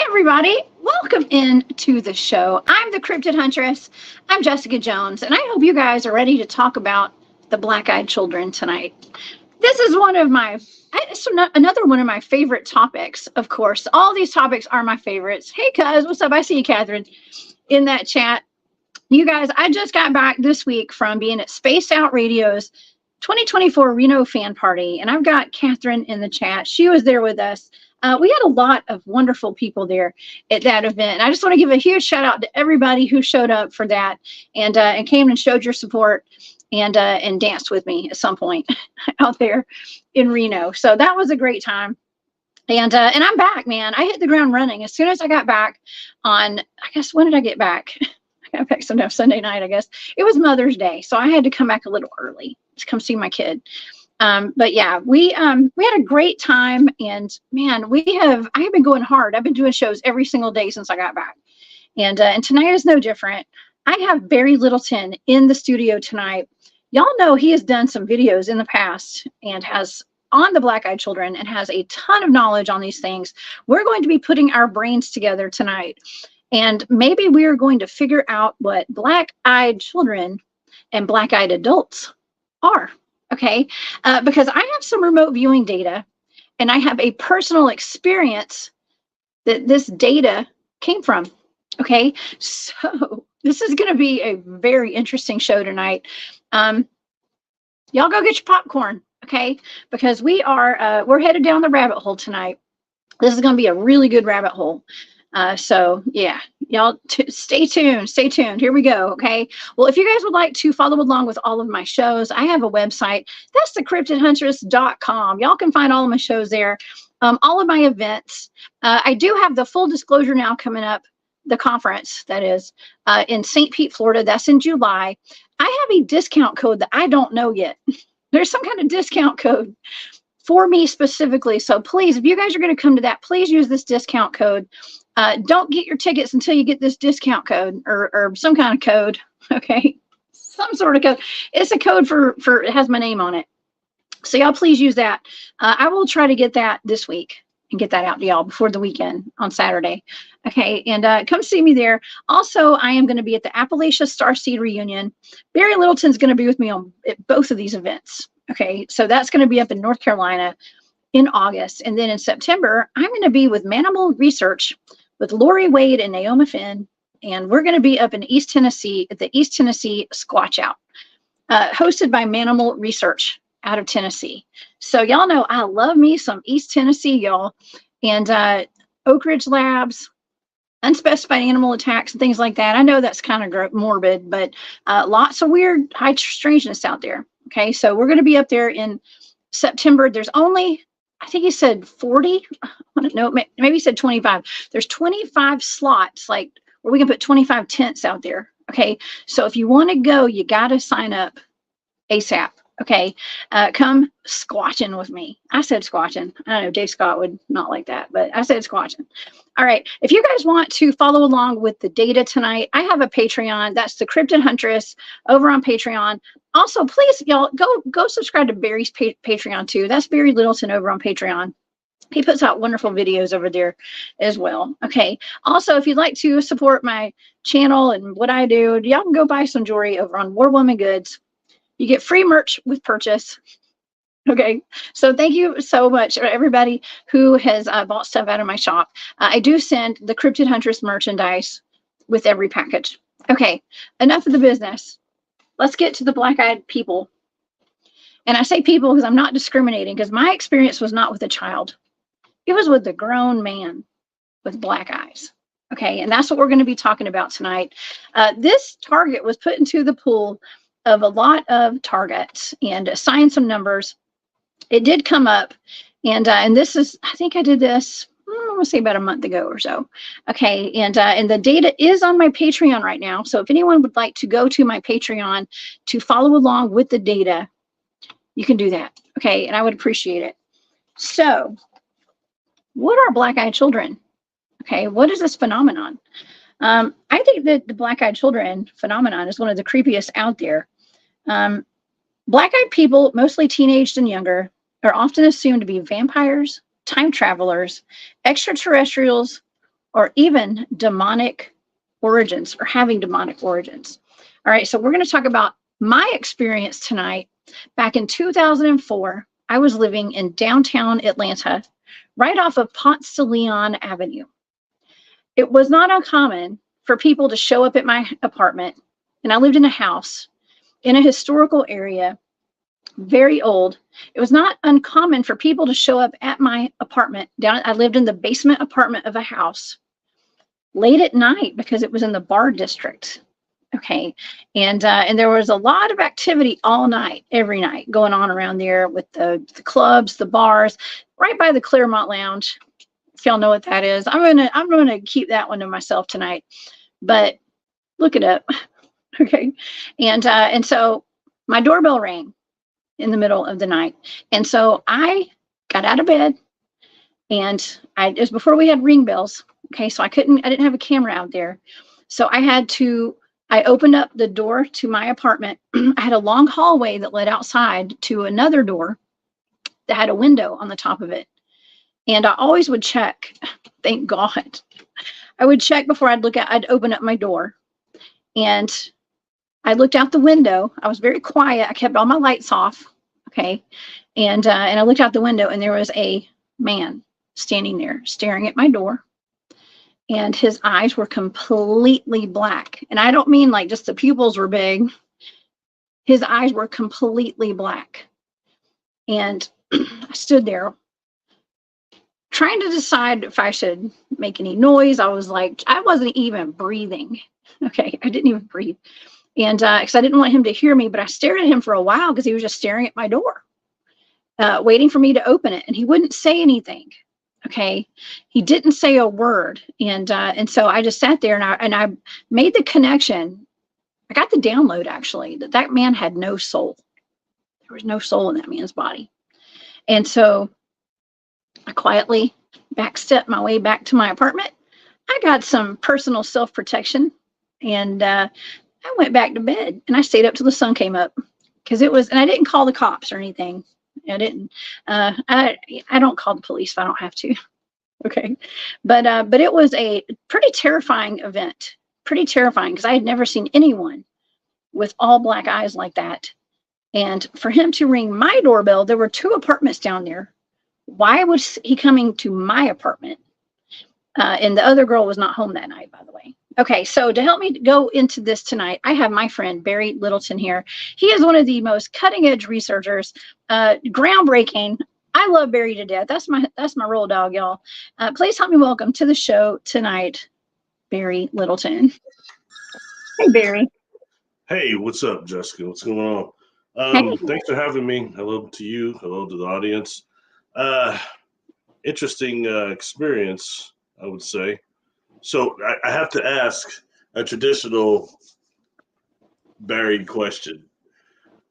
everybody, welcome in to the show. I'm the Cryptid Huntress. I'm Jessica Jones, and I hope you guys are ready to talk about the black-eyed children tonight. This is another one of my favorite topics, of course. All these topics are my favorites. Hey, cuz, what's up? I see you, Catherine, in that chat. You guys, I just got back this week from being at Spaced Out Radio's 2024 Reno fan party, and I've got Catherine in the chat. She was there with us. We had a lot of wonderful people there at that event. And I just want to give a huge shout out to everybody who showed up for that and came and showed your support and danced with me at some point out there in Reno. So that was a great time. And I'm back, man. I hit the ground running as soon as I got back on, I guess, when did I get back? I got back Sunday night, I guess. It was Mother's Day, so I had to come back a little early to come see my kid. But yeah, we had a great time, and man, I have been going hard. I've been doing shows every single day since I got back. And tonight is no different. I have Barry Littleton in the studio tonight. Y'all know he has done some videos in the past and has on the black-eyed children and has a ton of knowledge on these things. We're going to be putting our brains together tonight. And maybe we are going to figure out what black-eyed children and black-eyed adults are. Okay, because I have some remote viewing data and I have a personal experience that this data came from. Okay, so this is going to be a very interesting show tonight. Y'all go get your popcorn, okay, because we're headed down the rabbit hole tonight. This is going to be a really good rabbit hole. So yeah, y'all stay tuned. Here we go. Okay. Well, if you guys would like to follow along with all of my shows, I have a website. That's thecryptidhuntress.com. Y'all can find all of my shows there. All of my events. I do have the full disclosure now coming up, the conference that is in St. Pete, Florida. That's in July. I have a discount code that I don't know yet. There's some kind of discount code for me specifically. So please, if you guys are going to come to that, please use this discount code. Don't get your tickets until you get this discount code or some kind of code. Okay. Some sort of code. It's a code for it has my name on it. So y'all please use that. I will try to get that this week and get that out to y'all before the weekend on Saturday. Okay. And come see me there. Also, I am going to be at the Appalachia Starseed reunion. Barry Littleton's going to be with me at both of these events. Okay. So that's going to be up in North Carolina in August. And then in September, I'm going to be with Manimal Research with Lori Wade and Naomi Finn, and we're going to be up in East Tennessee at the East Tennessee Squatch Out, hosted by Manimal Research out of Tennessee. So y'all know I love me some East Tennessee, y'all, and Oak Ridge Labs, unspecified animal attacks and things like that. I know that's kind of morbid, but lots of weird high strangeness out there. Okay, so we're going to be up there in September. There's only, I think he said 40. No, maybe he said 25. There's 25 slots, like where we can put 25 tents out there. Okay. So if you want to go, you got to sign up ASAP. Okay. Come squatching with me. I said squatching. I don't know. Dave Scott would not like that, but I said squatching. All right. If you guys want to follow along with the data tonight, I have a Patreon. That's the Cryptid Huntress over on Patreon. Also, please, y'all, go subscribe to Barry's Patreon too. That's Barry Littleton over on Patreon. He puts out wonderful videos over there as well. Okay. Also, if you'd like to support my channel and what I do, y'all can go buy some jewelry over on War Woman Goods. You get free merch with purchase. Okay. So thank you so much for everybody who has bought stuff out of my shop. I do send the Cryptid Huntress merchandise with every package. Okay. Enough of the business. Let's get to the black-eyed people. And I say people because I'm not discriminating, because my experience was not with a child. It was with a grown man with black eyes. Okay, and that's what we're going to be talking about tonight. This target was put into the pool of a lot of targets and assigned some numbers. It did come up, and this is, I think I did this, I want to say about a month ago or so. Okay, and the data is on my Patreon right now. So if anyone would like to go to my Patreon to follow along with the data, you can do that. Okay, and I would appreciate it. So, what are black-eyed children? Okay, what is this phenomenon? I think that the black-eyed children phenomenon is one of the creepiest out there. Black-eyed people, mostly teenaged and younger, are often assumed to be vampires, time travelers, extraterrestrials, or even demonic origins or having demonic origins. All right, so we're going to talk about my experience tonight. Back in 2004, I was living in downtown Atlanta, right off of Ponce de Leon Avenue. It was not uncommon for people to show up at my apartment, and I lived in a house in a historical area, very old. It was not uncommon for people to show up at my apartment. I lived in the basement apartment of a house late at night because it was in the bar district. Okay, and there was a lot of activity all night, every night, going on around there with the clubs, the bars, right by the Claremont Lounge. If y'all know what that is, I'm gonna keep that one to myself tonight. But look it up, okay? And so my doorbell rang in the middle of the night, and so I got out of bed, and it was before we had ring bells. Okay, so I didn't have a camera out there, so I opened up the door to my apartment. I had a long hallway that led outside to another door that had a window on the top of it. And I always would check, thank God. I would check before I'd open up my door. And I looked out the window. I was very quiet. I kept all my lights off. Okay. And I looked out the window, and there was a man standing there staring at my door. And his eyes were completely black. And I don't mean like just the pupils were big. His eyes were completely black. And I stood there trying to decide if I should make any noise. I wasn't even breathing. Okay, I didn't even breathe. And because I didn't want him to hear me, but I stared at him for a while because he was just staring at my door, waiting for me to open it. And he wouldn't say anything. Okay, he didn't say a word. And so I just sat there, and I made the connection. I got the download, actually, that man had no soul. There was no soul in that man's body. And so I quietly backstepped my way back to my apartment. I got some personal self-protection, and I went back to bed, and I stayed up till the sun came up, because and I didn't call the cops or anything. I didn't. I don't call the police if I don't have to. Okay, but it was a pretty terrifying event. Pretty terrifying, because I had never seen anyone with all black eyes like that. And for him to ring my doorbell, there were 2 apartments down there. Why was he coming to my apartment? And the other girl was not home that night, by the way. Okay, so to help me go into this tonight, I have my friend Barry Littleton here. He is one of the most cutting-edge researchers, groundbreaking. I love Barry to death. That's my roll dog, y'all. Please help me welcome to the show tonight, Barry Littleton. Hey, Barry. Hey, what's up, Jessica? What's going on? Hey. Thanks for having me. Hello to you. Hello to the audience. Interesting experience, I would say. So I have to ask a traditional Barry question.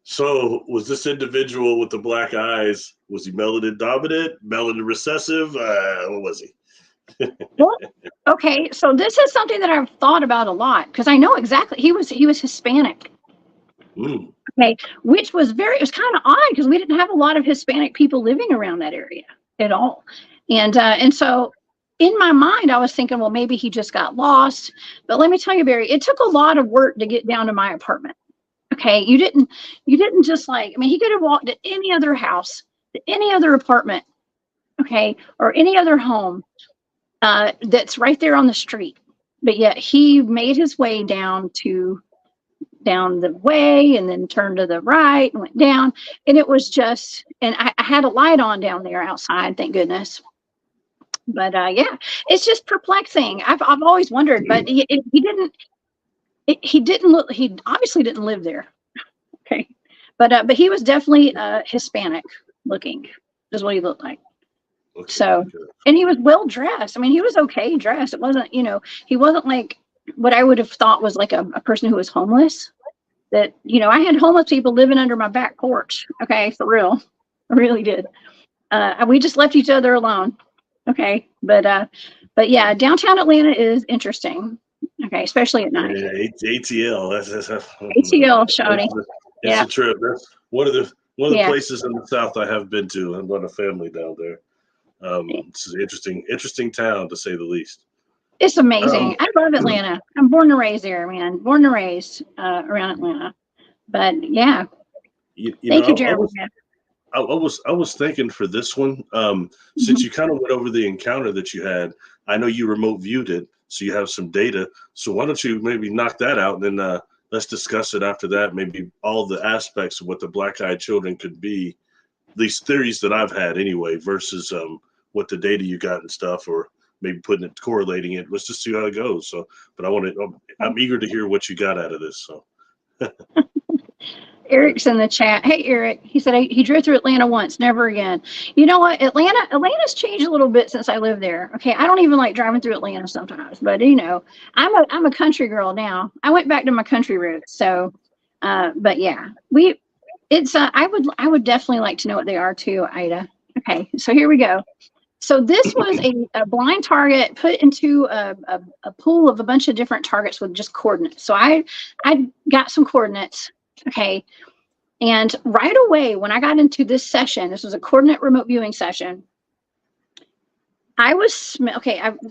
So was this individual with the black eyes, was he melanin dominant, melanin recessive? What was he? Well, okay, so this is something that I've thought about a lot, because I know exactly he was Hispanic. Okay, which was it was kind of odd, because we didn't have a lot of Hispanic people living around that area at all. And so in my mind, I was thinking, well, maybe he just got lost. But let me tell you, Barry, it took a lot of work to get down to my apartment. Okay, you didn't just he could have walked to any other house, to any other apartment, okay, or any other home that's right there on the street. But yet he made his way down the way, and then turned to the right and went down. And it was just, and I had a light on down there outside, thank goodness. But yeah, it's just perplexing. I've always wondered, but he obviously didn't live there. Okay, but he was definitely Hispanic looking, is what he looked like. Okay, so, and he was well dressed. I mean, he was okay dressed. It wasn't, he wasn't like what I would have thought was like a person who was homeless. That, I had homeless people living under my back porch. Okay, for real, I really did. We just left each other alone. Okay, but yeah, downtown Atlanta is interesting. Okay, especially at night. Yeah, ATL. That's ATL, Shawnee. It's a trip. That's one of the places in the South I have been to. I've got a family down there. It's an interesting town, to say the least. It's amazing. Um, I love Atlanta. I'm born and raised there, man. Born and raised around Atlanta. But yeah, you thank you, know, Jeremiah. I was thinking for this one, Mhm. since you kind of went over the encounter that you had, I know you remote viewed it, so you have some data. So why don't you maybe knock that out, and then let's discuss it after that. Maybe all the aspects of what the black-eyed children could be, these theories that I've had anyway, versus what the data you got and stuff, or maybe putting it, correlating it. Let's just see how it goes. So, but I'm eager to hear what you got out of this. So. Eric's in the chat. Hey, Eric. He said he drove through Atlanta once, never again. You know what? Atlanta's changed a little bit since I lived there. Okay, I don't even like driving through Atlanta sometimes, but I'm a country girl now. I went back to my country roots. So, but yeah, I would definitely like to know what they are too, Ida. Okay, so here we go. So this was a blind target put into a pool of a bunch of different targets with just coordinates. So I got some coordinates. Okay. And right away, when I got into this session, this was a coordinate remote viewing session. I was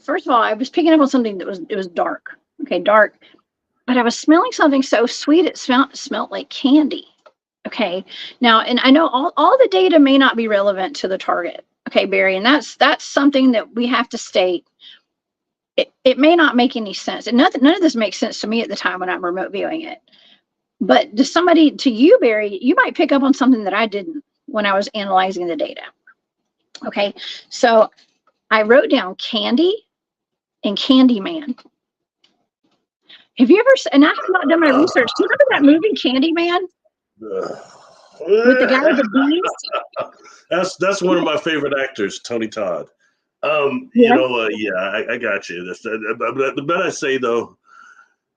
first of all, I was picking up on something that was dark. Okay, dark. But I was smelling something so sweet it smelled like candy. Okay. Now, and I know all the data may not be relevant to the target. Okay, Barry, and that's something that we have to state. It may not make any sense. And none of this makes sense to me at the time when I'm remote viewing it. But to you, Barry, you might pick up on something that I didn't when I was analyzing the data. Okay, so I wrote down candy and Candyman. Have you ever, and I have not done my research. Do you remember that movie Candyman with the guy with the bees? That's one of my favorite actors, Tony Todd. Yeah. I got you. But I say though,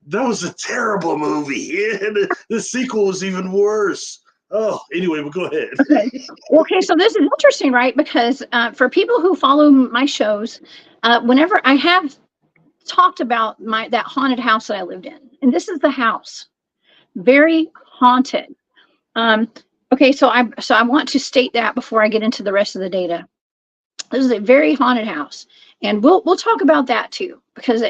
that was a terrible movie. And the sequel was even worse. Oh, anyway, but go ahead. Okay, so this is interesting, right? Because for people who follow my shows, whenever I have talked about that haunted house that I lived in, and this is the house, very haunted. Okay, so I want to state that before I get into the rest of the data. This is a very haunted house, and we'll talk about that too, because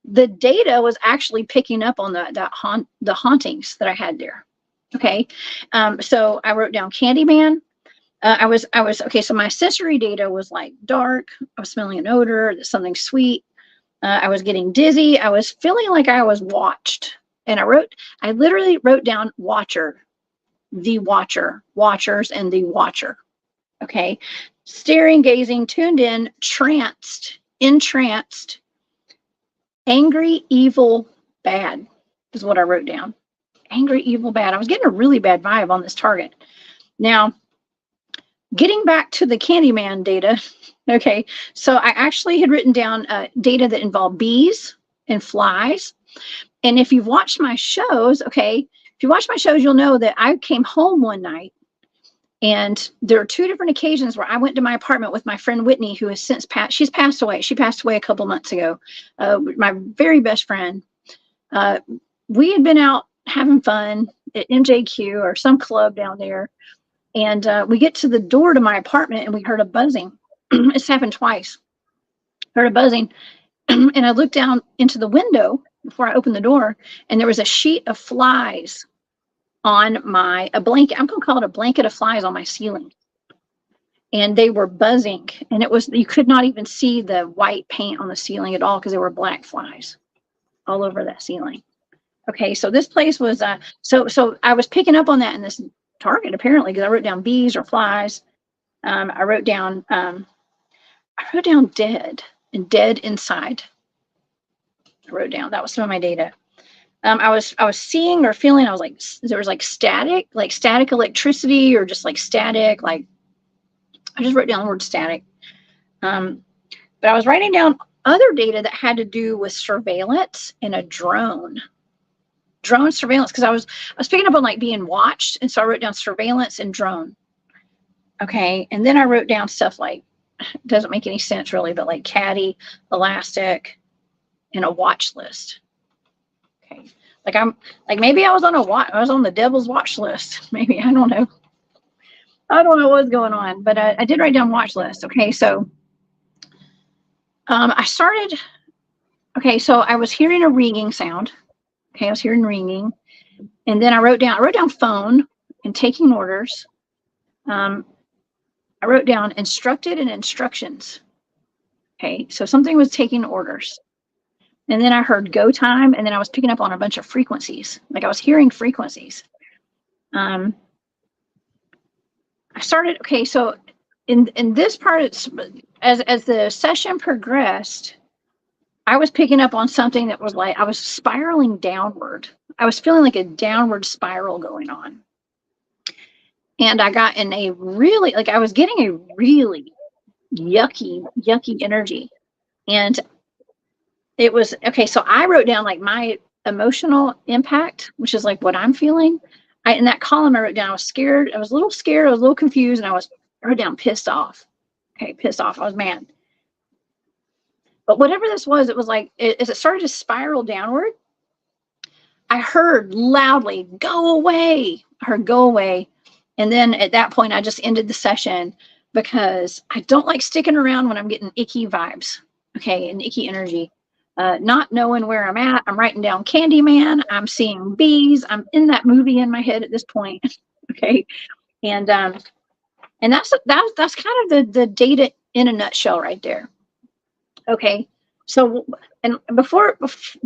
the data was actually picking up on the hauntings that I had there. Okay, so I wrote down Candyman. I was okay. So my sensory data was like dark. I was smelling an odor, something sweet. I was getting dizzy. I was feeling like I was watched, and I literally wrote down watcher, the watcher, watchers, and the watcher. Okay, staring, gazing, tuned in, entranced, angry, evil, bad is what I wrote down. Angry, evil, bad. I was getting a really bad vibe on this target. Now, getting back to the Candyman data, okay, so I actually had written down data that involved bees and flies. And if you've watched my shows, you'll know that I came home one night, and there are two different occasions where I went to my apartment with my friend Whitney, who has since passed. She's passed away. She passed away a couple months ago. My very best friend. We had been out having fun at MJQ or some club down there. And we get to the door to my apartment and we heard a buzzing. It's happened twice. Heard a buzzing. And I looked down into the window before I opened the door, and there was a sheet of flies on a blanket. I'm going to call it a blanket of flies on my ceiling. And they were buzzing. And you could not even see the white paint on the ceiling at all because there were black flies all over that ceiling. Okay, so this place was, so I was picking up on that in this target apparently, because I wrote down bees or flies. I wrote down dead and dead inside. I wrote down, that was some of my data. I was seeing or feeling, there was like static electricity, or just like static, like I just wrote down the word static. But I was writing down other data that had to do with surveillance and a drone surveillance, because I was picking up on like being watched, and so I wrote down surveillance and drone. Okay, and then I wrote down stuff like, doesn't make any sense really, but like caddy, elastic, and a watch list. Okay, maybe I was on the devil's watch list. Maybe, I don't know what's going on, but I did write down watch list. Okay, so I started Okay, so I was hearing a ringing sound. Okay, I was hearing ringing, and then I wrote down phone and taking orders. I wrote down instructed and instructions. Okay, so something was taking orders. And then I heard go time, and then I was picking up on a bunch of frequencies. Like I was hearing frequencies. I started, okay, so in this part, it's, as the session progressed, I was picking up on something that was like, I was spiraling downward. I was feeling like a downward spiral going on. And I got in a really, like I was getting a really yucky energy. And it was, okay, so I wrote down like my emotional impact, which is like what I'm feeling. In that column I wrote down, I was scared. I was a little scared. I was a little confused. And I wrote down pissed off. Okay, pissed off. I was mad. But whatever this was, it was like, as it started to spiral downward, I heard loudly, go away. I heard go away. And then at that point, I just ended the session because I don't like sticking around when I'm getting icky vibes. Okay, and icky energy. Not knowing where I'm at. I'm writing down Candyman. I'm seeing bees. I'm in that movie in my head at this point. Okay. And that's kind of the data in a nutshell right there. Okay. So, and before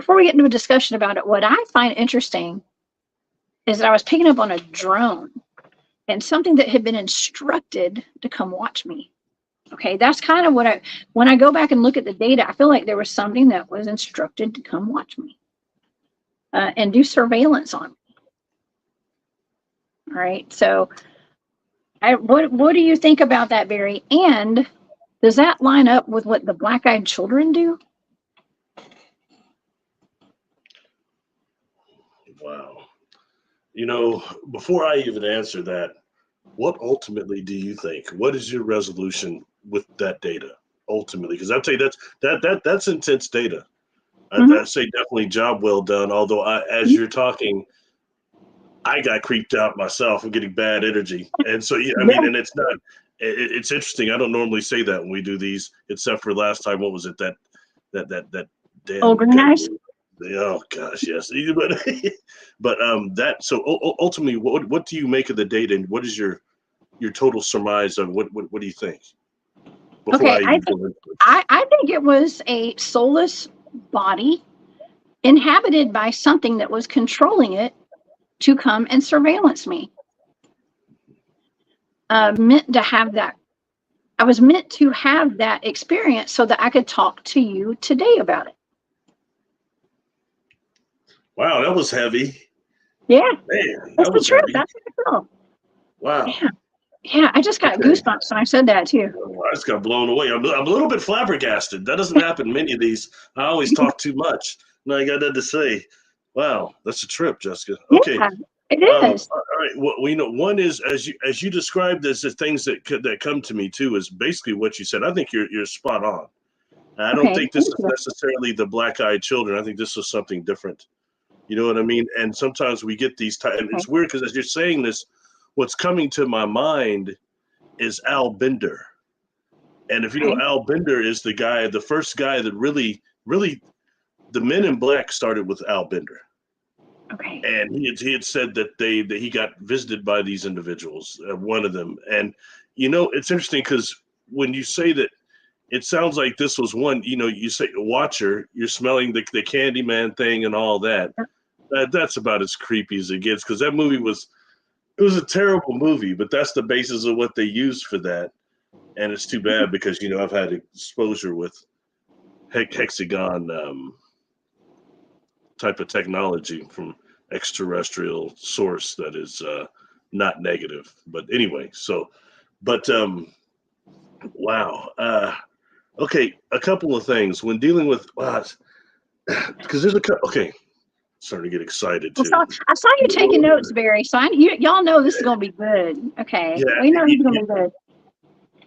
we get into a discussion about it, what I find interesting is that I was picking up on a drone and something that had been instructed to come watch me. Okay, that's kind of what when I go back and look at the data, I feel like there was something that was instructed to come watch me and do surveillance on me. All right, so what do you think about that, Barry? And does that line up with what the black-eyed children do? Wow. You know, before I even answer that, what ultimately do you think? What is your resolution with that data ultimately? Because I'd say that's intense data. I'd say definitely job well done. Although as you're talking, I got creeped out myself. I'm getting bad energy, and so yeah, I mean, and it's not. It's interesting. I don't normally say that when we do these, except for last time. What was it? That damn. Oh, green eyes. Oh gosh, yes. But that. So ultimately, what do you make of the data, and what is your total surmise of what do you think? Before Okay, I think it was a soulless body inhabited by something that was controlling it to come and surveillance me. Meant to have that. I was meant to have that experience so that I could talk to you today about it. Wow, that was heavy. Yeah, man, that's the truth. Heavy. That's what I feel. Wow. Yeah, I just got goosebumps when I said that too. I just got blown away. I'm a little bit flabbergasted. That doesn't happen many of these. I always talk too much. Now I got that to say. Wow, that's a trip, Jessica. Okay. Yeah, it is. All right. Well, you know, one is as you described this, the things that come to me too is basically what you said. I think you're spot on. I don't think this is necessarily the black-eyed children. I think this is something different. You know what I mean? And sometimes we get these and it's weird because as you're saying this, what's coming to my mind is Al Bender. And if you know, Al Bender is the first guy that really, the Men in Black started with Al Bender. Okay. And he had said that he got visited by these individuals, one of them. And, you know, it's interesting because when you say that, it sounds like this was one, you know, you say watcher, you're smelling the Candyman thing and all that. That's about as creepy as it gets because that movie was a terrible movie, but that's the basis of what they used for that. And it's too bad because, you know, I've had exposure with hexagon type of technology from extraterrestrial source that is not negative. But anyway, so, but wow. Okay, a couple of things when dealing with, because there's starting to get excited too. I saw you taking notes, Barry. So y'all know this is going to be good. Okay, yeah, we know it's going to be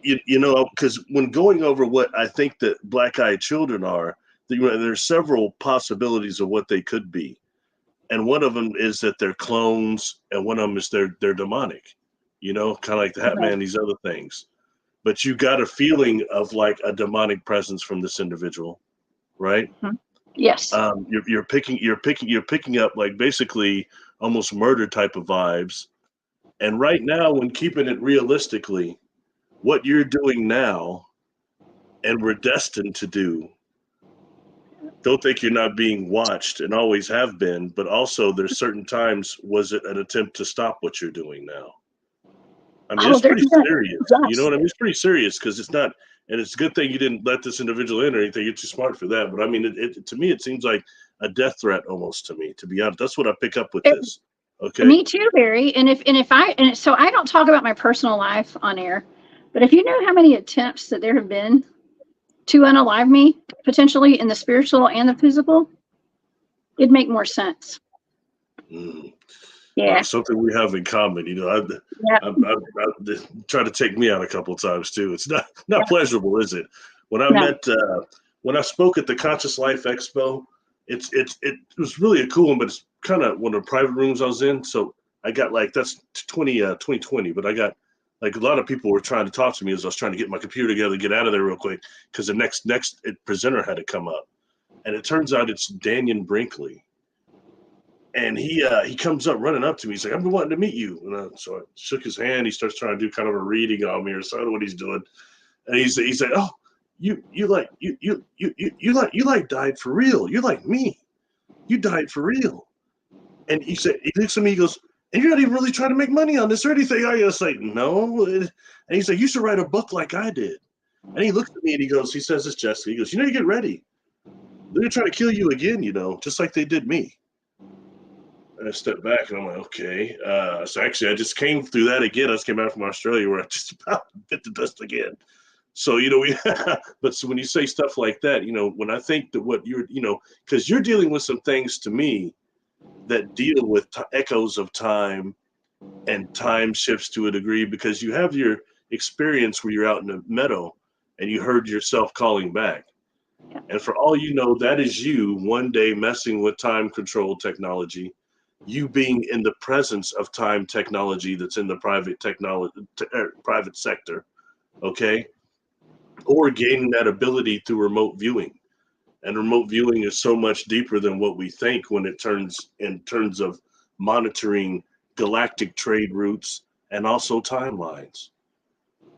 good. You know, because when going over what I think that black-eyed children are, there's several possibilities of what they could be, and one of them is that they're clones, and one of them is they're demonic. You know, kind of like the Hat Man, these other things. But you got a feeling of like a demonic presence from this individual, right? Yes. You're picking up like basically almost murder type of vibes. And right now, when keeping it realistically, what you're doing now and we're destined to do, don't think you're not being watched and always have been, but also there's certain times, was it an attempt to stop what you're doing now? I mean, Oh, it's there's pretty serious. You know yes. what I mean? It's pretty serious because it's not, and it's a good thing you didn't let this individual in or anything. You're too smart for that. But I mean, to me, it seems like a death threat almost to me, to be honest. That's what I pick up with this. Okay. Me too, Barry. And so I don't talk about my personal life on air, but if you know how many attempts that there have been to unalive me, potentially in the spiritual and the physical, it'd make more sense. Mm. Yeah. Something we have in common. You know, Yeah. I tried to take me out a couple of times too. It's not Yeah. pleasurable, is it? When I No. when I spoke at the Conscious Life Expo, it was really a cool one, but it's kind of one of the private rooms I was in. So I got like, that's 2020, but I got like a lot of people were trying to talk to me as I was trying to get my computer together, get out of there real quick because the next presenter had to come up, and it turns out it's Daniel Brinkley. And he comes up running up to me. He's like, "I've been wanting to meet you." And so I shook his hand. He starts trying to do kind of a reading on me or something, what he's doing. And he's like, "Oh, you died for real. You're like me. You died for real." And he looks at me. He goes, "And you're not even really trying to make money on this or anything, are you?" I was like, "No." And he's like, "You should write a book like I did." And he looks at me and he says this, Jessica. He goes, "You get ready. They're gonna try to kill you again, just like they did me." And I stepped back and I'm like, okay. So actually, I just came through that again. I just came back from Australia where I just about bit the dust again. So, but so when you say stuff like that, when I think that what you're, because you're dealing with some things to me that deal with echoes of time and time shifts to a degree, because you have your experience where you're out in the meadow and you heard yourself calling back. Yeah. And for all you know, that is you one day messing with time control technology, you being in the presence of time technology that's in the private sector, okay, or gaining that ability through remote viewing. And remote viewing is so much deeper than what we think when it turns in terms of monitoring galactic trade routes and also timelines.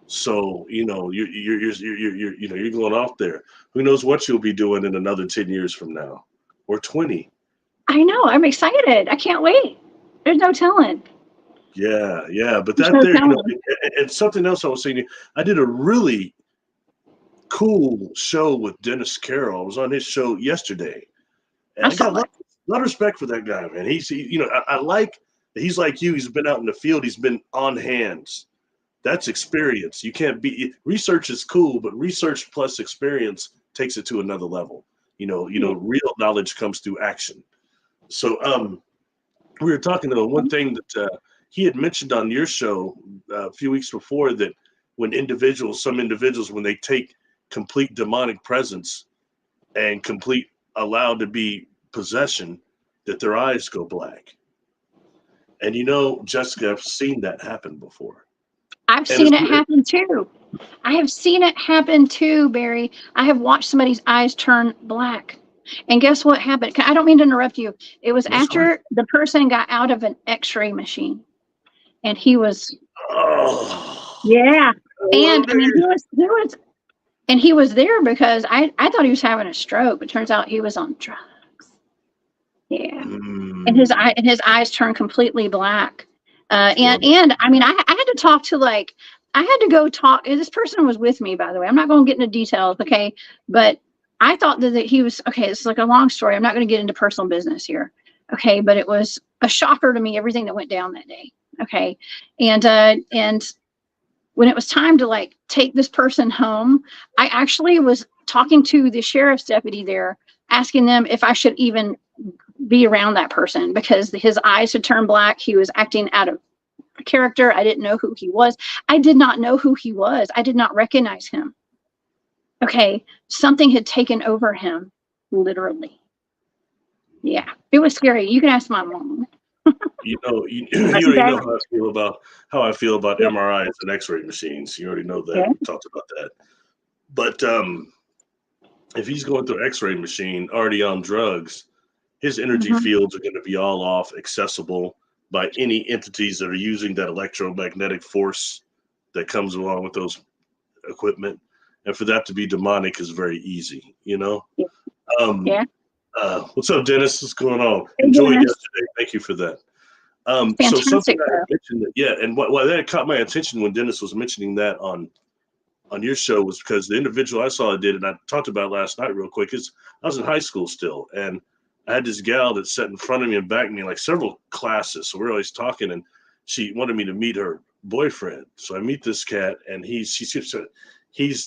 So you're going off there. Who knows what you'll be doing in another 10 years from now, or 20. I know. I'm excited. I can't wait. There's no telling. Yeah. But There's that no there, telling. and something else I was saying, I did a really cool show with Dennis Carroll. I was on his show yesterday, and I I got saw a it. lot of respect for that guy, man. I like that he's like you. He's been out in the field. He's been on hands. That's experience. You can't be, research is cool, but research plus experience takes it to another level. Real knowledge comes through action. So we were talking about one thing that he had mentioned on your show a few weeks before, that when some individuals, when they take complete demonic presence and complete allowed to be possession, that their eyes go black. And Jessica, I've seen that happen before. I've And seen it happen too. I have seen it happen too, Barry. I have watched somebody's eyes turn black. And guess what happened? I don't mean to interrupt you. It was that's fine. after the person got out of an x-ray machine and he was, Oh, yeah. well, And I mean, he was there because I thought he was having a stroke, but turns out he was on drugs. Yeah. And his eyes turned completely black. And I mean, I had to talk to I had to go talk. This person was with me, by the way. I'm not going to get into details, okay? But I thought that he was okay. This is like a long story. I'm not going to get into personal business here, okay? But it was a shocker to me, everything that went down that day, okay? And when it was time to take this person home, I actually was talking to the sheriff's deputy there, asking them if I should even be around that person because his eyes had turned black. He was acting out of character. I didn't know who he was. I did not know who he was. I did not recognize him. Okay. Something had taken over him, literally. Yeah. It was scary. You can ask my mom. you already know how I feel about MRIs and X-ray machines. You already know that. Yeah. We talked about that. But if he's going through X-ray machine, already on drugs, his energy Mhm. fields are going to be all off, accessible by any entities that are using that electromagnetic force that comes along with those equipment. And for that to be demonic is very easy, you know? Yeah. Um, Yeah. what's up, Dennis? What's going on? Hey, Enjoyed Dennis. yesterday. Thank you for that. So something Fantastic, I had though. mentioned that, yeah, and what that caught my attention when Dennis was mentioning that on your show was because the individual I saw did, and I talked about it last night real quick, is I was in high school still, and I had this gal that sat in front of me and back of me like several classes. So we're always talking, and she wanted me to meet her boyfriend. So I meet this cat, and he's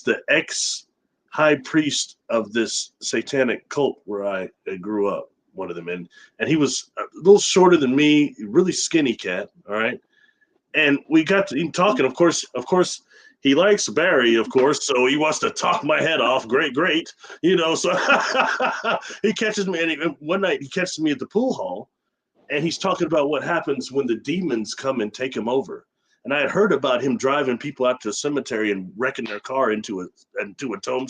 the ex high priest of this satanic cult where I grew up. One of them, and he was a little shorter than me, really skinny cat. All right, and we got to talking. Of course, he likes Barry, of course, so he wants to talk my head off. Great, you know. So he catches me, and one night he catches me at the pool hall, and he's talking about what happens when the demons come and take him over. And I had heard about him driving people out to the cemetery and wrecking their car into a tombstone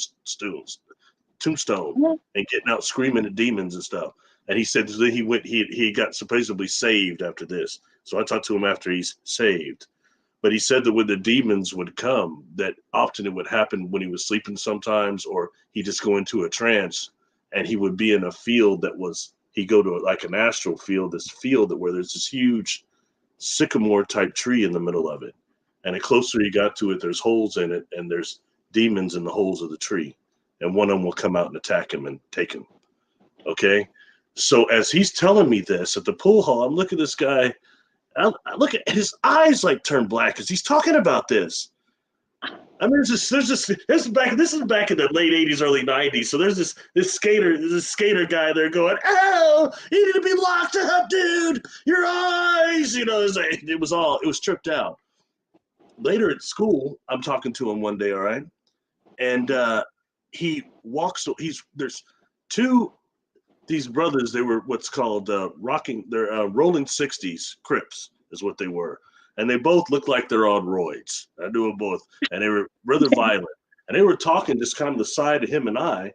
and getting out screaming at demons and stuff. And he said that he got supposedly saved after this. So I talked to him after he's saved. But he said that when the demons would come, that often it would happen when he was sleeping sometimes, or he just go into a trance and he would be in a field that was, he'd go to like an astral field, this field that where there's this huge sycamore type tree in the middle of it. And the closer he got to it, there's holes in it and there's demons in the holes of the tree. And one of them will come out and attack him and take him. Okay. So as he's telling me this at the pool hall, I'm looking at this guy. I look at his eyes like turn black as he's talking about this. I mean, this is back in the late '80s, early '90s. So there's this skater guy there going, "Oh, you need to be locked up, dude. Your eyes, you know." It was tripped out. Later at school, I'm talking to him one day, all right, and he walks. There's two these brothers. They were what's called rolling 60s Crips is what they were, and they both looked like they're on roids. I knew them both, and they were rather violent. And they were talking just kind of the side of him and I,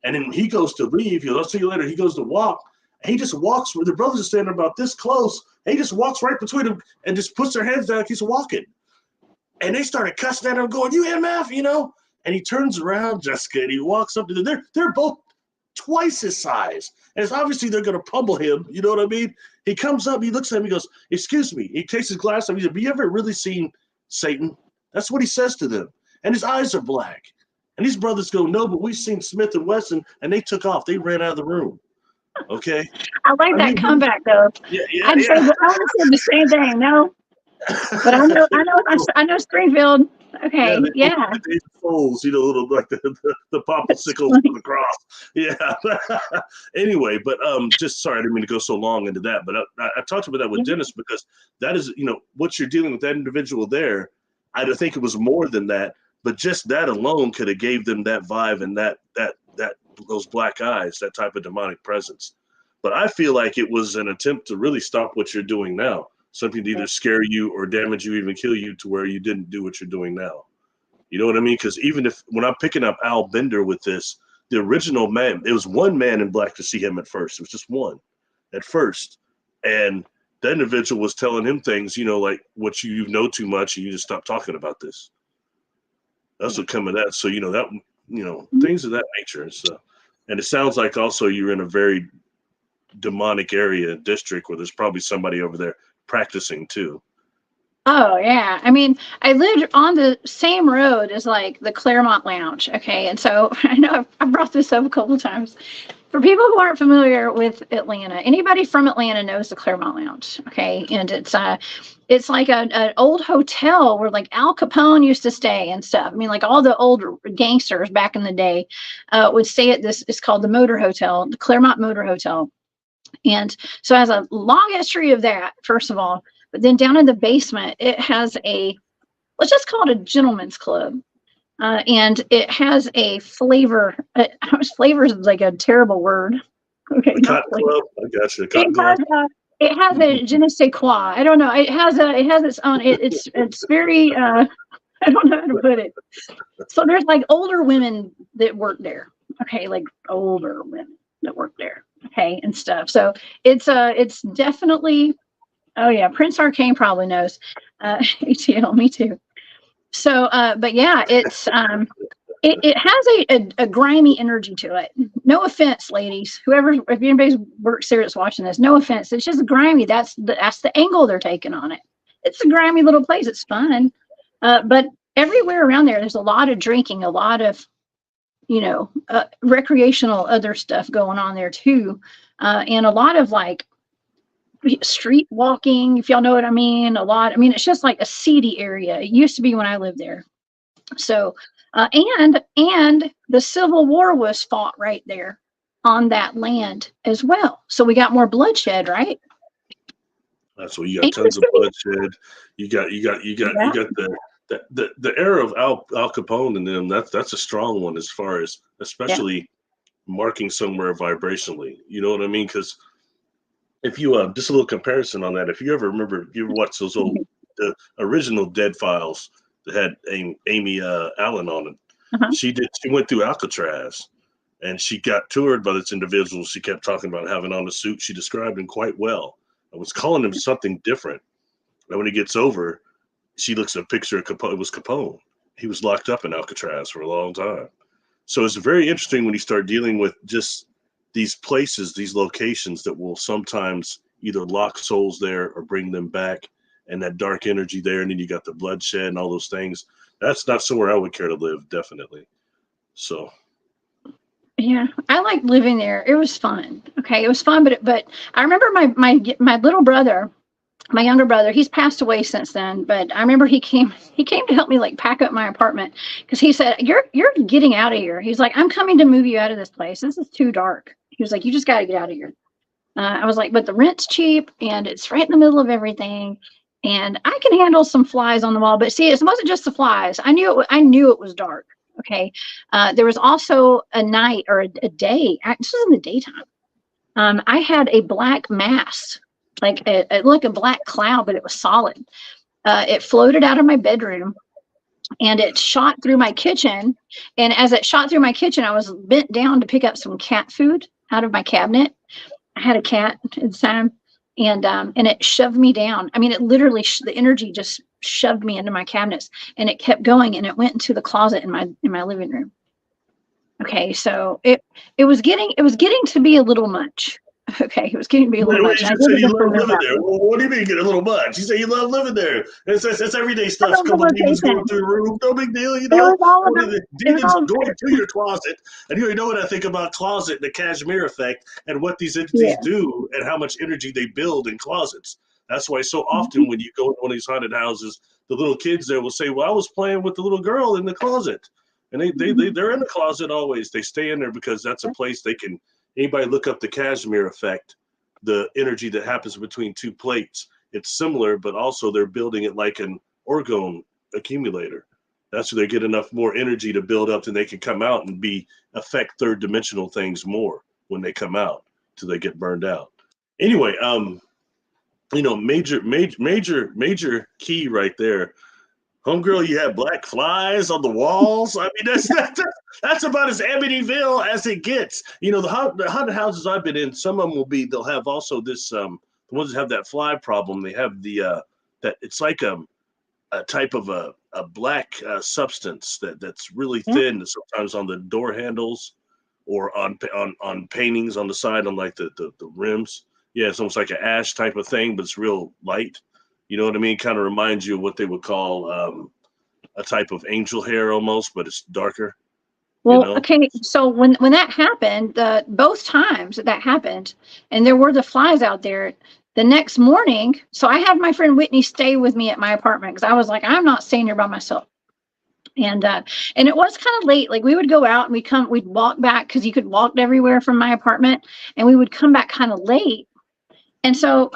and then he goes to leave. I'll see you later. He goes to walk. And he just walks where the brothers are standing about this close. And he just walks right between them and just puts their heads down like he's walking. And they started cussing at him, going, "You MF," you know? And he turns around, Jessica, and he walks up to them. They're both twice his size. And it's obviously they're going to pummel him. You know what I mean? He comes up, he looks at him, he goes, "Excuse me." He takes his glass off. He said, "Have you ever really seen Satan?" That's what he says to them. And his eyes are black. And these brothers go, "No, but we've seen Smith and Wesson," and they took off. They ran out of the room. Okay? I like that comeback, though. Yeah. I would have said the same thing. No, but I know Springfield. Okay, yeah. David Foles, you know, little like the popsicles on the cross. Yeah. Anyway, but just sorry, I didn't mean to go so long into that. But I talked about that with Dennis because that is, you know, what you're dealing with that individual there. I don't think it was more than that, but just that alone could have gave them that vibe and that those black eyes, that type of demonic presence. But I feel like it was an attempt to really stop what you're doing now. Something to either scare you or damage you, even kill you to where you didn't do what you're doing now. You know what I mean? Because even if when I'm picking up Al Bender with this, the original man, it was one man in black to see him at first. It was just one at first. And the individual was telling him things, you know, like what you know too much and you just stop talking about this. That's what come of that. So, you know, that, you know, things of that nature. So, and it sounds like also you're in a very demonic area district where there's probably somebody over there practicing too. Oh yeah. I mean, I lived on the same road as like the Claremont Lounge. Okay, and so I know I've brought this up a couple of times. For people who aren't familiar with Atlanta, anybody from Atlanta knows the Claremont Lounge. Okay, and it's like an old hotel where like Al Capone used to stay and stuff. I mean, like all the old gangsters back in the day would stay at this. It's called the Motor Hotel, the Claremont Motor Hotel. And so it has a long history of that, first of all. But then down in the basement, it has let's just call it a gentleman's club. And it has a flavor. Flavor is like a terrible word. Okay. Cotton Club. I got you. Cotton Club. It has a je ne sais quoi. I don't know. It has its own. It's very. I don't know how to put it. So there's like older women that work there. Okay, like older women that work there. Okay, and stuff. So it's definitely. Oh yeah, Prince Arcane probably knows. ATL, me too. So, but yeah, it has a grimy energy to it. No offense, ladies. Whoever, if anybody's works there that's watching this, no offense. It's just grimy. That's the angle they're taking on it. It's a grimy little place. It's fun, but everywhere around there, there's a lot of drinking, a lot of recreational other stuff going on there too, and a lot of like street walking, if y'all know what I mean. I mean, it's just like a seedy area. It used to be when I lived there. So, and the Civil War was fought right there on that land as well. So we got more bloodshed, right? That's what you got. Tons of bloodshed. You got the era of Al Capone and them. That's a strong one as far as especially marking somewhere vibrationally. You know what I mean? Because if you just a little comparison on that, if you ever watched those old the original Dead Files that had Amy Allen on it, she went through Alcatraz, and she got toured by this individual. She kept talking about having on the suit. She described him quite well. I was calling him something different. And when he gets over, she looks at a picture of Capone. It was Capone. He was locked up in Alcatraz for a long time. So it's very interesting when you start dealing with just these places, these locations that will sometimes either lock souls there or bring them back, and that dark energy there. And then you got the bloodshed and all those things. That's not somewhere I would care to live, definitely. So. Yeah, I liked living there. It was fun. Okay, it was fun, but I remember my little brother, my younger brother. He's passed away since then, but I remember he came to help me like pack up my apartment because he said, "You're getting out of here." He's like, "I'm coming to move you out of this place. This is too dark." He was like, "You just got to get out of here." I was like, "But the rent's cheap and it's right in the middle of everything, and I can handle some flies on the wall." But see, it wasn't just the flies. I knew it was dark. Okay. There was also a night or a day. This was in the daytime. I had a black mass, like a black cloud, but it was solid. It floated out of my bedroom and it shot through my kitchen. And as it shot through my kitchen, I was bent down to pick up some cat food out of my cabinet. I had a cat inside, and it shoved me down. I mean, it literally, the energy just shoved me into my cabinets, and it kept going, and it went into the closet in my living room. Okay, so it was getting to be a little much. Okay, it was getting to be a little much. You say you love living there. Well, what do you mean get a little much? You say you love living there. It's everyday stuff. A couple demons going through the room. No big deal, you know. Demons going to your closet. And you already know what I think about closet and the cashmere effect and what these entities do and how much energy they build in closets. That's why so often when you go to one of these haunted houses, the little kids there will say, "Well, I was playing with the little girl in the closet." And they're in the closet always. They stay in there because that's a place they can. Anybody look up the cashmere effect, the energy that happens between two plates. It's similar, but also they're building it like an orgone accumulator. That's where they get enough more energy to build up, and they can come out and affect third dimensional things more when they come out till they get burned out. Anyway, major key right there. Homegirl, you have black flies on the walls. I mean, that's about as Amityville as it gets. You know, the haunted houses I've been in, some of them they'll have also this, the ones that have that fly problem, they have that it's like a type of a black substance that's really thin, sometimes on the door handles or on paintings on the side, on like the rims. Yeah, it's almost like an ash type of thing, but it's real light. You know what I mean? Kind of reminds you of what they would call a type of angel hair almost, but it's darker. Well, okay. So when that happened, both times that happened, and there were the flies out there, the next morning, so I had my friend Whitney stay with me at my apartment because I was like, I'm not staying here by myself. And it was kind of late. Like we would go out and we'd walk back because you could walk everywhere from my apartment, and we would come back kind of late. And so,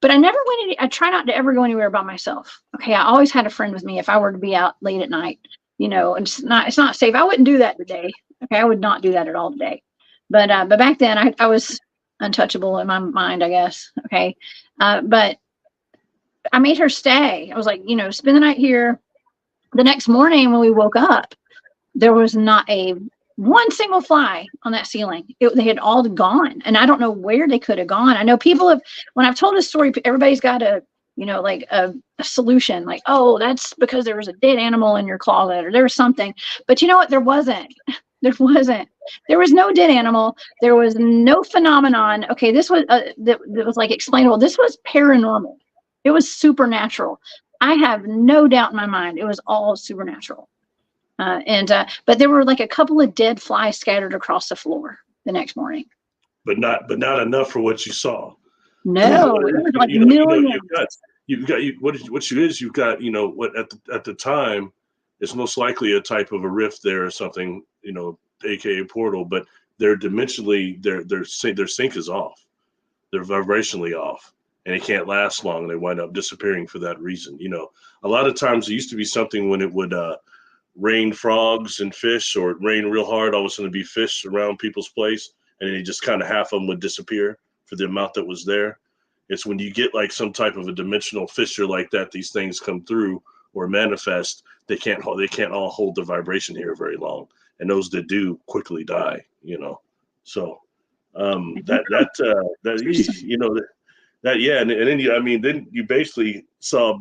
but I never I try not to ever go anywhere by myself. Okay. I always had a friend with me if I were to be out late at night, and it's not safe. I wouldn't do that today. Okay. I would not do that at all today. But back then I was untouchable in my mind, I guess. Okay. But I made her stay. I was like, spend the night here. The next morning when we woke up, there was not a one single fly on that ceiling. They had all gone, and I don't know where they could have gone. I know people have, when I've told this story, everybody's got a, like a solution, like, oh, that's because there was a dead animal in your closet, or there was something. But you know what? There wasn't. There wasn't. There was no dead animal. There was no phenomenon. Okay, this was that was like explainable. This was paranormal. It was supernatural. I have no doubt in my mind it was all supernatural. But there were like a couple of dead flies scattered across the floor the next morning. But not enough for what you saw. No, it was like millions. You've got what at the time it's most likely a type of a rift there or something, aka portal, but they're dimensionally their sync is off. They're vibrationally off, and it can't last long. They wind up disappearing for that reason. A lot of times it used to be something when it would rain frogs and fish, or it rain real hard, all of a sudden it'd be fish around people's place, and then just kind of half of them would disappear for the amount that was there. It's when you get like some type of a dimensional fissure like that, these things come through or manifest. They can't all hold the vibration here very long, and those that do quickly die. So then you basically saw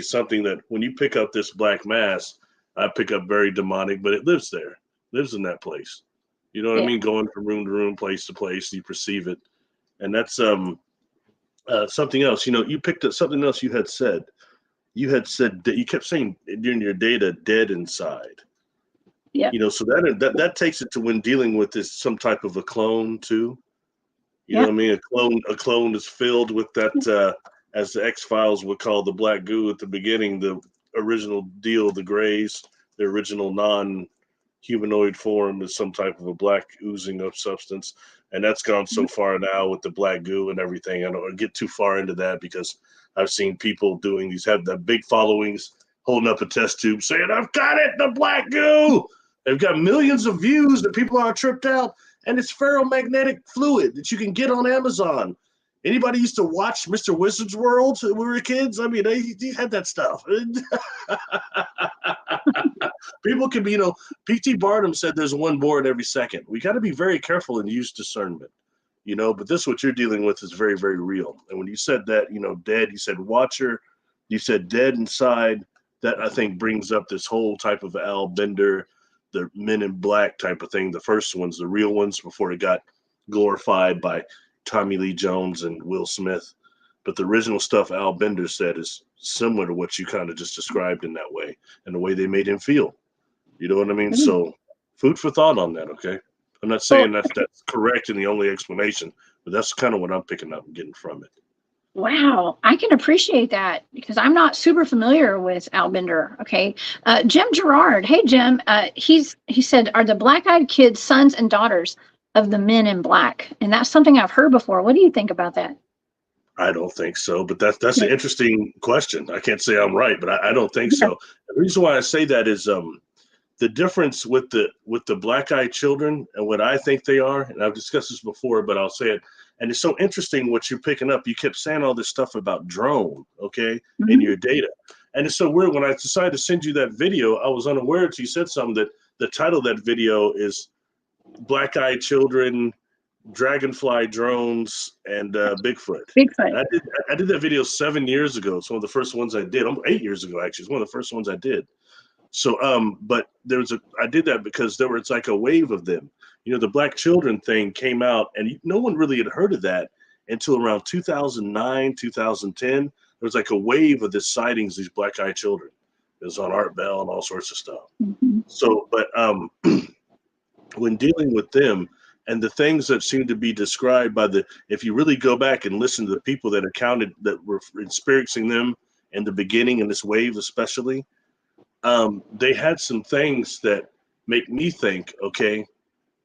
something that when you pick up this black mass, I pick up very demonic, but it lives there, lives in that place. You know what I mean? Going from room to room, place to place, you perceive it, and that's something else. You picked up something else you had said. You had said that you kept saying during your data, dead inside. Yeah. So that takes it to when dealing with this some type of a clone too. You know what I mean? A clone is filled with that, as the X-Files would call the black goo at the beginning, the original deal, the grays, the original non-humanoid form is some type of a black oozing of substance. And that's gone so far now with the black goo and everything. I don't get too far into that because I've seen people doing these, have the big followings, holding up a test tube saying, I've got it, the black goo. They've got millions of views that people are tripped out. And it's ferromagnetic fluid that you can get on Amazon. Anybody used to watch Mr. Wizard's World when we were kids? I mean, they had that stuff. People can be, P.T. Barnum said there's one born every second. We got to be very careful and use discernment, but this, what you're dealing with is very, very real. And when you said that, dead, you said watcher, you said dead inside, that I think brings up this whole type of Al Bender, the Men in Black type of thing, the first ones, the real ones, before it got glorified by Tommy Lee Jones and Will Smith. But the original stuff Al Bender said is similar to what you kind of just described in that way, and the way they made him feel. You know what I mean? Mm-hmm. So food for thought on that, okay? I'm not saying that's correct and the only explanation, but that's kind of what I'm picking up and getting from it. Wow, I can appreciate that because I'm not super familiar with Al Bender. Okay, Jim Gerard. Hey, Jim. He said, "Are the black-eyed kids sons and daughters of the Men in Black?" And that's something I've heard before. What do you think about that? I don't think so, but that's an interesting question. I can't say I'm right, but I don't think so. The reason why I say that is the difference with the black-eyed children and what I think they are, and I've discussed this before, but I'll say it. And it's so interesting what you're picking up. You kept saying all this stuff about drone, okay, in your data. And it's so weird. When I decided to send you that video, I was unaware until you said something that the title of that video is Black-Eyed Children, Dragonfly Drones, and Bigfoot. Bigfoot. And I did that video 7 years ago. It's one of the first ones I did. 8 years ago, actually. It's one of the first ones I did. So, but I did that because it's like a wave of them. The black children thing came out, and no one really had heard of that until around 2009, 2010. There was like a wave of this sightings, these black-eyed children. It was on Art Bell and all sorts of stuff. Mm-hmm. So, but when dealing with them and the things that seem to be described if you really go back and listen to the people that were experiencing them in the beginning, in this wave especially, they had some things that make me think, okay,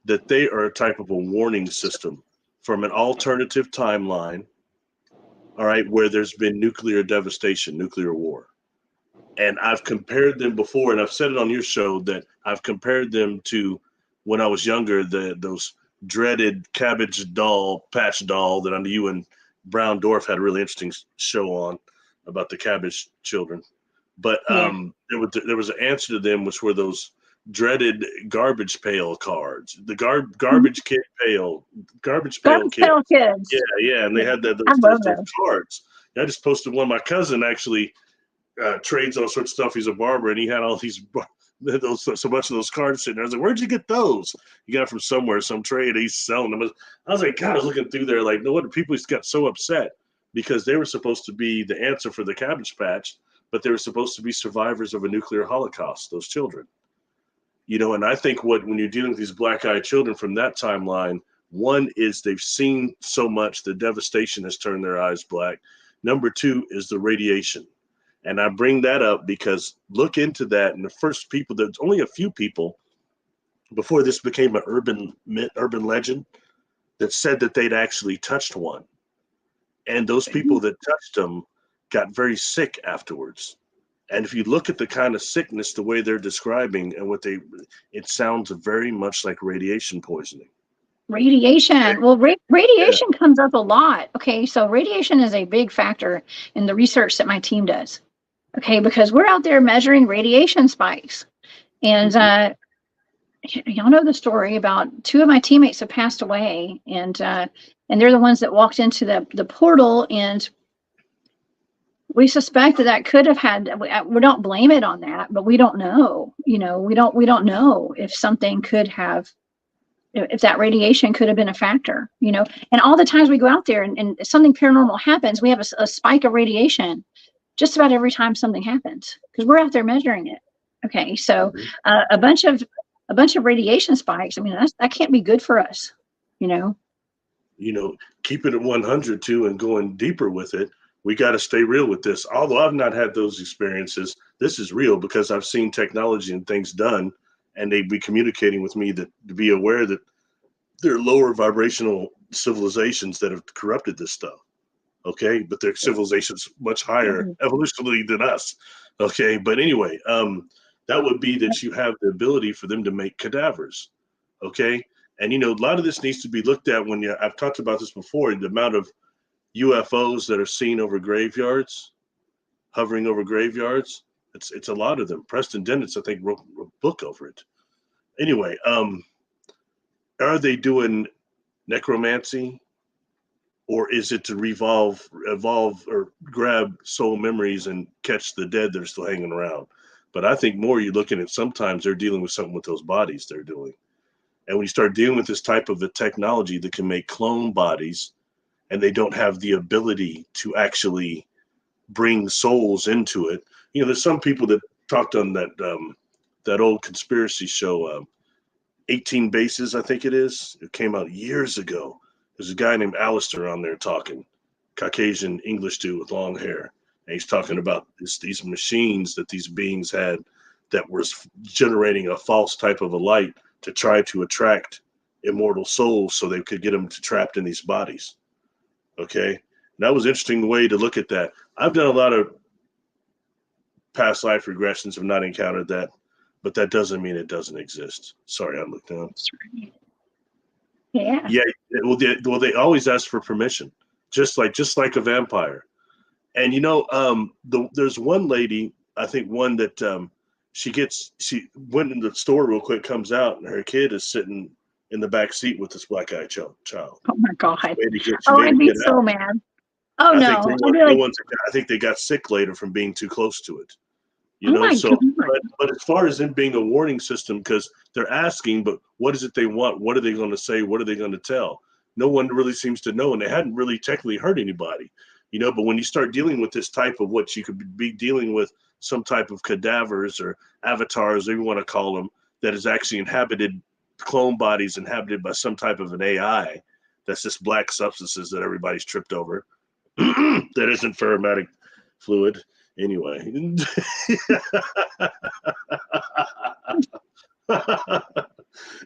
that they are a type of a warning system from an alternative timeline, all right, where there's been nuclear devastation, nuclear war. And I've compared them before, and I've said it on your show that I've compared them to when I was younger, those dreaded cabbage patch doll that under you and Brown Dwarf had a really interesting show on about the cabbage children. But there was an answer to them, which were those dreaded garbage pail cards, the garbage kid pail, garbage pail Garbage kids. Pail Kids. Yeah, and they had I those love those those. cards. I just posted one. My cousin actually trades all sorts of stuff. He's a barber, and he had all these so much of those cards sitting there. I was like, "Where'd you get those?" You got it from somewhere, some trade. He's selling them. I was like, God, I was looking through there, like, no wonder people just got so upset because they were supposed to be the answer for the Cabbage Patch, but they were supposed to be survivors of a nuclear holocaust. Those children. And I think when you're dealing with these black-eyed children from that timeline, one is they've seen so much, the devastation has turned their eyes black. Number two is the radiation. And I bring that up because look into that. And the first people, there's only a few people before this became an urban legend that said that they'd actually touched one. And those people that touched them got very sick afterwards. And if you look at the kind of sickness, the way they're describing and it sounds very much like radiation poisoning. Radiation. Well, radiation comes up a lot. Okay, so radiation is a big factor in the research that my team does. Okay, because we're out there measuring radiation spikes. And y'all know the story about two of my teammates have passed away, and they're the ones that walked into the portal, and we suspect that could have had. We don't blame it on that, but we don't know. We don't know if something could have, if that radiation could have been a factor. And all the times we go out there and something paranormal happens, we have a spike of radiation just about every time something happens because we're out there measuring it. Okay, so a bunch of radiation spikes. I mean, that can't be good for us. Keep it at 100 too, and going deeper with it. We got to stay real with this. Although I've not had those experiences, this is real because I've seen technology and things done, and they'd be communicating with me to be aware that there are lower vibrational civilizations that have corrupted this stuff. Okay, but their civilization's much higher evolutionally than us. Okay, but anyway, that would be that you have the ability for them to make cadavers. Okay, and a lot of this needs to be looked at when I've talked about this before. The amount of UFOs that are seen over graveyards, hovering over graveyards. It's a lot of them. Preston Dennett, I think, wrote a book over it. Anyway, are they doing necromancy? Or is it to evolve or grab soul memories and catch the dead that are still hanging around? But I think more you're looking at sometimes they're dealing with something with those bodies they're doing. And when you start dealing with this type of a technology that can make clone bodies, and they don't have the ability to actually bring souls into it. There's some people that talked on that old conspiracy show, 18 Bases, I think it is. It came out years ago. There's a guy named Alistair on there talking, Caucasian English dude with long hair. And he's talking about these machines that these beings had that was generating a false type of a light to try to attract immortal souls so they could get them trapped in these bodies. Okay. And that was an interesting way to look at that. I've done a lot of past life regressions, have not encountered that, but that doesn't mean it doesn't exist. Sorry, I looked down. Yeah. Yeah. Well, they always ask for permission, just like a vampire. And there's one lady, I think one that she went in the store real quick, comes out, and her kid is sitting in the back seat with this black-eyed child. Oh my God. I'd be so out. mad. Oh I no. I think they got sick later from being too close to it. But as far as it being a warning system, because they're asking, but what is it they want? What are they going to say? What are they going to tell? No one really seems to know, and they hadn't really technically hurt anybody, but when you start dealing with this type of what you could be dealing with, some type of cadavers or avatars, whatever you want to call them, that is actually inhabited, clone bodies inhabited by some type of an AI, that's just black substances that everybody's tripped over. That isn't pharmatic fluid. Anyway.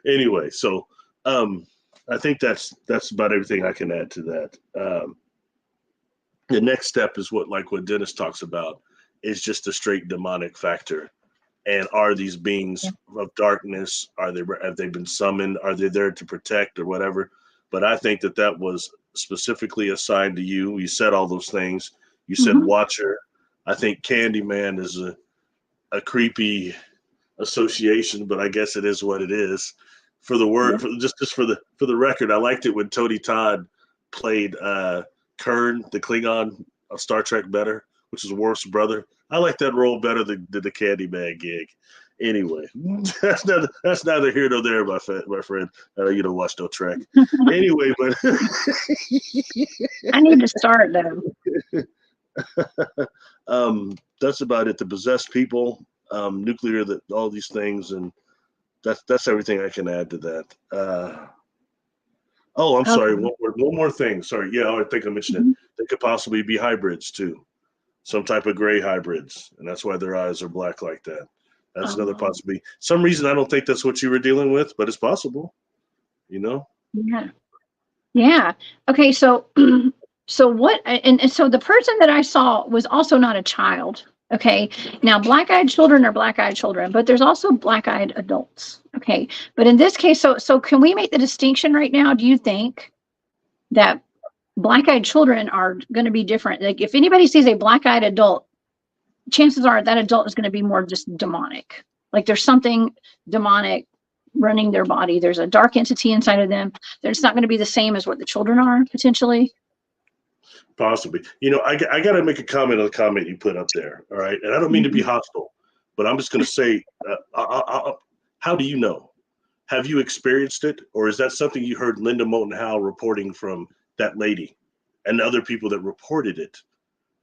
Anyway, so I think that's about everything I can add to that. The next step is what Dennis talks about, is just a straight demonic factor. And are these beings of darkness? Have they been summoned? Are they there to protect or whatever? But I think that was specifically assigned to you. You said all those things. You said Watcher. I think Candyman is a creepy association, but I guess it is what it is. For the Yeah. word, just for the record, I liked it when Tony Todd played Kern, the Klingon of Star Trek, better, which is Worf's brother. I like that role better than the Candyman gig. Anyway, that's neither here nor there, my friend. You don't watch no Trek. Anyway, but I need to start though. That's about it. The possessed people, nuclear, that all these things, and that's everything I can add to that. I'm sorry. Okay. One more thing. Sorry. Yeah, I think I mentioned it. They could possibly be hybrids too, some type of gray hybrids, and that's why their eyes are black like that. That's another possibility. Some reason I don't think that's what you were dealing with, but it's possible. Yeah. Yeah. Okay. So, so what? And so the person that I saw was also not a child. Okay. Now, black-eyed children are black-eyed children, but there's also black-eyed adults. Okay. But in this case, so can we make the distinction right now? Do you think that black-eyed children are going to be different? Like, if anybody sees a black-eyed adult, chances are that adult is going to be more just demonic. Like, there's something demonic running their body. There's a dark entity inside of them. It's not going to be the same as what the children are, potentially. Possibly. I got to make a comment on the comment you put up there. All right. And I don't mean to be hostile, but I'm just going to say, how do you know? Have you experienced it? Or is that something you heard Linda Moulton Howe reporting from that lady and the other people that reported it?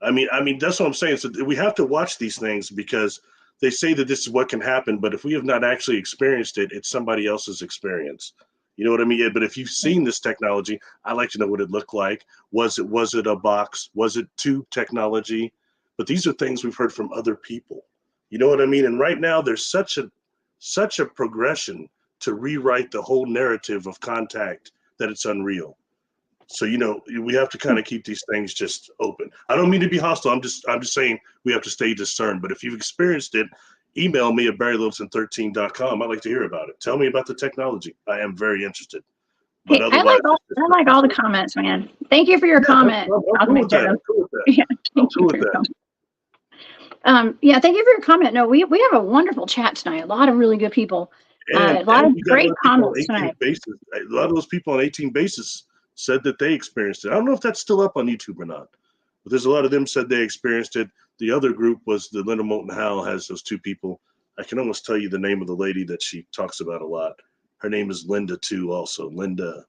I mean, that's what I'm saying. So we have to watch these things because they say that this is what can happen. But if we have not actually experienced it, it's somebody else's experience. You know what I mean? Yeah, but if you've seen this technology, I'd like to know what it looked like. Was it a box? Was it tube technology? But these are things we've heard from other people. You know what I mean? And right now there's such a progression to rewrite the whole narrative of contact that it's unreal. So, we have to kind of keep these things just open. I don't mean to be hostile. I'm just saying we have to stay discerned. But if you've experienced it, email me at barrylittleton13.com. I'd like to hear about it. Tell me about the technology. I am very interested. But Hey, I like all the comments, man. Thank you for your comment. I'm cool with that. I'm cool with that. Yeah, I'm cool with that. Yeah, thank you for your comment. No, we have a wonderful chat tonight. A lot of really good people. A lot of great comments tonight. A lot of those people on 18 bases said that they experienced it. I don't know if that's still up on YouTube or not, but there's a lot of them said they experienced it. The other group was the Linda Moulton Howe has those two people. I can almost tell you the name of the lady that she talks about a lot. Her name is Linda too, also. Linda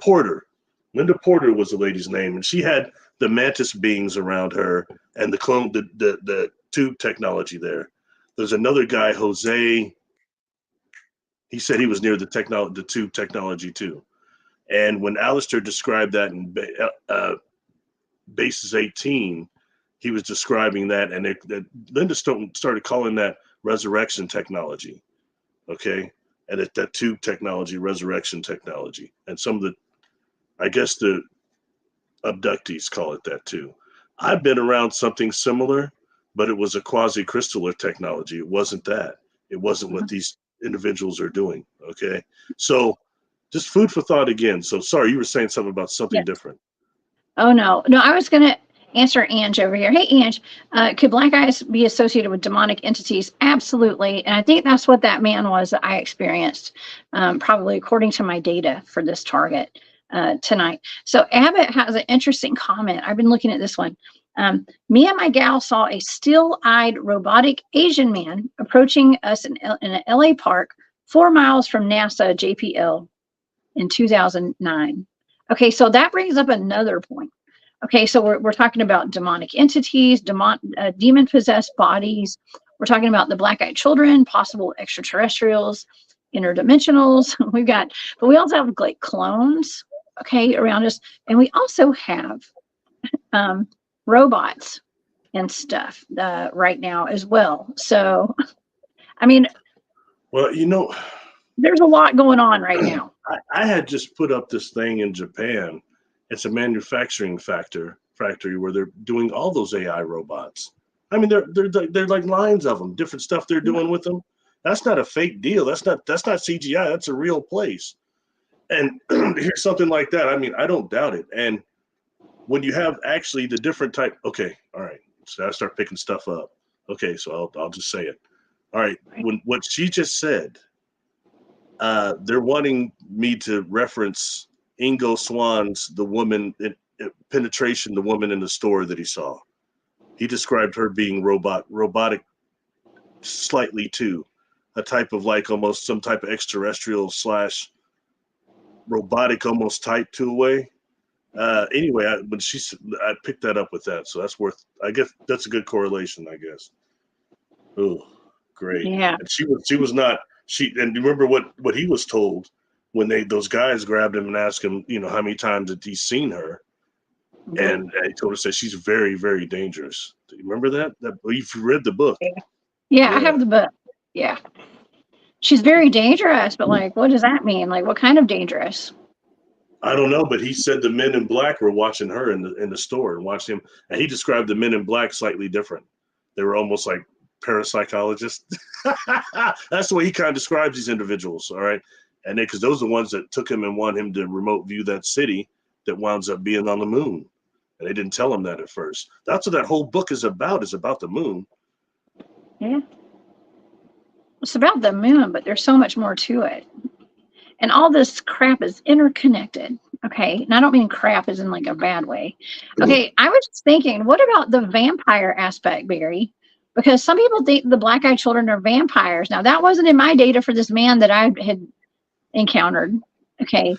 Porter. Linda Porter was the lady's name, and she had the mantis beings around her and the tube technology there. There's another guy, Jose. He said he was near the tube technology too. And when Alistair described that in Basis 18, he was describing that, and Linda started calling that resurrection technology, okay? And that tube technology, resurrection technology. And some of I guess the abductees call it that too. I've been around something similar, but it was a quasi-crystalline technology. It wasn't that. It wasn't what these individuals are doing, okay? So just food for thought again. So sorry, you were saying something about something different. Oh, no, I was going to answer Ange over here. Hey, Ange, could black eyes be associated with demonic entities? Absolutely. And I think that's what that man was that I experienced, probably according to my data for this target tonight. So Abbott has an interesting comment. I've been looking at this one. Me and my gal saw a still-eyed robotic Asian man approaching us in an LA park 4 miles from NASA JPL in 2009. Okay, so that brings up another point. Okay, so we're talking about demonic entities, demon-possessed bodies. We're talking about the black-eyed children, possible extraterrestrials, interdimensionals. But we also have like clones, okay, around us, and we also have robots and stuff right now as well. So, I mean, well, there's a lot going on right now. I had just put up this thing in Japan. It's a manufacturing factory where they're doing all those AI robots. I mean, they're like lines of them, different stuff they're doing with them. That's not a fake deal. That's not CGI. That's a real place. And here's something like that. I mean, I don't doubt it. And when you have actually the different type, okay, all right. So I start picking stuff up. Okay, so I'll just say it. All right. When what she just said, they're wanting me to reference Ingo Swan's The Woman in Penetration, the woman in the store that he saw. He described her being robotic slightly too, a type of like almost some type of extraterrestrial slash robotic almost type to a way. Anyway, I picked that up with that, so that's worth. I guess that's a good correlation. I guess. Oh, great. Yeah. And she was not she. And remember what he was told when those guys grabbed him and asked him, how many times had he seen her, and he told us that she's very, very dangerous. Do you remember that? If you read the book. Yeah, I have the book. Yeah. She's very dangerous, but like, what does that mean? Like, what kind of dangerous? I don't know, but he said the men in black were watching her in the store and watched him, and he described the men in black slightly different. They were almost like parapsychologists. That's the way he kind of describes these individuals. All right, and then because those are the ones that took him and wanted him to remote view that city that winds up being on the moon, and they didn't tell him that at first. That's what that whole book is about the moon. Yeah. It's about the moon, but there's so much more to it. And all this crap is interconnected. Okay. And I don't mean crap as in like a bad way. Okay. I was just thinking, what about the vampire aspect, Barry? Because some people think the black-eyed children are vampires. Now, that wasn't in my data for this man that I had encountered. Okay.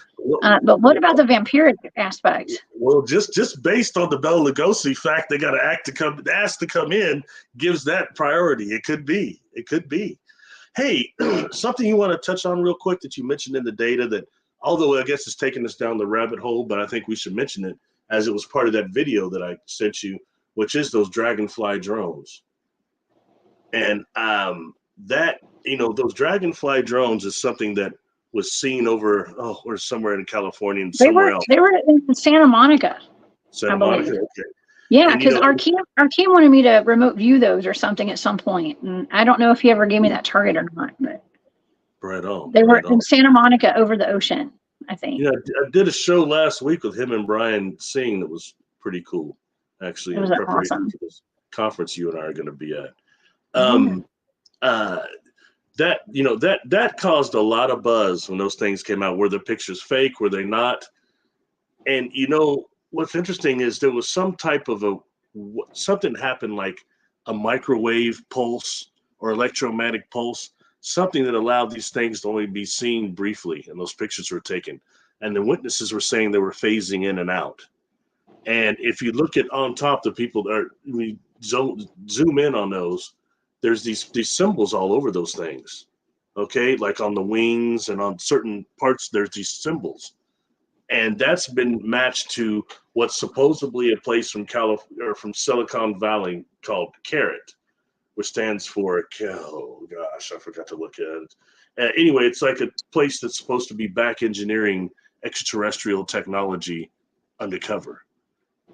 But what about the vampiric aspect? Well, just based on the Bela Lugosi fact, they got asked to come in, gives that priority. It could be. Hey, something you want to touch on real quick that you mentioned in the data that, although I guess it's taking us down the rabbit hole, but I think we should mention it as it was part of that video that I sent you, which is those dragonfly drones. And those dragonfly drones is something that was seen over, or somewhere in California and somewhere else. They were in Santa Monica. Santa Monica, okay. Yeah, because our team wanted me to remote view those or something at some point, and I don't know if he ever gave me that target or not. But right on. They were in Santa Monica over the ocean, I think. Yeah, I did a show last week with him and Brian Singh that was pretty cool, actually. It was awesome. For this conference you and I are going to be at. That caused a lot of buzz when those things came out. Were the pictures fake? Were they not? And what's interesting is there was some type of something happened, like a microwave pulse or electromagnetic pulse, something that allowed these things to only be seen briefly, and those pictures were taken. And the witnesses were saying they were phasing in and out. And if you look at on top, the people we zoom in on those, there's these symbols all over those things. Okay, like on the wings and on certain parts, there's these symbols. And that's been matched to what's supposedly a place from from Silicon Valley called Carrot, which stands for, oh gosh, I forgot to look at it. Anyway, it's like a place that's supposed to be back engineering extraterrestrial technology undercover.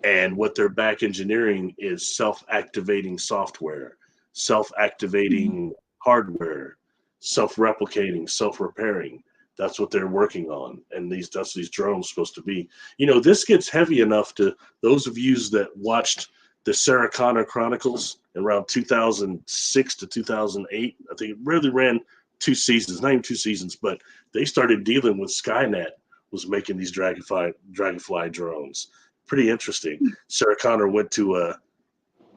And what they're back engineering is self-activating software, self-activating hardware, self-replicating, self-repairing. That's what they're working on, and that's these drones supposed to be. This gets heavy enough to those of you that watched the Sarah Connor Chronicles around 2006 to 2008. I think it really ran 2 seasons, not even 2 seasons, but they started dealing with Skynet was making these dragonfly drones. Pretty interesting. Sarah Connor went to a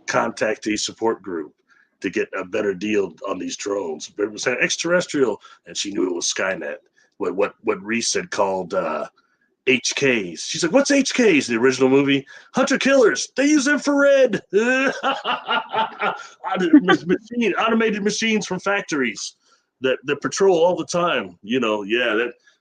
contactee support group to get a better deal on these drones. But it was extraterrestrial, and she knew it was Skynet. What Reese had called HKs. She's like, what's HKs? The original movie, Hunter Killers. They use infrared. Automated machines from factories that patrol all the time.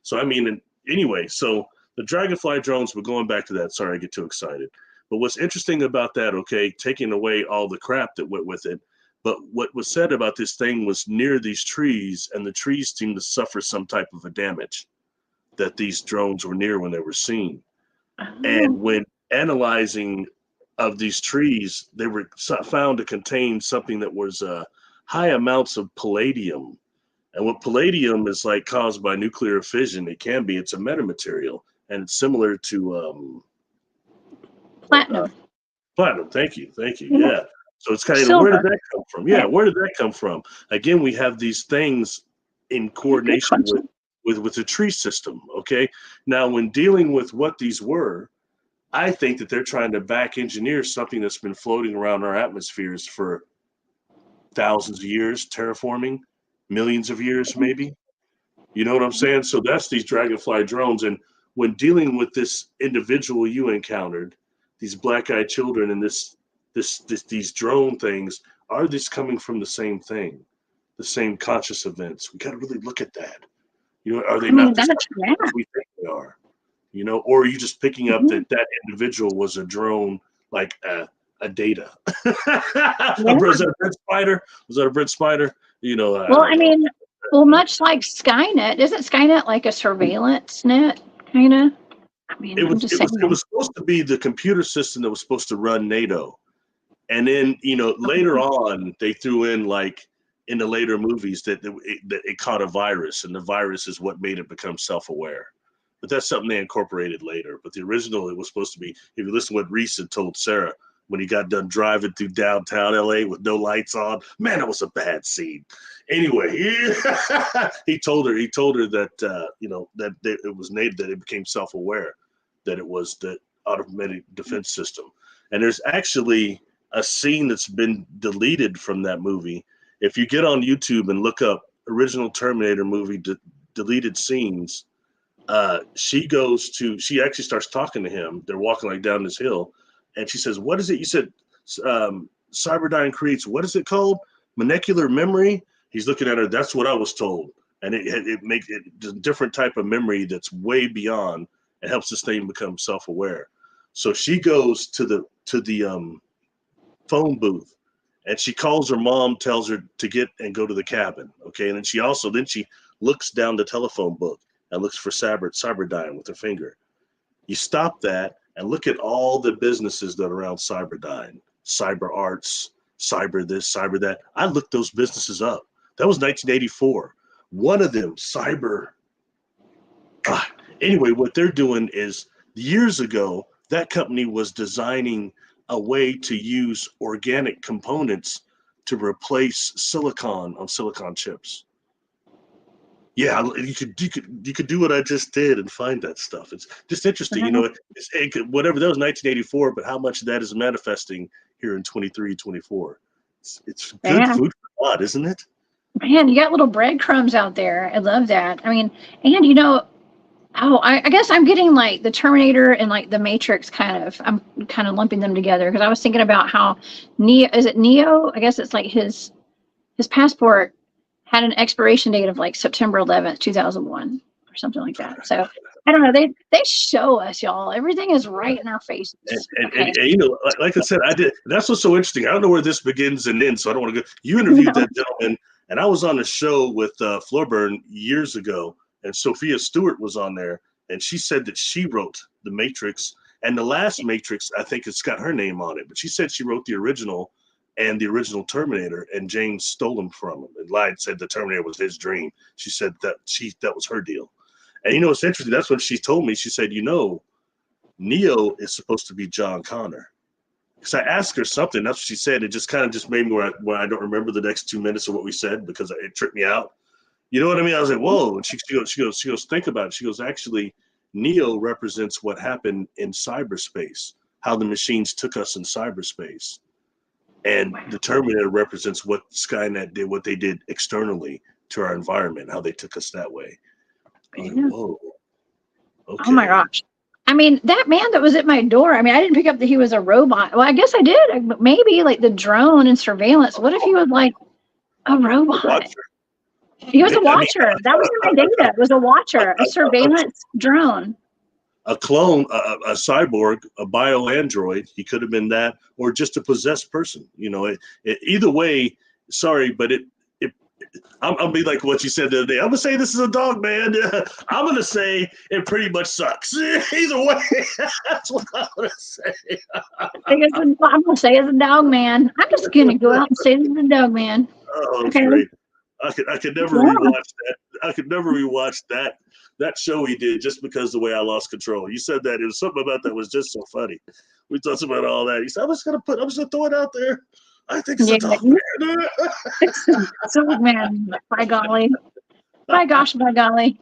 So I mean, anyway, so the dragonfly drones, but going back to that, sorry I get too excited. But what's interesting about that, okay, taking away all the crap that went with it, but what was said about this thing was near these trees, and the trees seemed to suffer some type of a damage that these drones were near when they were seen. And when analyzing of these trees, they were found to contain something that was high amounts of palladium. And what palladium is like caused by nuclear fission, it's a metamaterial, and it's similar to platinum. Platinum, thank you. Yeah. So it's kind of, where did Silver. that come from? Yeah, Yeah. where did that come from? Again, we have these things in coordination with the tree system. Okay. Now, when dealing with what these were, I think that they're trying to back engineer something that's been floating around our atmospheres for thousands of years, terraforming, millions of years, maybe. You know what I'm saying? So that's these dragonfly drones. And when dealing with this individual you encountered, these black-eyed children and these drone things, are these coming from the same thing, the same conscious events? We got to really look at that. You know, are they I mean, not the that's, same as we think they are? You know, or are you just picking up that individual was a drone, like a data? Was that a Brent Spider? Was that a Brent Spider? You know, I well, don't I know. mean, much like Skynet, isn't Skynet like a surveillance net, kind of? I mean, I'm just saying. It was supposed to be the computer system that was supposed to run NATO, and then later on they threw in, like in the later movies, that it caught a virus, and the virus is what made it become self-aware. But that's something they incorporated later. But the original, it was supposed to be, if you listen to what Reese had told Sarah when he got done driving through downtown LA with no lights on, man, that was a bad scene. Anyway, he told her that that it was native, that it became self-aware, that it was the automatic defense system. And there's actually a scene that's been deleted from that movie. If you get on YouTube and look up original Terminator movie deleted scenes, she actually starts talking to him. They're walking like down this hill, and she says, "What is it? You said Cyberdyne creates, what is it called? Molecular memory." He's looking at her. That's what I was told, and it makes it a different type of memory that's way beyond. It helps this thing become self-aware. So she goes to the phone booth, and she calls her mom, tells her to get and go to the cabin. Okay, and then she looks down the telephone book and looks for Cyberdyne with her finger. You stop that and look at all the businesses that are around Cyberdyne, Cyber Arts, Cyber this, Cyber that. I looked those businesses up. That was 1984. One of them, Cyber. Anyway, what they're doing is, years ago, that company was designing a way to use organic components to replace silicon on silicon chips. Yeah, you could do what I just did and find that stuff. It's just interesting, whatever, that was 1984, but how much of that is manifesting here in 23, 24? It's good food for thought, isn't it? Man, you got little breadcrumbs out there. I love that. I mean, and I guess I'm getting like the Terminator and like the Matrix I'm kind of lumping them together, because I was thinking about how Neo? I guess it's like his passport had an expiration date of like September 11th, 2001 or something like that. So I don't know. They show us, y'all. Everything is right in our faces. And like I said, I did. That's what's so interesting. I don't know where this begins and ends, so I don't want to go. You interviewed that gentleman, and I was on a show with Floorburn years ago, and Sophia Stewart was on there, and she said that she wrote the Matrix, and the last Matrix, I think it's got her name on it, but she said she wrote the original and the original Terminator, and James stole them from him and lied, said the Terminator was his dream. She said that was her deal. And it's interesting. That's what she told me. She said, Neo is supposed to be John Connor. Because I asked her something. That's what she said. It just kind of just made me where I don't remember the next 2 minutes of what we said, because it tripped me out. You know what I mean? I was like, whoa. And she goes, think about it. She goes, actually, Neo represents what happened in cyberspace, how the machines took us in cyberspace. And the Terminator represents what Skynet did, what they did externally to our environment, how they took us that way. Like, whoa. Okay. Oh my gosh. I mean, that man that was at my door, I mean, I didn't pick up that he was a robot. Well, I guess I did. Maybe like the drone and surveillance. What if he was like a robot? He was a watcher. That was my data. It was a watcher, a surveillance drone. A clone, a cyborg, a bio-android. He could have been that, or just a possessed person. Either way, sorry, but I'm gonna be like what you said the other day. I'm gonna say this is a dog, man. I'm gonna say it pretty much sucks. Either way, that's what I'm gonna say. I'm gonna say it's a dog, man. I'm just gonna go out and say it's a dog, man. Oh, that's great. I could never rewatch that. I could never rewatch that show he did, just because the way I lost control. You said that it was something about that was just so funny. We talked about all that. He said, I'm just gonna throw it out there. I think it's Yeah, a dog man. so man, by golly, by gosh, by golly.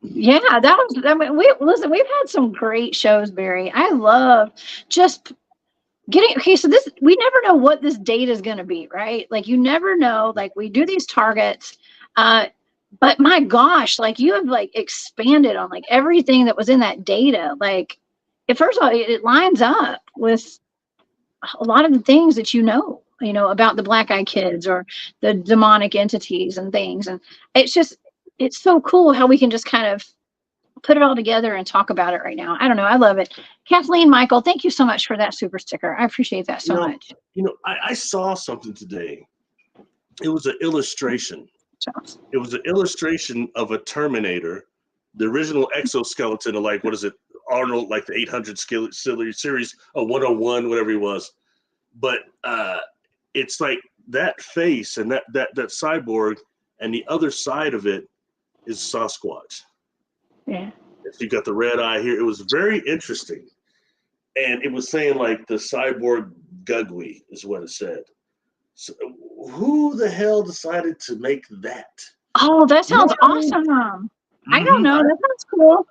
Yeah, that was. I mean, we've had some great shows, Barry. I love just getting. Okay, so this we never know what this date is going to be, right? Like you never know. Like we do these targets, uh, but my gosh, like you have like expanded on like everything that was in that data. Like, first of all, it lines up with a lot of the things that about the black eyed kids or the demonic entities and things. And it's just, it's so cool how we can just kind of put it all together and talk about it right now. I don't know. I love it. Kathleen, Michael, thank you so much for that super sticker. I appreciate that so much. I saw something today. It was an illustration. It was an illustration of a Terminator, the original exoskeleton of like, what is it? Arnold, like the 800 series, 101, whatever he was. But it's like that face and that cyborg, and the other side of it is Sasquatch. Yeah. You got the red eye here. It was very interesting. And it was saying like the cyborg Gugly is what it said. So who the hell decided to make that? Oh, that sounds awesome. I don't know. That sounds cool.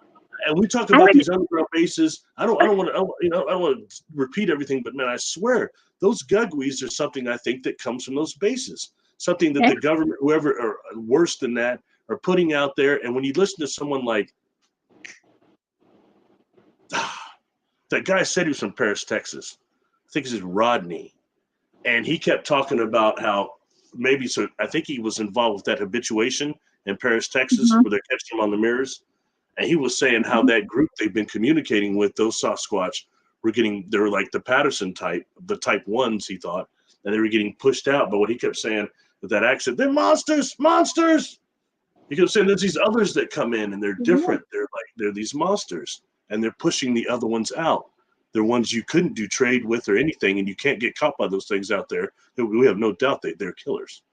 And we talk about these underground bases. I don't want to repeat everything, but man, I swear those Gugwies are something I think that comes from those bases. Something that the government, whoever, or worse than that, are putting out there. And when you listen to someone like that guy said he was from Paris, Texas. I think it's Rodney. And he kept talking about how I think he was involved with that habituation in Paris, Texas, where they're catching him on the mirrors. And he was saying how that group they've been communicating with, those Sasquatch, they were like the Patterson type, the type ones, he thought, and they were getting pushed out. But what he kept saying with that accent, they're monsters. He kept saying there's these others that come in and they're different. They're these monsters, and they're pushing the other ones out. They're ones you couldn't do trade with or anything, and you can't get caught by those things out there. We have no doubt they're killers.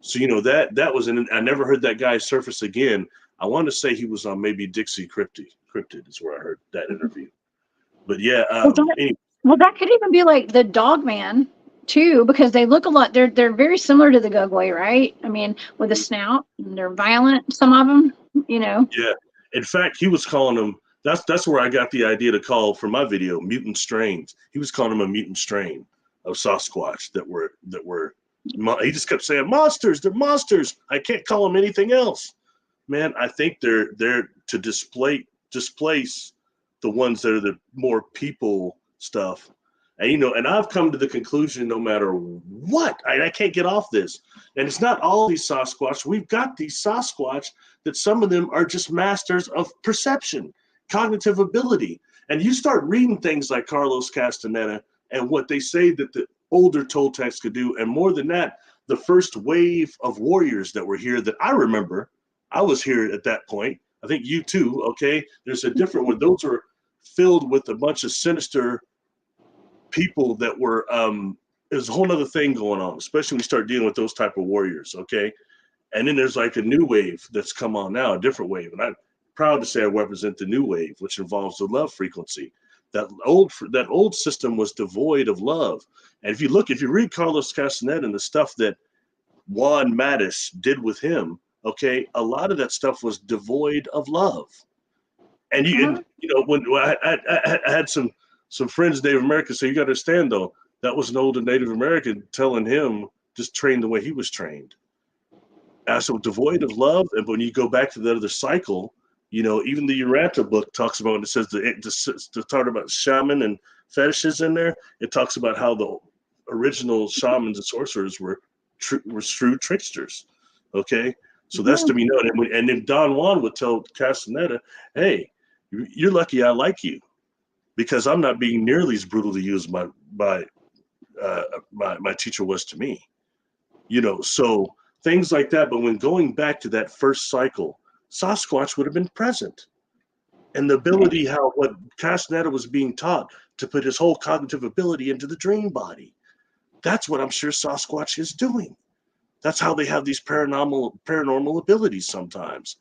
So that was I never heard that guy surface again. I want to say he was on maybe Dixie Cryptid is where I heard that interview. But yeah, anyway. Well, that could even be like the Dog Man too, because they look a lot. They're very similar to the Gugway, right? I mean, with a snout, and they're violent. Some of them, Yeah. In fact, he was calling them. That's where I got the idea to call for my video mutant strains. He was calling them a mutant strain of Sasquatch that were. He just kept saying monsters. They're monsters. I can't call them anything else. Man, I think they're to displace the ones that are the more people stuff. And and I've come to the conclusion, no matter what, I can't get off this. And it's not all these Sasquatch. We've got these Sasquatch that some of them are just masters of perception, cognitive ability. And you start reading things like Carlos Castaneda and what they say that the older Toltecs could do. And more than that, the first wave of warriors that were here that I remember, I was here at that point. I think you too, okay? There's a different one. Those are filled with a bunch of sinister people that were, there's a whole other thing going on, especially when you start dealing with those type of warriors, okay? And then there's like a new wave that's come on now, a different wave. And I'm proud to say I represent the new wave, which involves the love frequency. That old system was devoid of love. And if you read Carlos Castaneda and the stuff that Juan Mattis did with him, okay, a lot of that stuff was devoid of love. And when I had some friends, Native Americans, so you got to understand though, that was an older Native American telling him just train the way he was trained. So devoid of love. And when you go back to the other cycle, even the Uranta book talks about when it says the talk about shaman and fetishes in there. It talks about how the original shamans and sorcerers were true tricksters. Okay, so that's to be known. And then Don Juan would tell Castaneda, "Hey, you're lucky I like you, because I'm not being nearly as brutal to you as my teacher was to me." So things like that. But when going back to that first cycle, Sasquatch would have been present. And the ability, what Castaneda was being taught to put his whole cognitive ability into the dream body. That's what I'm sure Sasquatch is doing. That's how they have these paranormal abilities sometimes.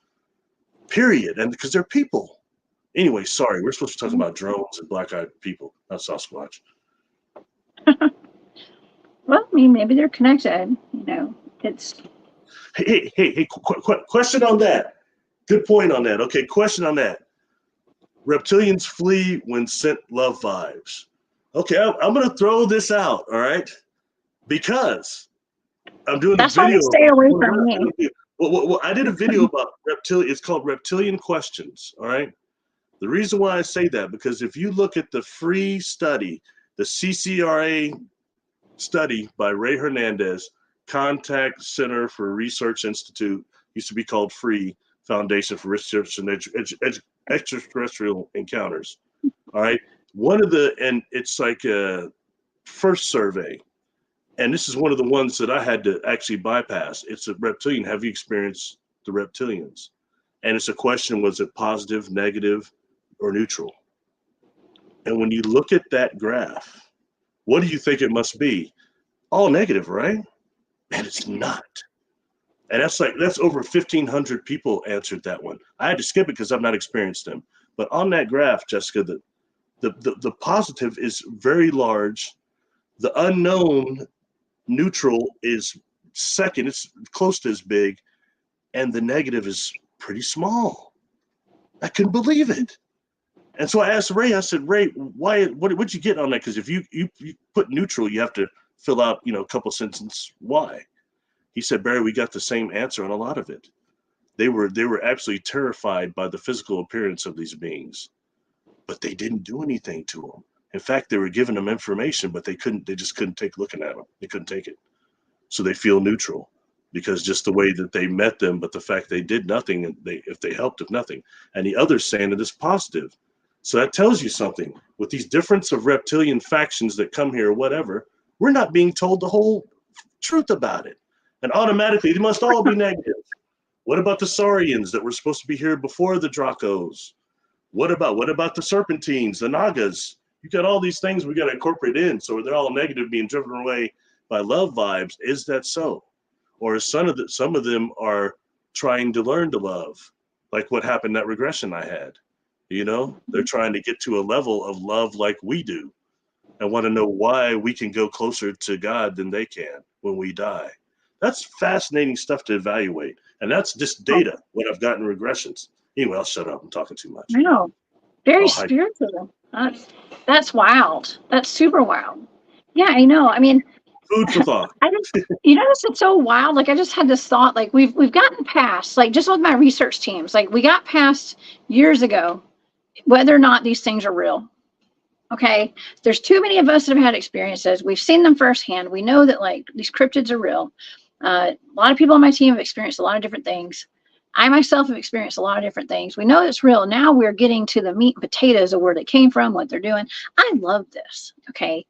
Period. And because they're people. Anyway, sorry, we're supposed to be talking about drones and black-eyed people, not Sasquatch. Well, I mean, maybe they're connected. You know, it's Hey, question on that. Good point on that. Okay, question on that. Reptilians flee when sent love vibes. Okay, I'm going to throw this out, all right? Because I'm doing a that's why they video. stay away from me. Well, I did a video about reptilian. It's called Reptilian Questions, all right? The reason why I say that, because if you look at the free study, the CCRA study by Ray Hernandez, Contact Center for Research Institute, used to be called Free Foundation for Research and Extraterrestrial Encounters. All right. And it's like a first survey. And this is one of the ones that I had to actually bypass. It's a reptilian. Have you experienced the reptilians? And it's a question, was it positive, negative, or neutral? And when you look at that graph, what do you think it must be? All negative, right? And it's not. And that's over 1,500 people answered that one. I had to skip it because I've not experienced them. But on that graph, Jessica, the positive is very large. The unknown neutral is second. It's close to as big. And the negative is pretty small. I couldn't believe it. And so I asked Ray, I said, Ray, what'd you get on that? Because if you put neutral, you have to fill out, a couple sentences why. He said, Barry, we got the same answer on a lot of it. They were absolutely terrified by the physical appearance of these beings, but they didn't do anything to them. In fact, they were giving them information, but they just couldn't take looking at them. They couldn't take it. So they feel neutral because just the way that they met them, but the fact they did nothing, and if they helped, if nothing. And the other's saying it is positive. So that tells you something. With these difference of reptilian factions that come here or whatever, we're not being told the whole truth about it. And automatically, they must all be negative. What about the Saurians that were supposed to be here before the Dracos? What about the Serpentines, the Nagas? You got all these things we got to incorporate in. So they're all negative, being driven away by love vibes. Is that so? Or is some of them are trying to learn to love, like what happened, that regression I had? They're trying to get to a level of love like we do and want to know why we can go closer to God than they can when we die. That's fascinating stuff to evaluate. And that's just data, what I've gotten regressions. Anyway, I'll shut up. I'm talking too much. No, very spiritual. That's wild. That's super wild. Yeah, I know. I mean, food for thought. This is so wild. Like I just had this thought, like we've gotten past, like just with my research teams, like we got past years ago whether or not these things are real. Okay. There's too many of us that have had experiences. We've seen them firsthand. We know that like these cryptids are real. A lot of people on my team have experienced a lot of different things. I myself have experienced a lot of different things. We know it's real. Now we're getting to the meat and potatoes of where they came from, what they're doing. I love this. Okay.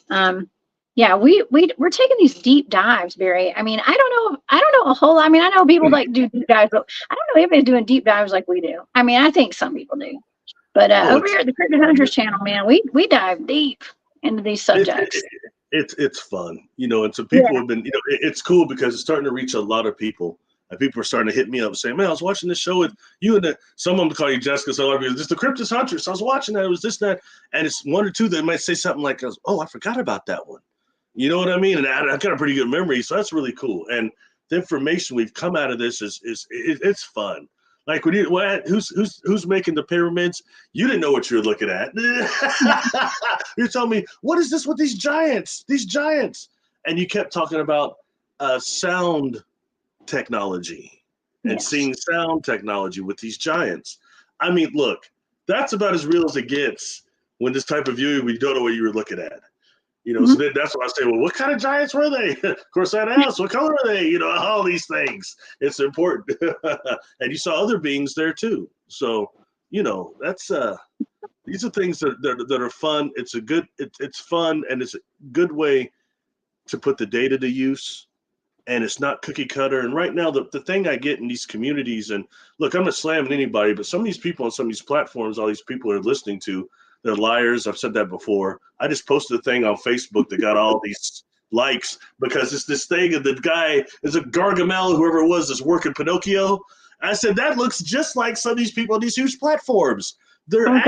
Yeah, we're taking these deep dives, Barry. I mean, I don't know a whole lot. I mean, I know people like do deep dives, but I don't know anybody's doing deep dives like we do. I mean, I think some people do. But over here at the Cryptid Huntress channel, man, we dive deep into these subjects. It's fun, and so people have been, it's cool because it's starting to reach a lot of people. And people are starting to hit me up saying, man, I was watching this show with you and some of them call you Jessica. So it's the Cryptid Huntress. I was watching that. It was this, that. And it's one or two that might say something like, oh, I forgot about that one. You know what I mean? And I got a pretty good memory. So that's really cool. And the information we've come out of this it's fun. Like who's making the pyramids? You didn't know what you were looking at. You're telling me, what is this with these giants? And you kept talking about sound technology and seeing sound technology with these giants. I mean, look, that's about as real as it gets when this type of viewing, we don't know what you were looking at. So then that's why I say, well, what kind of giants were they? Of course, I'd ask, what color are they? All these things. It's important. And you saw other beings there too. So, that's these are things that are fun. It's fun, and it's a good way to put the data to use. And it's not cookie cutter. And right now, the thing I get in these communities, and look, I'm not slamming anybody, but some of these people on some of these platforms, all these people are listening to, they're liars. I've said that before. I just posted a thing on Facebook that got all these likes because it's this thing of the guy is a Gargamel, whoever it was, that's working Pinocchio. I said, that looks just like some of these people on these huge platforms. They're Oh God.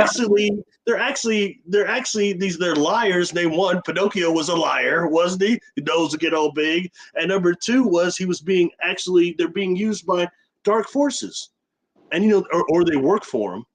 actually they're liars. Name one, Pinocchio was a liar, wasn't he? His nose would get all big. And number two was they're being used by dark forces, and or they work for them.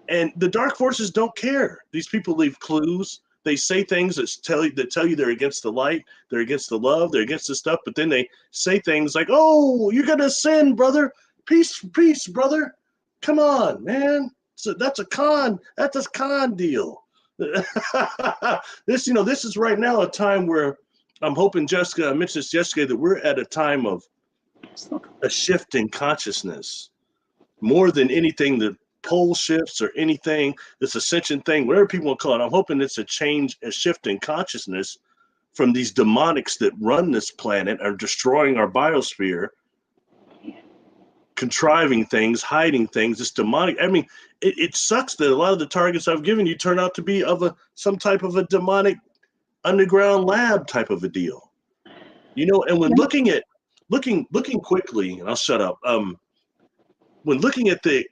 And the dark forces don't care. These people leave clues. They say things that tell you they're against the light, they're against the love, they're against the stuff. But then they say things like, "Oh, you're gonna sin, brother. Peace, peace, brother. Come on, man. So that's a con. That's a con deal." This is right now a time where I'm hoping, Jessica, I mentioned this yesterday, that we're at a time of a shift in consciousness. More than anything, the pole shifts or anything, this ascension thing, whatever people want to call it, I'm hoping it's a shift in consciousness from these demonics that run this planet, are destroying our biosphere, contriving things, hiding things. This demonic, I mean, it sucks that a lot of the targets I've given you turn out to be of some type of a demonic underground lab type of a deal. And when looking quickly, and I'll shut up, when looking at the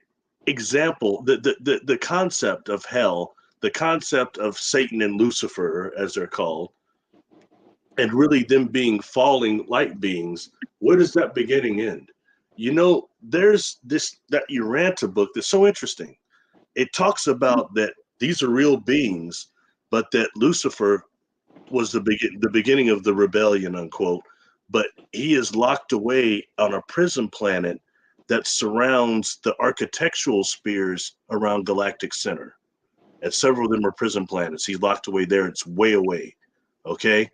example, the concept of hell, the concept of Satan and Lucifer, as they're called, and really them being falling light beings, where does that beginning end? There's that Uranta book that's so interesting. It talks about that these are real beings, but that Lucifer was the beginning of the rebellion, unquote. But he is locked away on a prison planet that surrounds the architectural spheres around Galactic Center. And several of them are prison planets. He's locked away there. It's way away. Okay.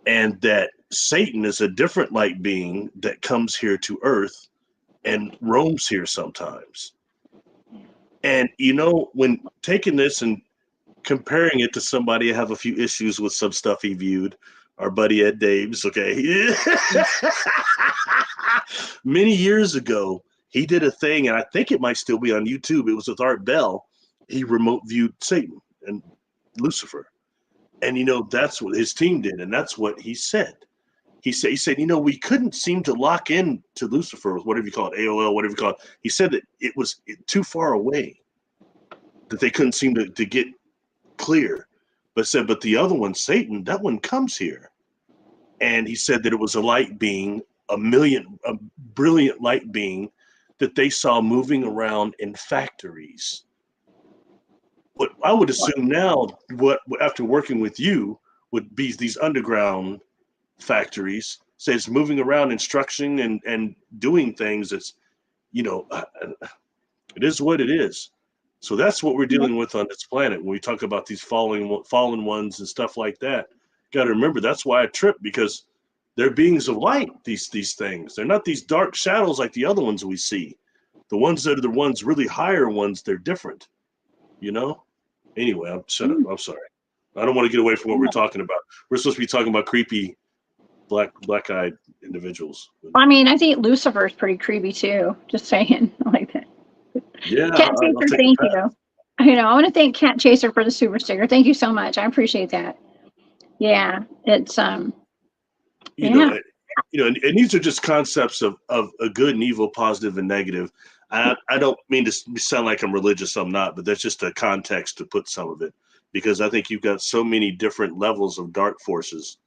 And that Satan is a different light being that comes here to Earth and roams here sometimes. And, when taking this and comparing it to somebody, I have a few issues with some stuff he viewed, our buddy Ed Daves, okay? Many years ago, he did a thing, and I think it might still be on YouTube. It was with Art Bell. He remote viewed Satan and Lucifer. And, that's what his team did, and that's what he said. He said, we couldn't seem to lock in to Lucifer, whatever you call it, AOL, whatever you call it. He said that it was too far away, that they couldn't seem to get clear. But the other one, Satan, that one comes here. And he said that it was a light being, a brilliant light being that they saw moving around in factories. What I would assume now, after working with you, would be these underground factories. Say it's moving around, instruction and doing things. It's, it is what it is. So that's what we're dealing with on this planet when we talk about these fallen ones and stuff like that. Got to remember, that's why I trip, because they're beings of light. These things, they're not these dark shadows like the other ones we see. The ones that are the ones really higher ones, they're different. Anyway, I'm shut up. I'm sorry. I don't want to get away from what we're talking about. We're supposed to be talking about creepy black-eyed individuals. I mean, I think Lucifer is pretty creepy too. Just saying, like that. Yeah, Cat Chaser, thank you. I want to thank Cat Chaser for the super sticker. Thank you so much. I appreciate that. Yeah, it's and these are just concepts of a good and evil, positive and negative. I don't mean to sound like I'm religious. I'm not, but that's just a context to put some of it, because I think you've got so many different levels of dark forces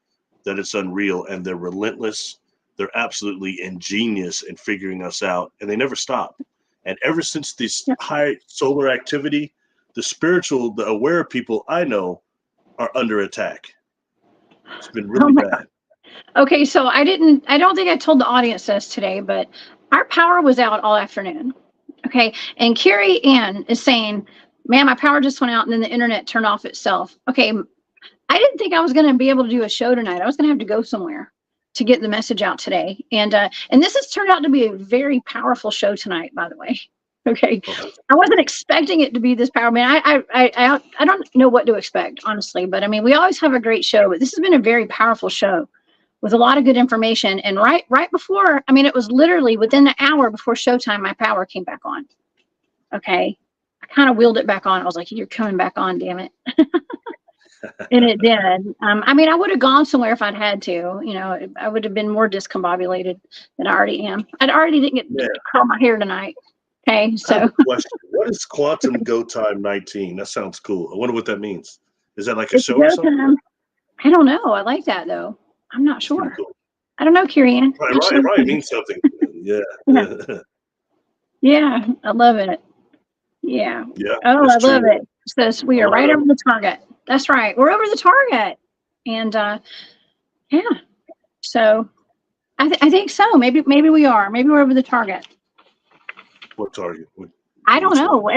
that it's unreal, and they're relentless. They're absolutely ingenious in figuring us out, and they never stop. And ever since this high solar activity, the aware people I know are under attack. It's been really bad. Okay, so I don't think I told the audience this today, but our power was out all afternoon. Okay, and Carrie Ann is saying, man, my power just went out and then the internet turned off itself. Okay, I didn't think I was going to be able to do a show tonight. I was going to have to go somewhere to get the message out today. And this has turned out to be a very powerful show tonight, by the way. Okay, I wasn't expecting it to be this powerful. I mean, I don't know what to expect, honestly, but I mean, we always have a great show, but this has been a very powerful show with a lot of good information. And right before, I mean, it was literally within an hour before showtime, my power came back on. Okay, I kind of wheeled it back on. I was like, you're coming back on, damn it. And it did. I mean, I would have gone somewhere if I'd had to. I would have been more discombobulated than I already am. I already didn't get to curl my hair tonight. Okay, I have so a question. What is Quantum Go Time 19? That sounds cool. I wonder what that means. Is that like a it's show or go something? time. I don't know. I like that though. I'm not It's pretty sure. cool. I don't know, Kirian. Right, Not sure. right. It means something. Yeah. Yeah, yeah, I love it. Yeah. Yeah, Oh, that's I love true. it. It says we A are lot right of over the target. That's right. We're over the target. And yeah. So I think so. Maybe we are. Maybe we're over the target. what target? I don't Which one? know.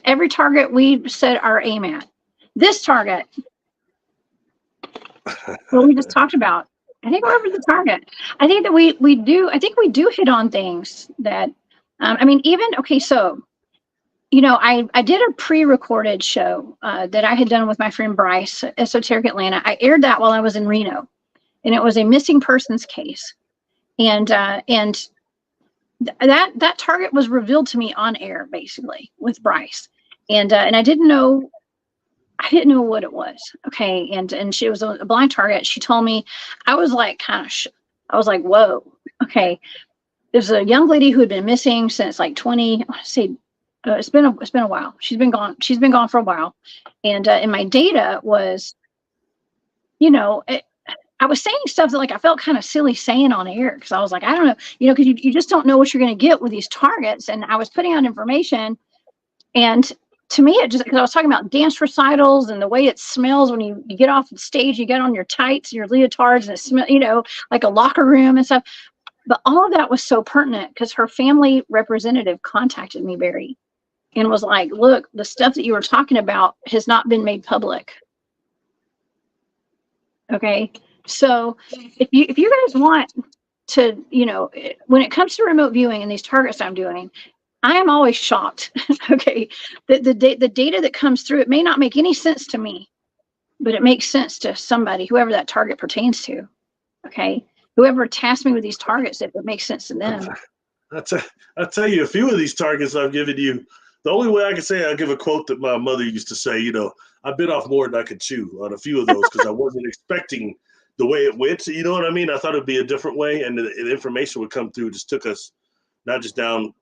Every target we set our aim at. This target, what we just talked about. I think we're over the target. I think that we do. I think we do hit on things that. I mean, even okay. So I did a pre-recorded show that I had done with my friend Bryce, Esoteric Atlanta. I aired that while I was in Reno, and it was a missing persons case, and that target was revealed to me on air, basically with Bryce, and I didn't know. I didn't know what it was. Okay, and she was a blind target. She told me. I was like kind of. I was like, whoa. Okay, there's a young lady who had been missing since like 20. I want to say it's been a while. She's been gone. She's been gone for a while, and my data was, I was saying stuff that like I felt kind of silly saying on air because I was like, I don't know, because you just don't know what you're going to get with these targets. And I was putting out information, and to me, it just because I was talking about dance recitals and the way it smells when you get off the stage, you get on your tights, your leotards, and it smells, like a locker room and stuff. But all of that was so pertinent because her family representative contacted me, Barry, and was like, look, the stuff that you were talking about has not been made public. Okay. So if you guys want to, when it comes to remote viewing and these targets I'm doing, I am always shocked. Okay. The data that comes through, it may not make any sense to me, but it makes sense to somebody, whoever that target pertains to. Okay. Whoever tasked me with these targets, if it makes sense to them. I'll tell you a few of these targets I've given you. The only way I can say, I'll give a quote that my mother used to say, I bit off more than I could chew on a few of those because I wasn't expecting the way it went. You know what I mean? I thought it'd be a different way, and the information would come through. Just took us not just down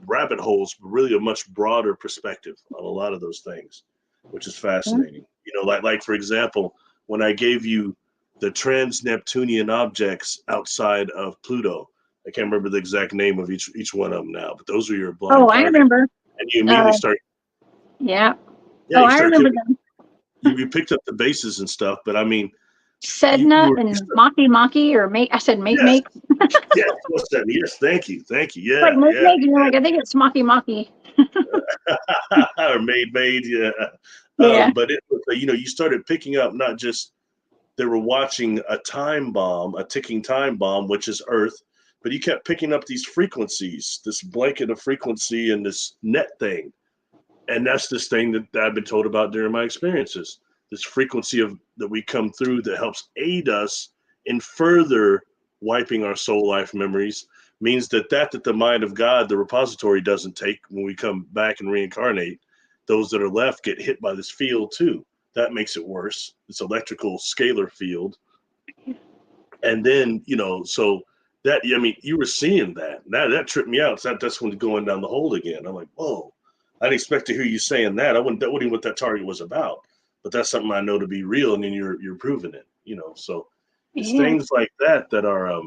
rabbit holes, but really a much broader perspective on a lot of those things, which is fascinating. Like for example, when I gave you the trans-Neptunian objects outside of Pluto, I can't remember the exact name of each one of them now, but those are your blind targets. I remember. And you immediately start. Yeah. Yeah, I remember them. You picked up the bases and stuff, but I mean, Sedna and Maki, or make. I said make. Yes, yes, thank you. Yeah, like make, like I think it's Maki. or made, yeah. Yeah. But it was, you started picking up not just they were watching a ticking time bomb, which is Earth, but you kept picking up these frequencies, this blanket of frequency and this net thing. And that's this thing that I've been told about during my experiences. This frequency that we come through that helps aid us in further wiping our soul life memories means that the mind of God, the repository, doesn't take when we come back and reincarnate. Those that are left get hit by this field too. That makes it worse. This electrical scalar field. And then, so that, I mean, you were seeing that. That tripped me out. So that's when going down the hole again. I'm like, whoa. I didn't expect to hear you saying that. That wasn't what that target was about. But that's something I know to be real, and then you're proving it. So it's things like that are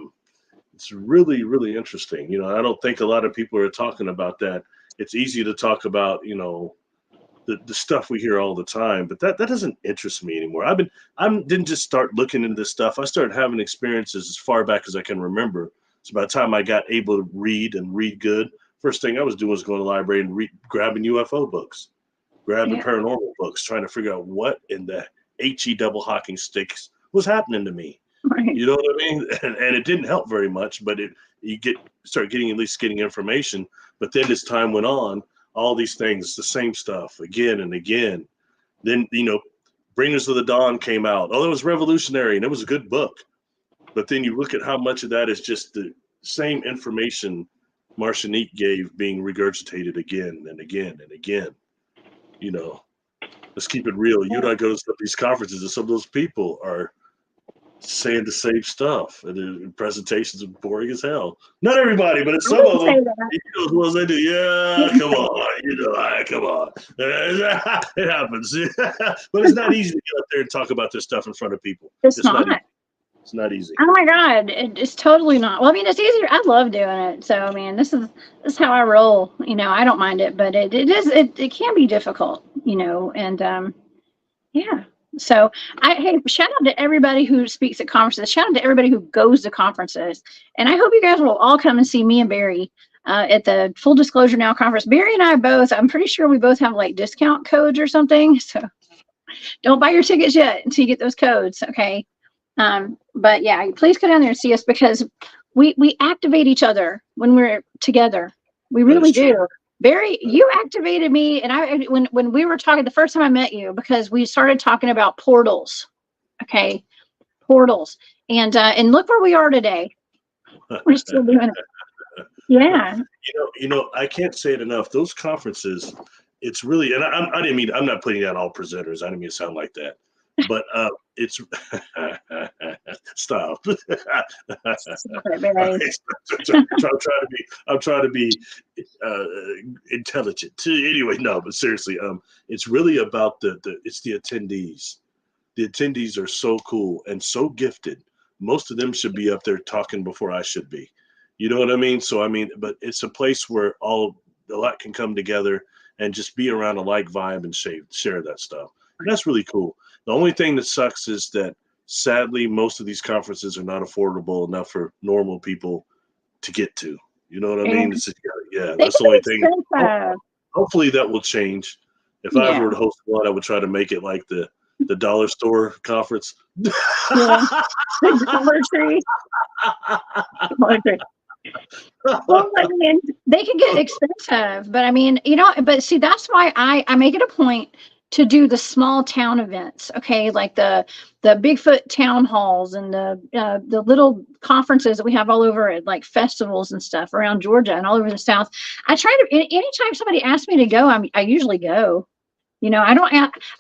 it's really, really interesting. I don't think a lot of people are talking about that. It's easy to talk about, the stuff we hear all the time, but that doesn't interest me anymore. I didn't just start looking into this stuff. I started having experiences as far back as I can remember. So by the time I got able to read good, first thing I was doing was going to the library and grabbing UFO books, grabbing paranormal books, trying to figure out what in the HE double Hawking sticks was happening to me. Right. You know what I mean? And it didn't help very much, but you start getting information. But then as time went on, all these things, the same stuff again and again. Then, Bringers of the Dawn came out. Oh, it was revolutionary and it was a good book. But then you look at how much of that is just the same information Martinique gave being regurgitated again and again and again. Let's keep it real. You and I go to these conferences, and some of those people are saying the same stuff, and the presentations are boring as hell. Not everybody, but I some didn't of say them. that. You know, as well as they do. I Yeah, didn't come say on. You know, come on. It happens. But it's not easy to get up there and talk about this stuff in front of people. It's It's not not. easy. It's not easy. Oh my God, it's totally not. Well, I mean, it's easier. I love doing it. So, I mean, this is how I roll. You know, I don't mind it, but it can be difficult. You know, and yeah. So, hey, shout out to everybody who speaks at conferences. Shout out to everybody who goes to conferences. And I hope you guys will all come and see me and Barry at the Full Disclosure Now conference. Barry and I both. I'm pretty sure we both have like discount codes or something. So, don't buy your tickets yet until you get those codes. Okay. But yeah, please go down there and see us because we activate each other when we're together. We really do. Barry, you activated me, and I when we were talking the first time I met you because we started talking about portals. Okay, portals, and look where we are today. We're still doing it. Yeah. You know, I can't say it enough. Those conferences, it's really, and I didn't mean, I'm not putting down all presenters. I didn't mean to sound like that, but it's stop. I'm trying to be intelligent. Anyway, no, but seriously, it's really about it's the attendees. The attendees are so cool and so gifted. Most of them should be up there talking before I should be. You know what I mean? So I mean, but it's a place where a lot can come together and just be around a like vibe and share that stuff. And that's really cool. The only thing that sucks is that sadly most of these conferences are not affordable enough for normal people to get to. You know what I mean? It's just, yeah, that's the only thing. Hopefully that will change. If I ever were to host one, I would try to make it like the dollar store conference. Yeah. The Dollar Tree. Well, I mean, they can get expensive, but I mean, you know, but see, that's why I make it a point to do the small town events, okay, like the Bigfoot town halls and the little conferences that we have all over at like festivals and stuff around Georgia and all over the South. I try to anytime somebody asks me to go, I usually go. You know, I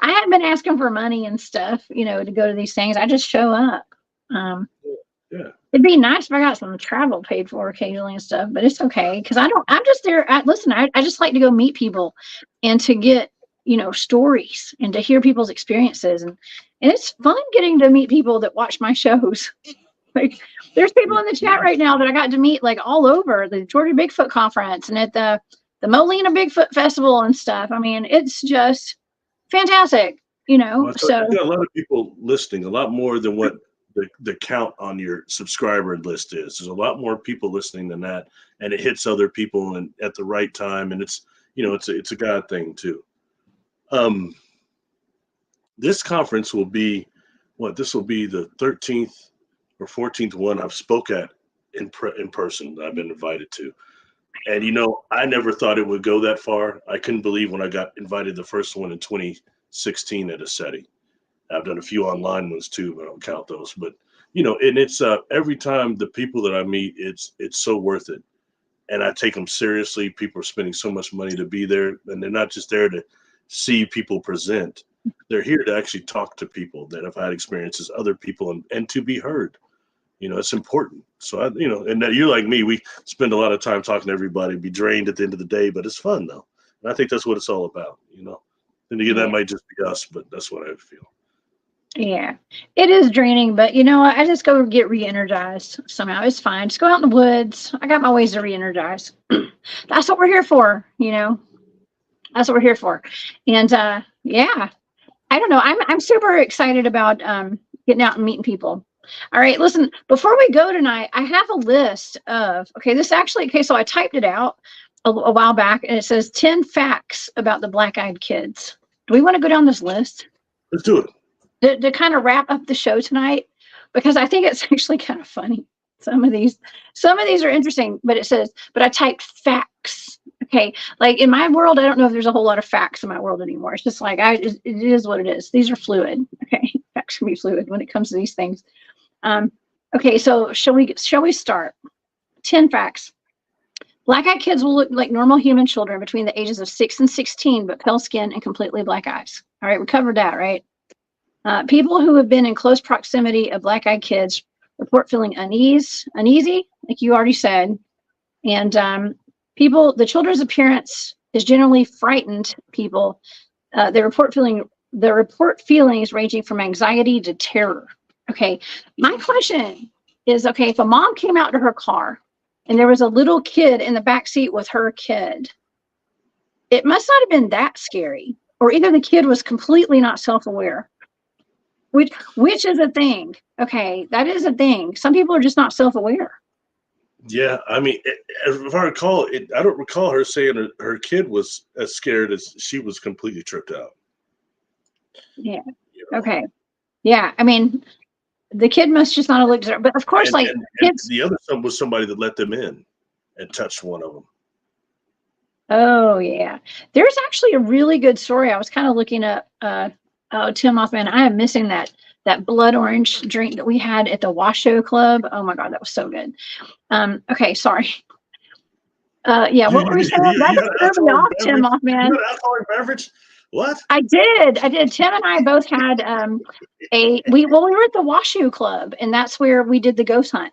haven't been asking for money and stuff, you know, to go to these things. I just show up. Yeah. It'd be nice if I got some travel paid for occasionally and stuff, but it's okay because I'm just there. Listen, I just like to go meet people and to get, you know, stories and to hear people's experiences. And it's fun getting to meet people that watch my shows. Like there's people in the chat right now that I got to meet like all over the Georgia Bigfoot conference and at the Molina Bigfoot Festival and stuff. I mean, it's just fantastic, you know. Well, so you got a lot of people listening, a lot more than what the count on your subscriber list is. There's a lot more people listening than that, and it hits other people and at the right time. And it's, you know, it's a God thing too. This conference will be this will be the 13th or 14th one I've spoke at in person that I've been invited to. And, you know, I never thought it would go that far. I couldn't believe when I got invited the first one in 2016 at a setting. I've done a few online ones too, but I don't count those. But, you know, and it's every time the people that I meet, it's so worth it. And I take them seriously. People are spending so much money to be there, and they're not just there to see people present. They're here to actually talk to people that have had experiences, other people, and to be heard. You know, it's important. So, you know, and you're like me, we spend a lot of time talking to everybody, be drained at the end of the day, but it's fun though. And I think that's what it's all about, you know. And again, that might just be us, but that's what I feel. Yeah, it is draining, but you know, I just go get re-energized somehow. It's fine. Just go out in the woods. I got my ways to re-energize. That's what we're here for, you know. That's what we're here for. And yeah, I don't know. I'm super excited about getting out and meeting people. All right, listen, before we go tonight, I have a list of, so I typed it out a while back and it says 10 facts about the black-eyed kids. Do we want to go down this list? Let's do it. To kind of wrap up the show tonight, because I think it's actually kind of funny. Some of these are interesting, but it says, but I typed facts. Okay. Like in my world, I don't know if there's a whole lot of facts in my world anymore. It's just like, it is what it is. These are fluid. Okay. Facts can be fluid when it comes to these things. Okay. So shall we start? 10 facts. Black-eyed kids will look like normal human children between the ages of 6 and 16, but pale skin and completely black eyes. All right. We covered that, right? People who have been in close proximity of black-eyed kids report feeling uneasy, like you already said. And the children's appearance is generally frightened people. They report feelings ranging from anxiety to terror. Okay, my question is, okay, if a mom came out to her car and there was a little kid in the back seat with her kid, it must not have been that scary, or either the kid was completely not self-aware. Which is a thing. Okay, that is a thing. Some people are just not self-aware. Yeah, I mean, if I recall, I don't recall her saying her kid was as scared as she was completely tripped out. Yeah. Okay. Yeah. I mean, the kid must just not have looked at her. But of course, and kids. The other son was somebody that let them in and touched one of them. Oh yeah. There's actually a really good story. I was kind of looking up. Tim Hoffman. I am missing that blood orange drink that we had at the Washoe Club. Oh my God, that was so good. Okay, sorry. Yeah, what were we saying? That just threw me off, Tim Hoffman. You had alcoholic beverage? What? I did. Tim and I both had we were at the Washoe Club, and that's where we did the ghost hunt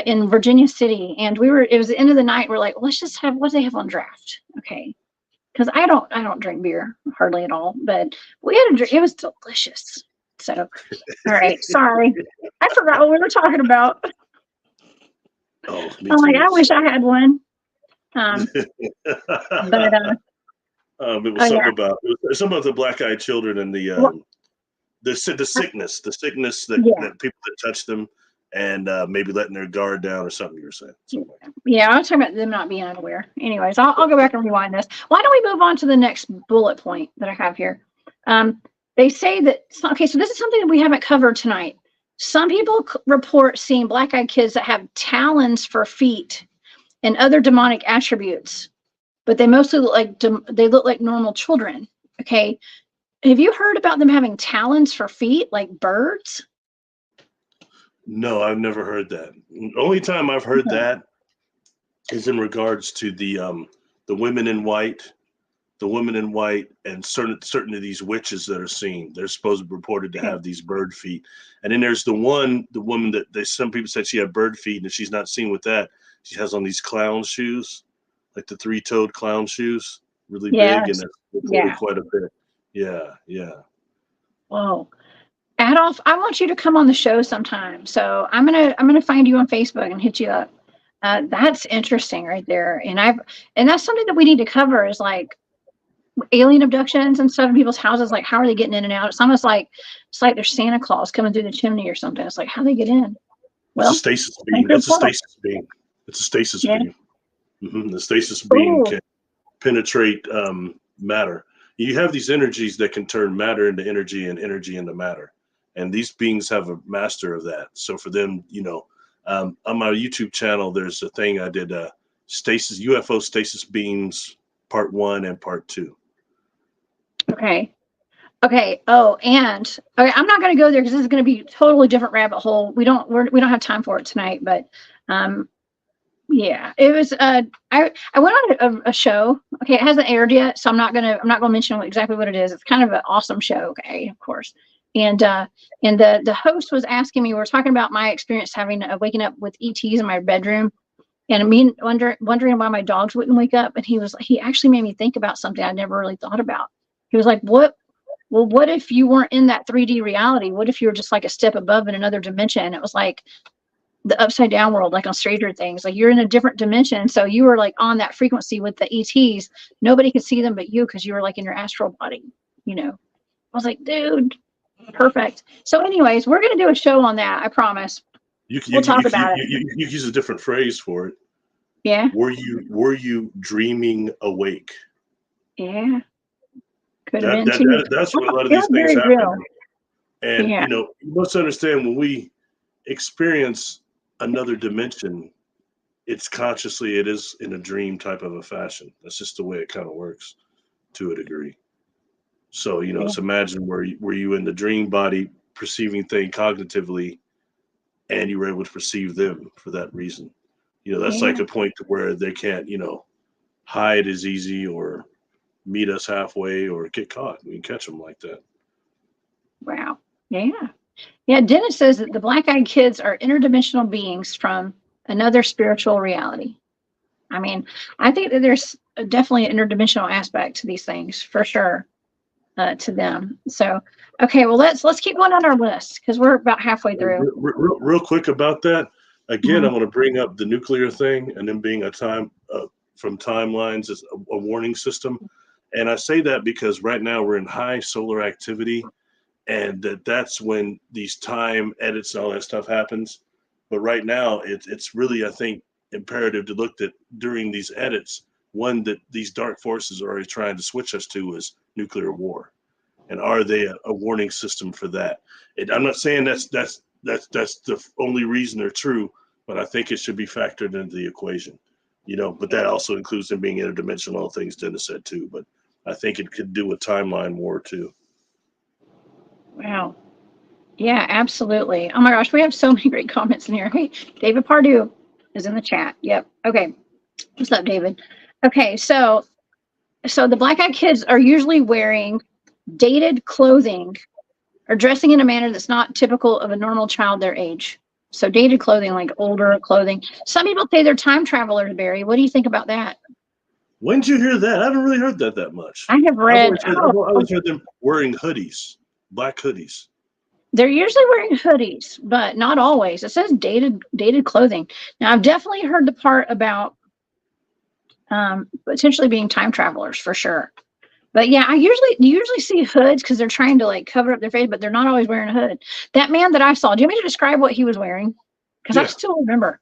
in Virginia City. And it was the end of the night. We're like, let's just have, what do they have on draft? Okay. Because I don't drink beer hardly at all, but we had a drink. It was delicious. So, all right. Sorry. I forgot what we were talking about. Oh, I'm like, I wish I had one. But it was something about the black-eyed children and the sickness that people that touch them and maybe letting their guard down or something you were saying. Yeah, I was talking about them not being unaware. Anyways, I'll go back and rewind this. Why don't we move on to the next bullet point that I have here? They say that, okay, so this is something that we haven't covered tonight. Some people report seeing black-eyed kids that have talons for feet and other demonic attributes, but they mostly look like normal children. Okay, have you heard about them having talons for feet like birds? No, I've never heard that. The only time I've heard that is in regards to the women in white, and certain of these witches that are seen. They're supposed to be reported to have these bird feet. And then there's the woman that some people said she had bird feet, and she's not seen with that. She has on these clown shoes, like the three-toed clown shoes, really big, and that's reported quite a bit. Yeah. Whoa. Adolf, I want you to come on the show sometime. So I'm gonna find you on Facebook and hit you up. That's interesting right there. And that's something that we need to cover is like alien abductions and stuff in people's houses. Like, how are they getting in and out? It's almost like there's Santa Claus coming through the chimney or something. It's like, how do they get in? Well, it's a stasis beam. It's a stasis beam. It's a stasis beam. Mm-hmm. The stasis beam can penetrate matter. You have these energies that can turn matter into energy and energy into matter. And these beings have a master of that. So for them, on my YouTube channel, there's a thing I did, UFO stasis beams, part 1 and part 2. Okay. Oh, and I'm not going to go there because this is going to be a totally different rabbit hole. We don't have time for it tonight, but yeah, it was. I went on a show. Okay, it hasn't aired yet, so I'm not gonna mention exactly what it is. It's kind of an awesome show. Okay, of course. And the host was asking me. We were talking about my experience having waking up with ETs in my bedroom, and me wondering why my dogs wouldn't wake up. And he actually made me think about something I never really thought about. He was like, "What? Well, what if you weren't in that 3D reality? What if you were just like a step above in another dimension?" And it was like the upside down world, like on Stranger Things, like you're in a different dimension. So you were like on that frequency with the ETs. Nobody could see them but you because you were like in your astral body, I was like, dude, perfect. So anyways, we're going to do a show on that. I promise. We'll talk about it. You use a different phrase for it. Yeah. Were you dreaming awake? Yeah. Could have been too. That's what a lot of these things happen. Real. And you must understand when we experience another dimension, it is in a dream type of a fashion. That's just the way it kind of works to a degree. So it's imagine were you in the dream body perceiving things cognitively, and you were able to perceive them for that reason. That's like a point to where they can't hide as easy or meet us halfway or get caught. We can catch them like that. Wow. Yeah. Yeah. Dennis says that the black-eyed kids are interdimensional beings from another spiritual reality. I mean, I think that there's definitely an interdimensional aspect to these things for sure, to them. So, okay, well, let's keep going on our list because we're about halfway through. Real quick about that. Again, Mhm. I'm going to bring up the nuclear thing and then being a time from timelines as a warning system. And I say that because right now we're in high solar activity, and that's when these time edits and all that stuff happens. But right now, it's really, I think, imperative to look at during these edits. One that these dark forces are already trying to switch us to is nuclear war, and are they a warning system for that? I'm not saying that's the only reason they're true, but I think it should be factored into the equation. But that also includes them being interdimensional, things Dennis said too. But I think it could do a timeline war too. Wow. Yeah, absolutely. Oh my gosh, we have so many great comments in here. Hey, David Pardue is in the chat. Yep. Okay. What's up, David? Okay, so the black-eyed kids are usually wearing dated clothing or dressing in a manner that's not typical of a normal child their age. So dated clothing, like older clothing. Some people say they're time travelers, Barry. What do you think about that? When did you hear that? I haven't really heard that much. I have read. I've always heard them wearing hoodies, black hoodies. They're usually wearing hoodies, but not always. It says dated clothing. Now, I've definitely heard the part about potentially being time travelers for sure. But yeah, you usually see hoods because they're trying to like cover up their face, but they're not always wearing a hood. That man that I saw, do you want me to describe what he was wearing? Because I still remember.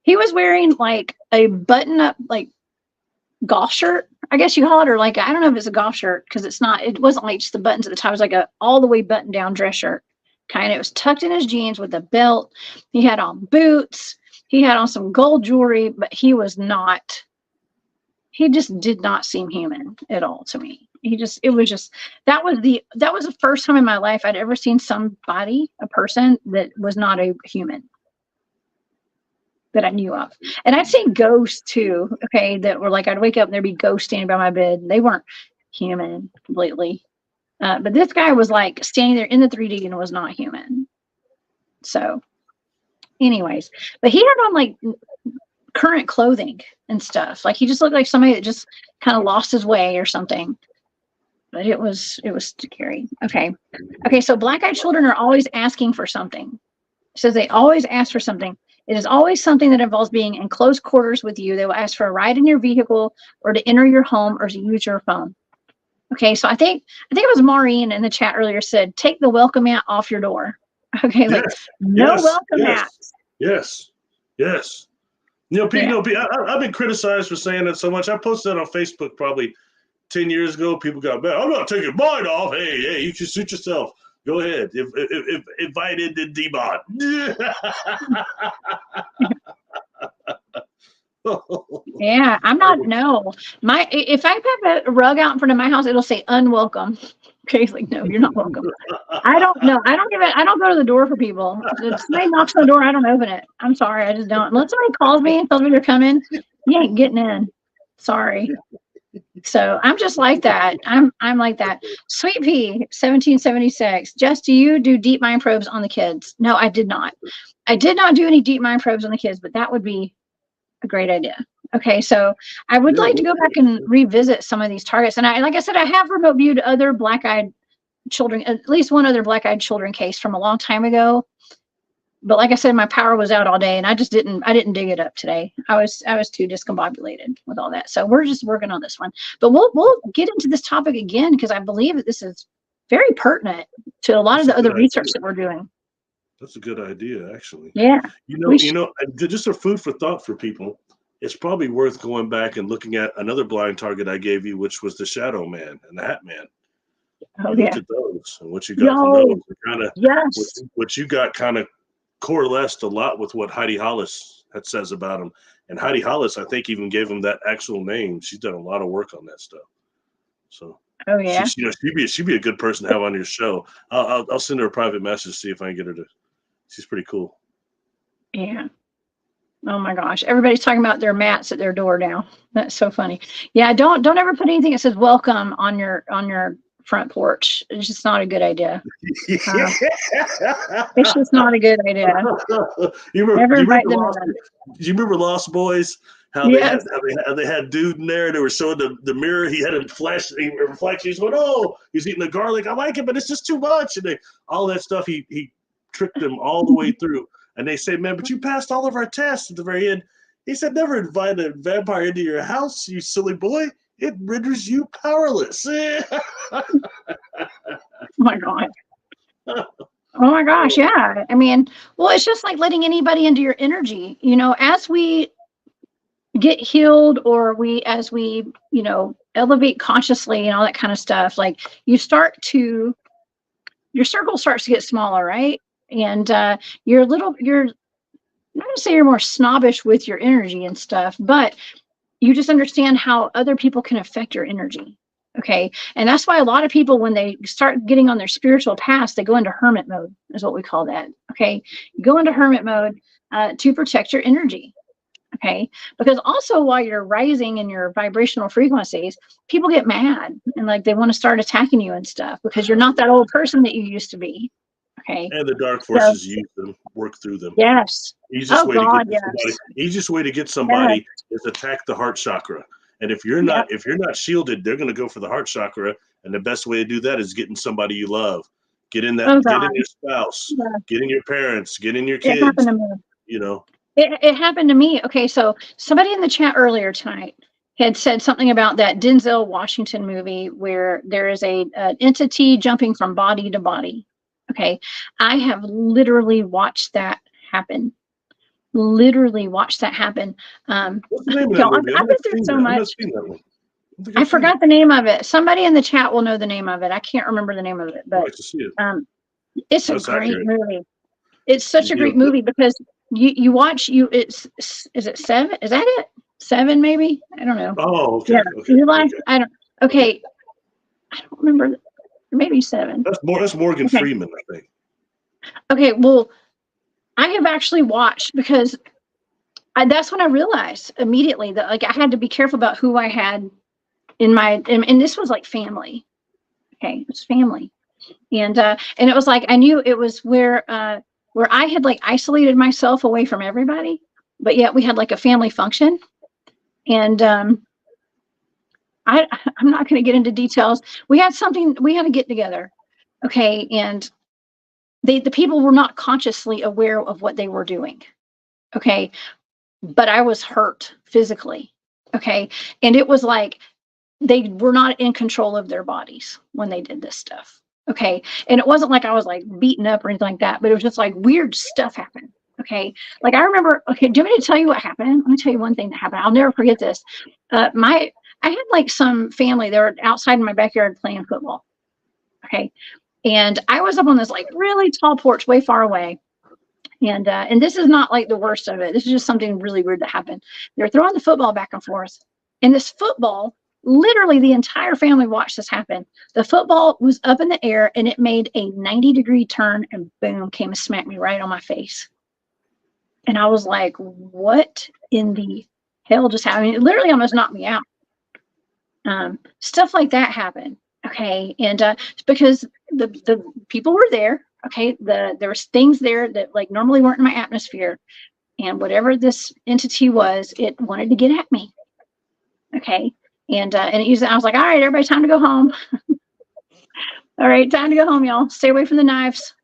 He was wearing like a button-up like golf shirt, I guess you call it, or like I don't know if it's a golf shirt because it wasn't like just the buttons at the top. It was like a all the way button down dress shirt. Kind of, it was tucked in his jeans with a belt. He had on boots. He had on some gold jewelry, but he just did not seem human at all to me. That was the first time in my life I'd ever seen a person that was not a human that I knew of. And I'd seen ghosts too, okay, that were like, I'd wake up and there'd be ghosts standing by my bed. They weren't human completely. But this guy was like standing there in the 3D and was not human. So anyways, but he had on like current clothing and stuff. Like he just looked like somebody that just kind of lost his way or something. But it was scary. Okay. So black-eyed children are always asking for something. It says they always ask for something. It is always something that involves being in close quarters with you. They will ask for a ride in your vehicle or to enter your home or to use your phone. Okay, so I think it was Maureen in the chat earlier said, take the welcome mat off your door. Okay, like welcome mats. Yes. I've been criticized for saying that so much. I posted that on Facebook probably 10 years ago. People got mad. I'm not taking mine off. Hey, you can suit yourself. Go ahead. If invited to demon. Yeah, I'm not. No, if I have a rug out in front of my house, it'll say unwelcome. Okay, it's like, no, you're not welcome. I don't know. I don't go to the door for people. If somebody knocks on the door, I don't open it. I'm sorry, I just don't. Unless somebody calls me and tells me they're coming, you ain't getting in. Sorry. So I'm just like that. I'm like that. Sweet Pea 1776. Jess, do you do deep mind probes on the kids? No, I did not. I did not do any deep mind probes on the kids, but that would be a great idea. Okay, so I would like to go back and revisit some of these targets. And like I said, I have remote viewed other black-eyed children, at least one other black-eyed children case from a long time ago. But like I said, my power was out all day and I didn't dig it up today. I was too discombobulated with all that. So we're just working on this one. But we'll get into this topic again because I believe that this is very pertinent to a lot of the other research that we're doing. That's a good idea, actually. Yeah. Just a food for thought for people. It's probably worth going back and looking at another blind target I gave you, which was the Shadow Man and the Hat Man. Look at those and what you got from those. What you got kind of coalesced a lot with what Heidi Hollis says about him. And Heidi Hollis, I think, even gave him that actual name. She's done a lot of work on that stuff. So. Oh yeah. She'd be a good person to have on your show. I'll send her a private message, see if I can get her to. She's pretty cool. Yeah. Oh my gosh. Everybody's talking about their mats at their door now. That's so funny. Yeah, don't ever put anything that says welcome on your front porch. It's just not a good idea. Yeah. It's just not a good idea. Never invite them in. Do you remember Lost Boys? How Yes. they had dude in there. They were showing the mirror. He had a reflection. He's going, oh, he's eating the garlic. I like it, but it's just too much. And all that stuff. He tricked them all the way through. And they say, man, but you passed all of our tests at the very end. He said, never invite a vampire into your house, you silly boy. It renders you powerless. Oh my God. Oh my gosh, yeah. I mean, well, it's just like letting anybody into your energy. You know, as we get healed, or as we, you know, elevate consciously and all that kind of stuff, like your circle starts to get smaller, right? And you're not gonna say you're more snobbish with your energy and stuff, but you just understand how other people can affect your energy. Okay. And that's why a lot of people, when they start getting on their spiritual path, they go into hermit mode, is what we call that. Okay. You go into hermit mode to protect your energy. Okay. Because also, while you're rising in your vibrational frequencies, people get mad and like they want to start attacking you and stuff because you're not that old person that you used to be. Okay. And the dark forces use them, work through them. Yes. Easiest way to get somebody is attack the heart chakra. And if you're not shielded, they're going to go for the heart chakra. And the best way to do that is getting somebody you love. Get in your spouse, get in your parents, get in your kids. It happened to me. You know. It happened to me. Okay, so somebody in the chat earlier tonight had said something about that Denzel Washington movie where there is an entity jumping from body to body. Okay, I have literally watched that happen. What's the name of that movie? I've been through so much. I forgot the name of it. Somebody in the chat will know the name of it. I can't remember the name of it, but it's a great movie. It's such a great movie because you watch is it 7? Is that it? 7 maybe? I don't know. Oh, okay. Yeah. Okay. I don't remember. Maybe 7. That's Morgan Freeman, I think. Okay, well, I have actually watched because that's when I realized immediately that like I had to be careful about who I had in my and this was like family. Okay, it was family. And it was like I knew it was where I had like isolated myself away from everybody, but yet we had like a family function. And I'm not going to get into details. We had a get together. Okay. And the people were not consciously aware of what they were doing. Okay. But I was hurt physically. Okay. And it was like, they were not in control of their bodies when they did this stuff. Okay. And it wasn't like I was like beaten up or anything like that, but it was just like weird stuff happened. Okay. Like I remember, okay, do you want me to tell you what happened? Let me tell you one thing that happened. I'll never forget this. I had like some family, they were outside in my backyard playing football. Okay. And I was up on this like really tall porch way far away. And this is not like the worst of it. This is just something really weird that happened. They're throwing the football back and forth. And this football, literally the entire family watched this happen. The football was up in the air and it made a 90-degree turn and boom, came and smacked me right on my face. And I was like, what in the hell just happened? It literally almost knocked me out. Stuff like that happened. Okay. And because the people were there. Okay. There was things there that like normally weren't in my atmosphere. And whatever this entity was, it wanted to get at me. Okay. And I was like, all right, everybody, time to go home. All right, time to go home, y'all. Stay away from the knives.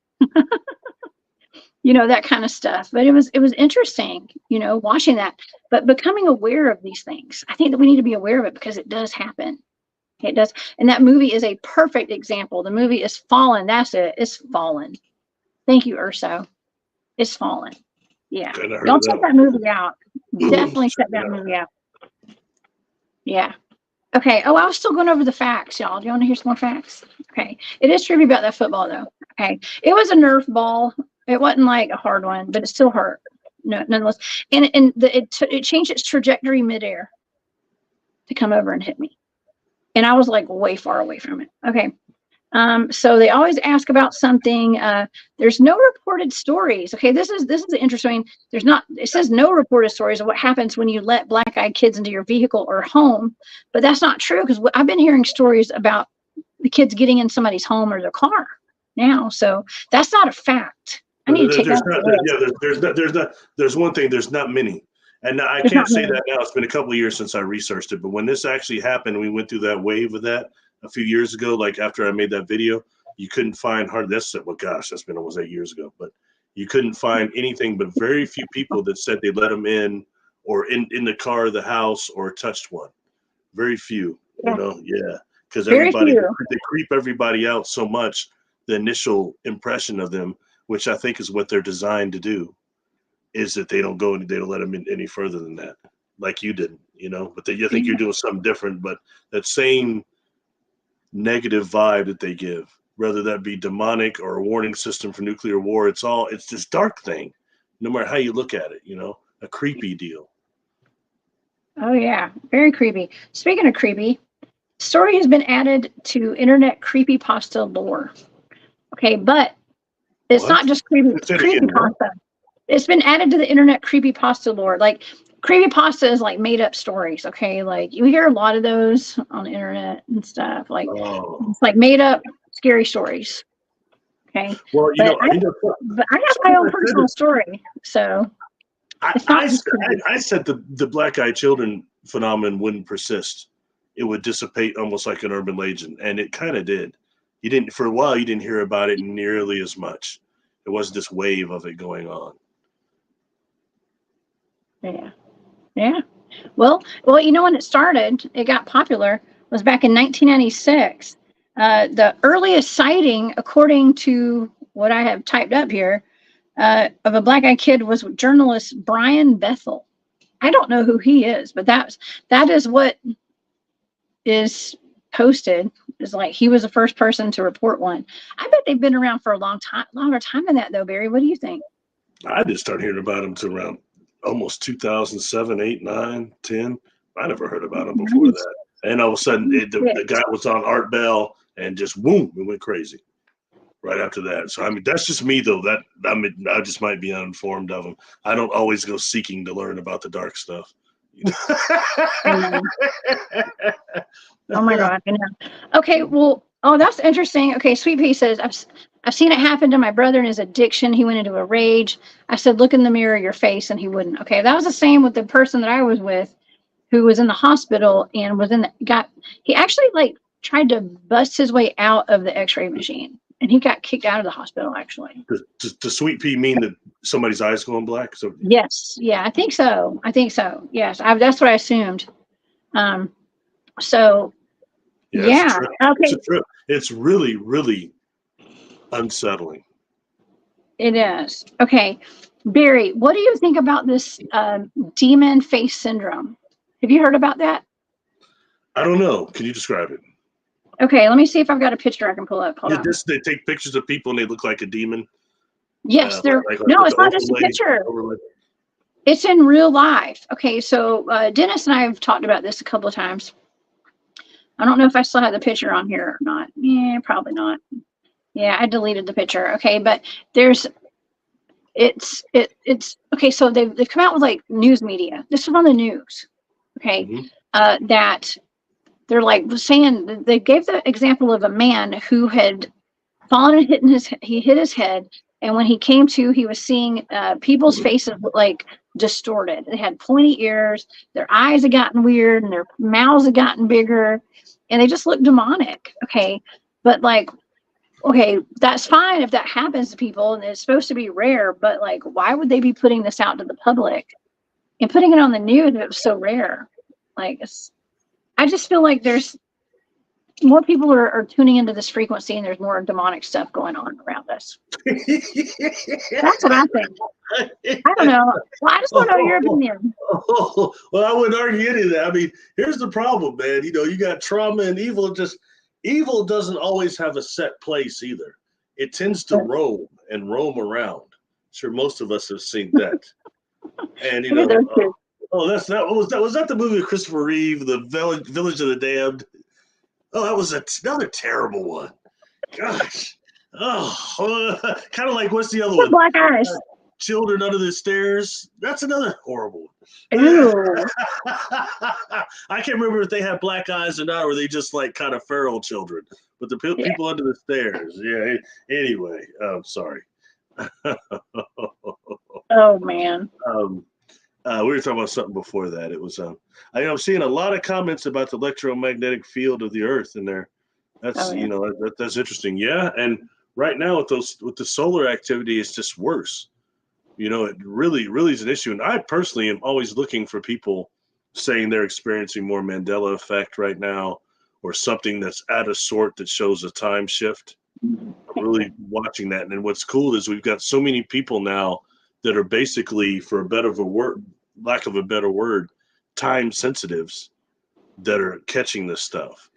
You know, that kind of stuff. But it was interesting, you know, watching that, but becoming aware of these things. I think that we need to be aware of it because it does happen. It does. And that movie is a perfect example. The movie is Fallen. That's it. It's Fallen. Thank you, Urso. It's Fallen. Yeah. Y'all check that movie out. Definitely check that movie out. Yeah. Okay. Oh, I was still going over the facts, y'all. Do you want to hear some more facts? Okay. It is trivia about that football, though. Okay. It was a Nerf ball. It wasn't like a hard one, but it still hurt. No, nonetheless. And it changed its trajectory midair to come over and hit me. And I was like way far away from it. Okay. So they always ask about something. There's no reported stories. Okay. This is interesting. It says no reported stories of what happens when you let black-eyed kids into your vehicle or home, but that's not true because I've been hearing stories about the kids getting in somebody's home or their car now. So that's not a fact. I need to take that away. There's one thing, there's not many. And now, I There's can't not say many. that now. It's been a couple of years since I researched it, but when this actually happened, we went through that wave of that a few years ago, like after I made that video, you couldn't find that's been almost 8 years ago, but you couldn't find anything but very few people that said they let them in or in the car or the house or touched one. Very few, Yeah. because Very everybody, few. they creep everybody out so much, the initial impression of them, which I think is what they're designed to do, is that they don't let them in any further than that, like you didn't, but I think you're doing something different, but that same negative vibe that they give, whether that be demonic or a warning system for nuclear war, it's this dark thing, no matter how you look at it, a creepy deal. Oh yeah, very creepy. Speaking of creepy, story has been added to internet creepypasta lore. Okay, but it's not just creepypasta. It's been added to the internet creepypasta lore. Like creepypasta is like made up stories. Okay, like you hear a lot of those on the internet and stuff. Like it's like made up scary stories. Okay, well, but I have my own personal story, so. I said the black-eyed children phenomenon wouldn't persist. It would dissipate almost like an urban legend, and it kind of did. For a while, you didn't hear about it nearly as much. There wasn't this wave of it going on. Yeah. Well, when it started, it got popular, was back in 1996. The earliest sighting, according to what I have typed up here, of a black-eyed kid was journalist Brian Bethel. I don't know who he is, but that is what is posted. Is like he was the first person to report one. I bet they've been around for a longer time than that, though, Barry. What do you think? I didn't start hearing about them to around almost 2007, 8, 9, 10. I never heard about them before that. And all of a sudden, the guy was on Art Bell, and just boom, it went crazy right after that. So, I mean, that's just me, though. I just might be uninformed of them. I don't always go seeking to learn about the dark stuff. Oh my God. I know. Okay. Well, that's interesting. Okay. Sweet Pea says, I've seen it happen to my brother in his addiction. He went into a rage. I said, look in the mirror of your face, and he wouldn't. Okay. That was the same with the person that I was with, who was in the hospital and he actually like tried to bust his way out of the x-ray machine, and he got kicked out of the hospital, actually. Does Sweet Pea mean that somebody's eyes going black? So yes. Yeah, I think so. Yes. That's what I assumed. So yeah. Okay. It's really, really unsettling. It is. Okay. Barry, what do you think about this demon face syndrome? Have you heard about that? I don't know. Can you describe it? Okay, let me see if I've got a picture I can pull up. Hold on. They take pictures of people and they look like a demon. Yes, no, it's not just a picture. It's in real life. Okay, so Dennis and I have talked about this a couple of times. I don't know if I still have the picture on here or not. Yeah, probably not. Yeah, I deleted the picture. Okay, but it's okay. So they've come out with like news media. This is on the news. Okay, that they're like saying, they gave the example of a man who had fallen and hit his head, and when he came to, he was seeing people's faces like distorted. They had pointy ears, their eyes had gotten weird, and their mouths had gotten bigger, and they just looked demonic. Okay, but like, okay, that's fine if that happens to people, and it's supposed to be rare, but like, why would they be putting this out to the public and putting it on the news if it was so rare? Like, I just feel like there's more people are tuning into this frequency, and there's more demonic stuff going on around us. That's what I think. I don't know. Well, I just want to know your opinion. Well, I wouldn't argue any of that. I mean, here's the problem, man. You got trauma and evil. Evil doesn't always have a set place either. It tends to roam around. Sure, most of us have seen that. And was that the movie with Christopher Reeve, The Village of the Damned? Oh, that was another terrible one. Gosh. Oh, kind of like, what's the other one? Black Eyes. Children Under the Stairs. That's another horrible one. Ew. I can't remember if they had black eyes or not, or were they just like kind of feral children. but the people under the stairs. Yeah. Anyway, sorry. Oh man. We were talking about something before that. It was I'm seeing a lot of comments about the electromagnetic field of the Earth in there. That's that's interesting. Yeah, and right now with the solar activity, it's just worse. It really is an issue. And I personally am always looking for people saying they're experiencing more Mandela effect right now, or something that's out of sort that shows a time shift. I'm really watching that. And what's cool is we've got so many people now that are basically, for lack of a better word, time sensitives that are catching this stuff.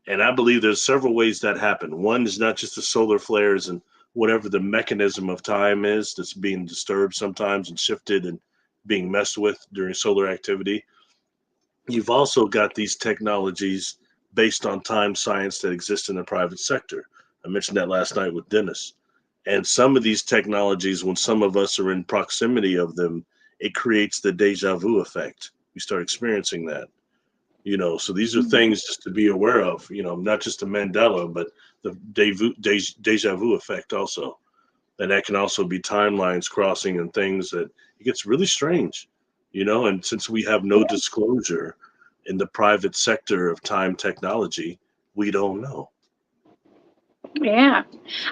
And I believe there's several ways that happen. One is not just the solar flares and whatever the mechanism of time is that's being disturbed sometimes and shifted and being messed with during solar activity. You've also got these technologies based on time science that exist in the private sector. I mentioned that last night with Dennis. And some of these technologies, when some of us are in proximity of them, it creates the deja vu effect. We start experiencing that. So these are things just to be aware of, not just the Mandela, but the deja vu effect also. And that can also be timelines crossing and things that it gets really strange, and since we have no disclosure in the private sector of time technology, we don't know. Yeah,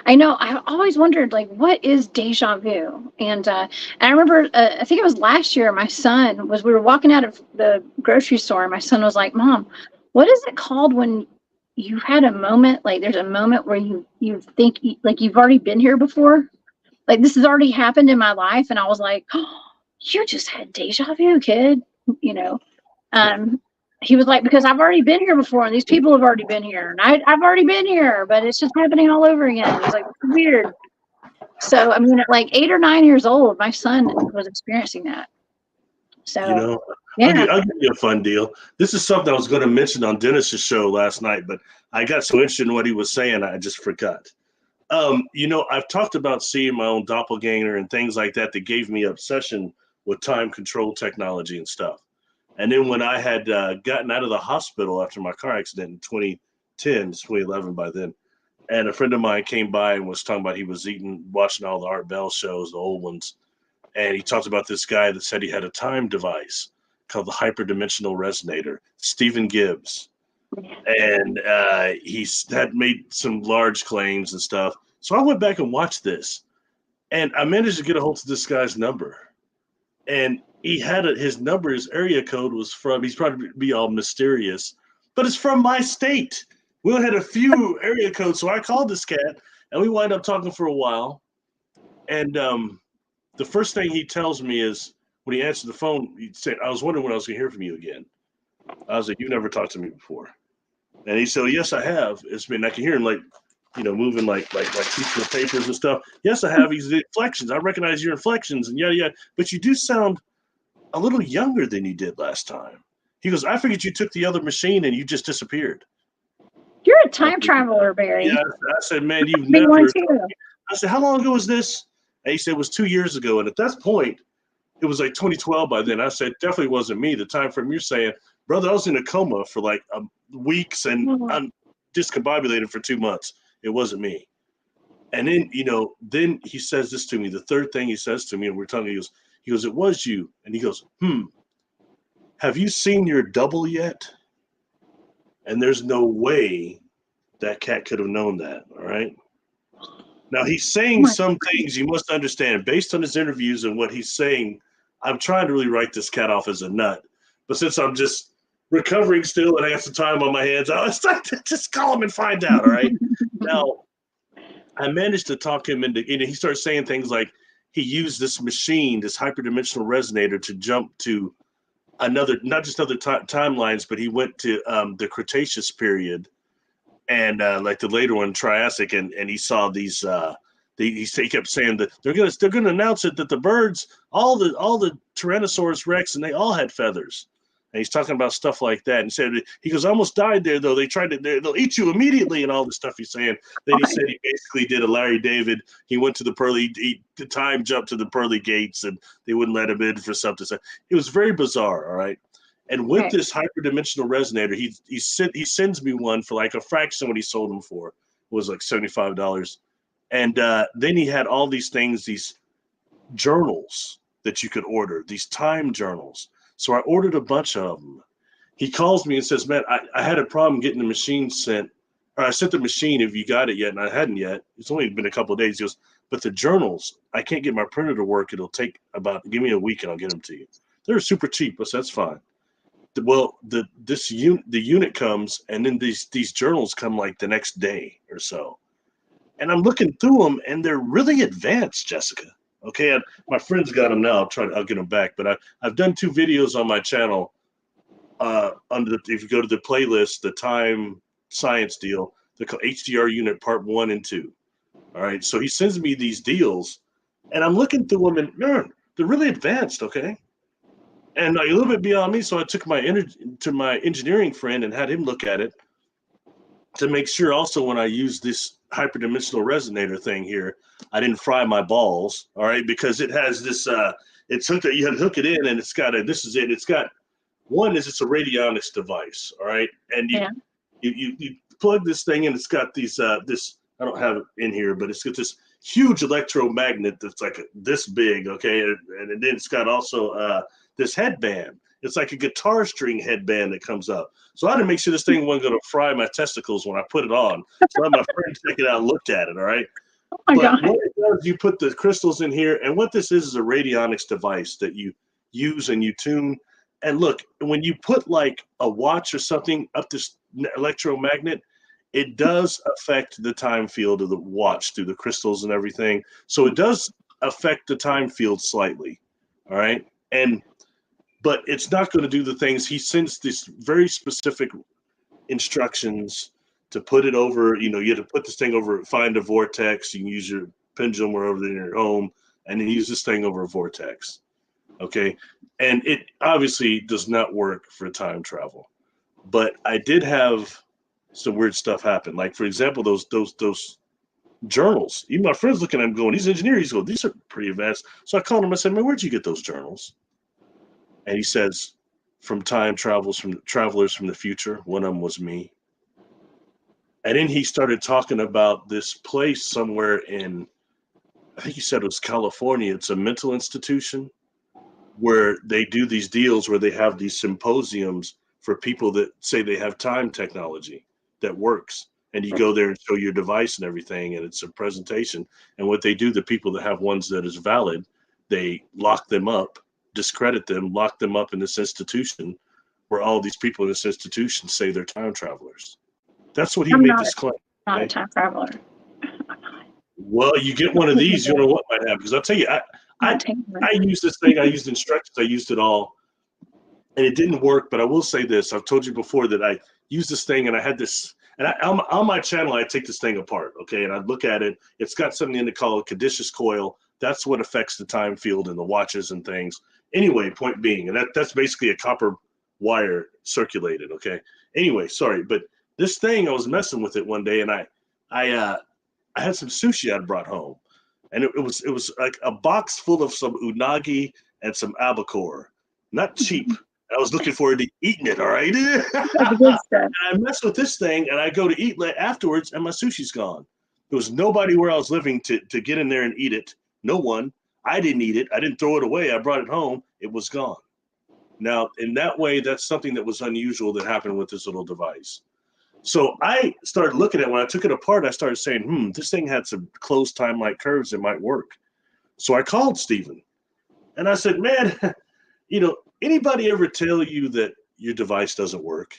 I know. I always wondered, like, what is deja vu? And I remember, I think it was last year, we were walking out of the grocery store, and my son was like, "Mom, what is it called when you had a moment, like there's a moment where you think like you've already been here before? Like this has already happened in my life." And I was like, "Oh, you just had deja vu, kid." You know, um, he was like, "Because I've already been here before, and these people have already been here, and I've already been here, but it's just happening all over again." He's like, "It's weird." So, I mean, at like 8 or 9 years old, my son was experiencing that. So, yeah. I'll give you a fun deal. This is something I was going to mention on Dennis's show last night, but I got so interested in what he was saying, I just forgot. I've talked about seeing my own doppelganger and things like that gave me obsession with time control technology and stuff. And then when I had gotten out of the hospital after my car accident in 2010, 2011 by then, and a friend of mine came by and was talking about he was watching all the Art Bell shows, the old ones. And he talked about this guy that said he had a time device called the hyperdimensional resonator, Stephen Gibbs. And he had made some large claims and stuff. So I went back and watched this. And I managed to get a hold of this guy's number. And he had his number, his area code was from, he's probably be all mysterious, but it's from my state. We only had a few area codes. So I called this cat and we wind up talking for a while. And the first thing he tells me is when he answered the phone, he said, "I was wondering when I was going to hear from you again." I was like, "You never talked to me before." And he said, "Yes, I have. It's been, I can hear him like, moving like pieces of papers and stuff. Yes, I have. He's the inflections. I recognize your inflections and yeah. But you do sound a little younger than you did last time." He goes, "I figured you took the other machine and you just disappeared." You're a time traveler, Barry. Yeah, I said, "Man, you've never." I said, "How long ago was this?" And he said, "It was 2 years ago." And at that point, it was like 2012 by then. I said, "Definitely wasn't me." The time frame you're saying, brother, I was in a coma for like weeks and I'm discombobulated for 2 months. It wasn't me. And then, then he says this to me. The third thing he says to me, and we're talking, he goes, "It was you." And he goes, "Have you seen your double yet?" And there's no way that cat could have known that. All right. Now he's saying some things you must understand based on his interviews and what he's saying. I'm trying to really write this cat off as a nut, but since I'm just recovering still and I have some time on my hands, I was like, just call him and find out. All right. Now I managed to talk him into, he starts saying things like he used this machine, this hyperdimensional resonator, to jump to another, not just other timelines, but he went to the Cretaceous period. And like the later one, Triassic, and he saw these. He kept saying that they're gonna announce it that the birds, all the Tyrannosaurus Rex, and they all had feathers. And he's talking about stuff like that, and said he goes, "I almost died there though. They tried to, they'll eat you immediately," and all the stuff he's saying. Then he said he basically did a Larry David. He went to the time jump to the pearly gates, and they wouldn't let him in for something. So it was very bizarre. All right. And with this hyperdimensional resonator, he sends me one for like a fraction of what he sold them for. was like $75. And then he had all these things, these journals that you could order, these time journals. So I ordered a bunch of them. He calls me and says, man, I had a problem getting the machine sent. Or I sent the machine, if you got it yet, and I hadn't yet. It's only been a couple of days. He goes, but the journals, I can't get my printer to work. It'll take give me a week and I'll get them to you. They're super cheap, but that's fine. Well, the unit comes, and then these journals come like the next day or so. And I'm looking through them, and they're really advanced, Jessica. Okay, and my friend's got them now. I'll get them back. But I've done 2 videos on my channel. If you go to the playlist, the time science deal, the HDR unit part 1 and 2. All right, so he sends me these deals, and I'm looking through them, and man, they're really advanced. Okay, and a little bit beyond me. So I took to my engineering friend and had him look at it to make sure. Also, when I used this hyperdimensional resonator thing here, I didn't fry my balls. All right, because it has this. It's hooked. You have to hook it in, and it's got a. This is it. It's got. One is it's a radionics device, all right, and you plug this thing in. It's got these this. I don't have it in here, but it's got this huge electromagnet that's like this big, okay, and then it's got also this headband. It's like a guitar string headband that comes up. So I had to make sure this thing wasn't going to fry my testicles when I put it on. So I had my friend check it out and looked at it, all right. Oh my God. What it does, you put the crystals in here, and what this is a radionics device that you use and you tune. And look, when you put like a watch or something up this electromagnet, it does affect the time field of the watch through the crystals and everything. So it does affect the time field slightly. All right. But it's not going to do the things. He sends these very specific instructions to put it over. You have to put this thing over, find a vortex. You can use your pendulum wherever in your home, and then use this thing over a vortex. Okay. And it obviously does not work for time travel. But I did have some weird stuff happen. Like, for example, those journals. Even my friend's looking at them going, these engineers go, these are pretty advanced. So I called him. I said, man, where'd you get those journals? And he says, from travelers from the future. One of them was me. And then he started talking about this place somewhere in, I think he said it was California. It's a mental institution where they do these deals where they have these symposiums for people that say they have time technology that works. And you go there and show your device and everything, and it's a presentation. And what they do, the people that have ones that is valid, they lock them up, discredit them, lock them up in this institution where all these people in this institution say they're time travelers. That's what he made this claim. Not a time traveler. Well, you get one of these, you don't know what might happen. Because I'll tell you, I used this thing, I used instructions, I used it all, and it didn't work. But I will say this: I've told you before that I used this thing, and I had this, and on my channel, I take this thing apart, okay, and I look at it. It's got something in it called a caduceus coil. That's what affects the time field and the watches and things. Anyway, point being, and that's basically a copper wire circulated, okay. Anyway, sorry, but this thing, I was messing with it one day, and I had some sushi I'd brought home. And it was like a box full of some unagi and some albacore. Not cheap. I was looking forward to eating it, all right? And I messed with this thing, and I go to eat afterwards, and my sushi's gone. There was nobody where I was living to get in there and eat it. No one. I didn't eat it. I didn't throw it away. I brought it home. It was gone. Now, in that way, that's something that was unusual that happened with this little device. So I started looking at it. When I took it apart, I started saying, this thing had some closed time-like curves that might work. So I called Stephen, and I said, man, anybody ever tell you that your device doesn't work?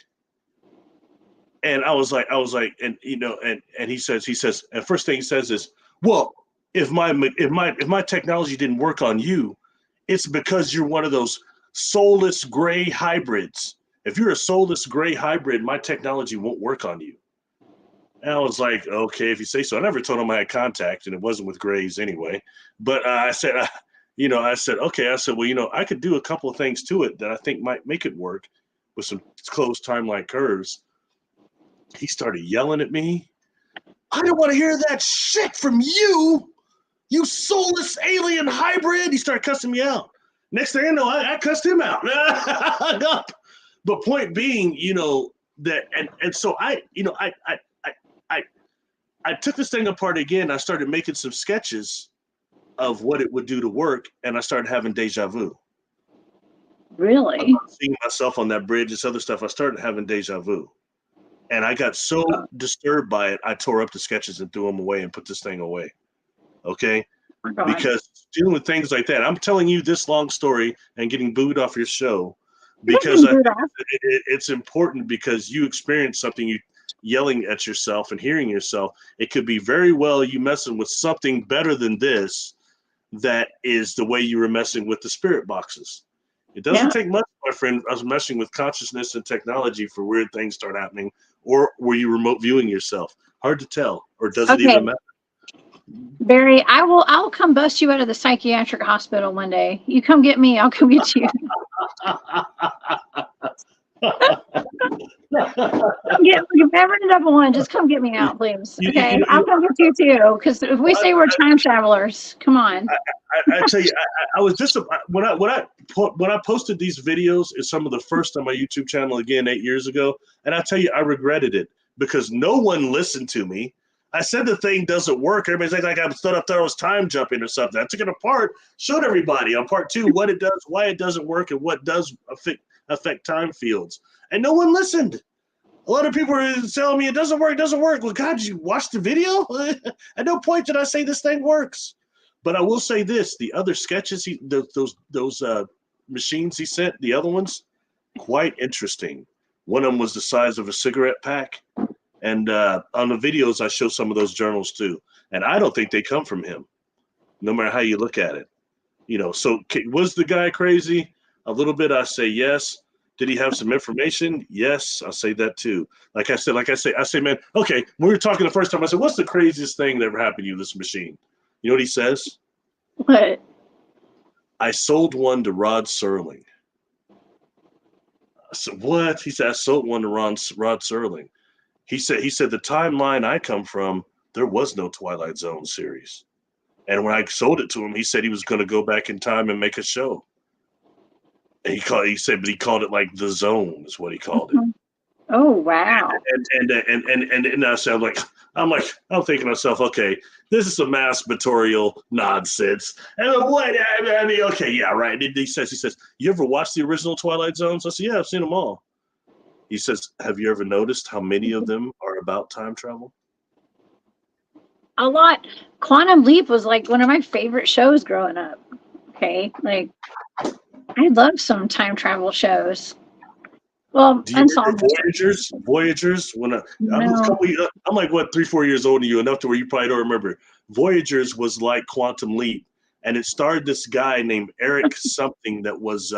And I was like, and he says, and first thing he says is, well, if my technology didn't work on you, it's because you're one of those soulless gray hybrids. If you're a soulless gray hybrid, my technology won't work on you. And I was like, okay, if you say so. I never told him I had contact, and it wasn't with grays anyway. But I said, okay. I said, well, I could do a couple of things to it that I think might make it work with some closed time-like curves. He started yelling at me. I don't want to hear that shit from you, you soulless alien hybrid. He started cussing me out. Next thing I know, I cussed him out. But point being, that, and so I I took this thing apart again. I started making some sketches of what it would do to work, and I started having deja vu. Really? Seeing myself on that bridge, this other stuff, I started having deja vu. And I got so disturbed by it, I tore up the sketches and threw them away and put this thing away. Okay? Oh my God. Because dealing with things like that, I'm telling you this long story and getting booed off your show because it's important, because you experience something, you yelling at yourself and hearing yourself. It could be very well you messing with something better than this, that is the way you were messing with the spirit boxes. It doesn't take much, my friend. I was messing with consciousness and technology for weird things start happening. Or were you remote viewing yourself? Hard to tell. Or does it even matter? Barry, I'll come bust you out of the psychiatric hospital one day. You come get me, I'll come get you. If ever end up one, just come get me out, please. Okay, I'll come get you too. Because if we say we're time travelers, come on. I tell you, I was just when I posted these videos, it's some of the first on my YouTube channel again 8 years ago, and I tell you, I regretted it because no one listened to me. I said the thing doesn't work. Everybody's like I stood up there, I was time jumping or something. I took it apart, showed everybody on part 2 what it does, why it doesn't work, and what does affect time fields. And no one listened. A lot of people are telling me it doesn't work, Well, God, did you watch the video? At no point did I say this thing works. But I will say this: the other sketches, those machines he sent, the other ones, quite interesting. One of them was the size of a cigarette pack. And on the videos, I show some of those journals too. And I don't think they come from him, no matter how you look at it. So was the guy crazy? A little bit, I say yes. Did he have some information? Yes, I'll say that too. Like I say, man, okay, when we were talking the first time, I said, what's the craziest thing that ever happened to you, this machine? You know what he says? What? I sold one to Rod Serling. I said, what? He said, I sold one to Rod Serling. He said the timeline I come from, there was no Twilight Zone series. And when I sold it to him, he said he was going to go back in time and make a show. And he called it like The Zone is what he called it. Oh, wow. And I said, I'm thinking to myself, okay, this is some masturbatorial nonsense. And what? I mean, okay, yeah, right. He says, you ever watched the original Twilight Zones? I said, yeah, I've seen them all. He says, have you ever noticed how many of them are about time travel? A lot. Quantum Leap was like one of my favorite shows growing up. Okay, like I love some time travel shows. Well, do you remember Voyagers? I'm like 3-4 years older than you, enough to where you probably don't remember. Voyagers was like Quantum Leap, and it starred this guy named Eric something that was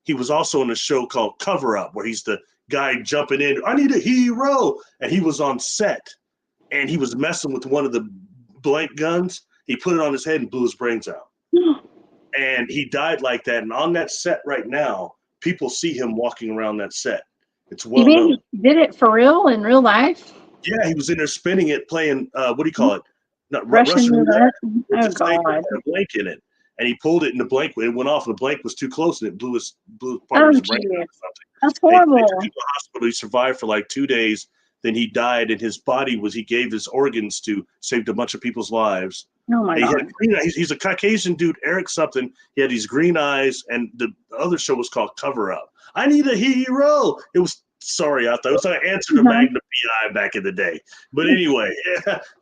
he was also in a show called Cover Up, where he's the guy jumping in. I need a hero, and he was on set, and he was messing with one of the blank guns. He put it on his head and blew his brains out. And he died like that. And on that set right now, people see him walking around that set. It's well known. He did it for real in real life? Yeah, he was in there spinning it, playing, what do you call it? Not Russian roulette. Oh, God. A blank in it. And he pulled it, and the blank, it went off, and the blank was too close, and it blew part of his brain out or something. That's horrible. They took him to the hospital. He survived for like 2 days. Then he died, and his body he gave his organs to, saved a bunch of people's lives. Oh my God. He's a Caucasian dude, Eric something. He had these green eyes, and the other show was called Cover Up. I need a hero. It was, sorry, I thought it was an answer to Magna PI back in the day. But anyway,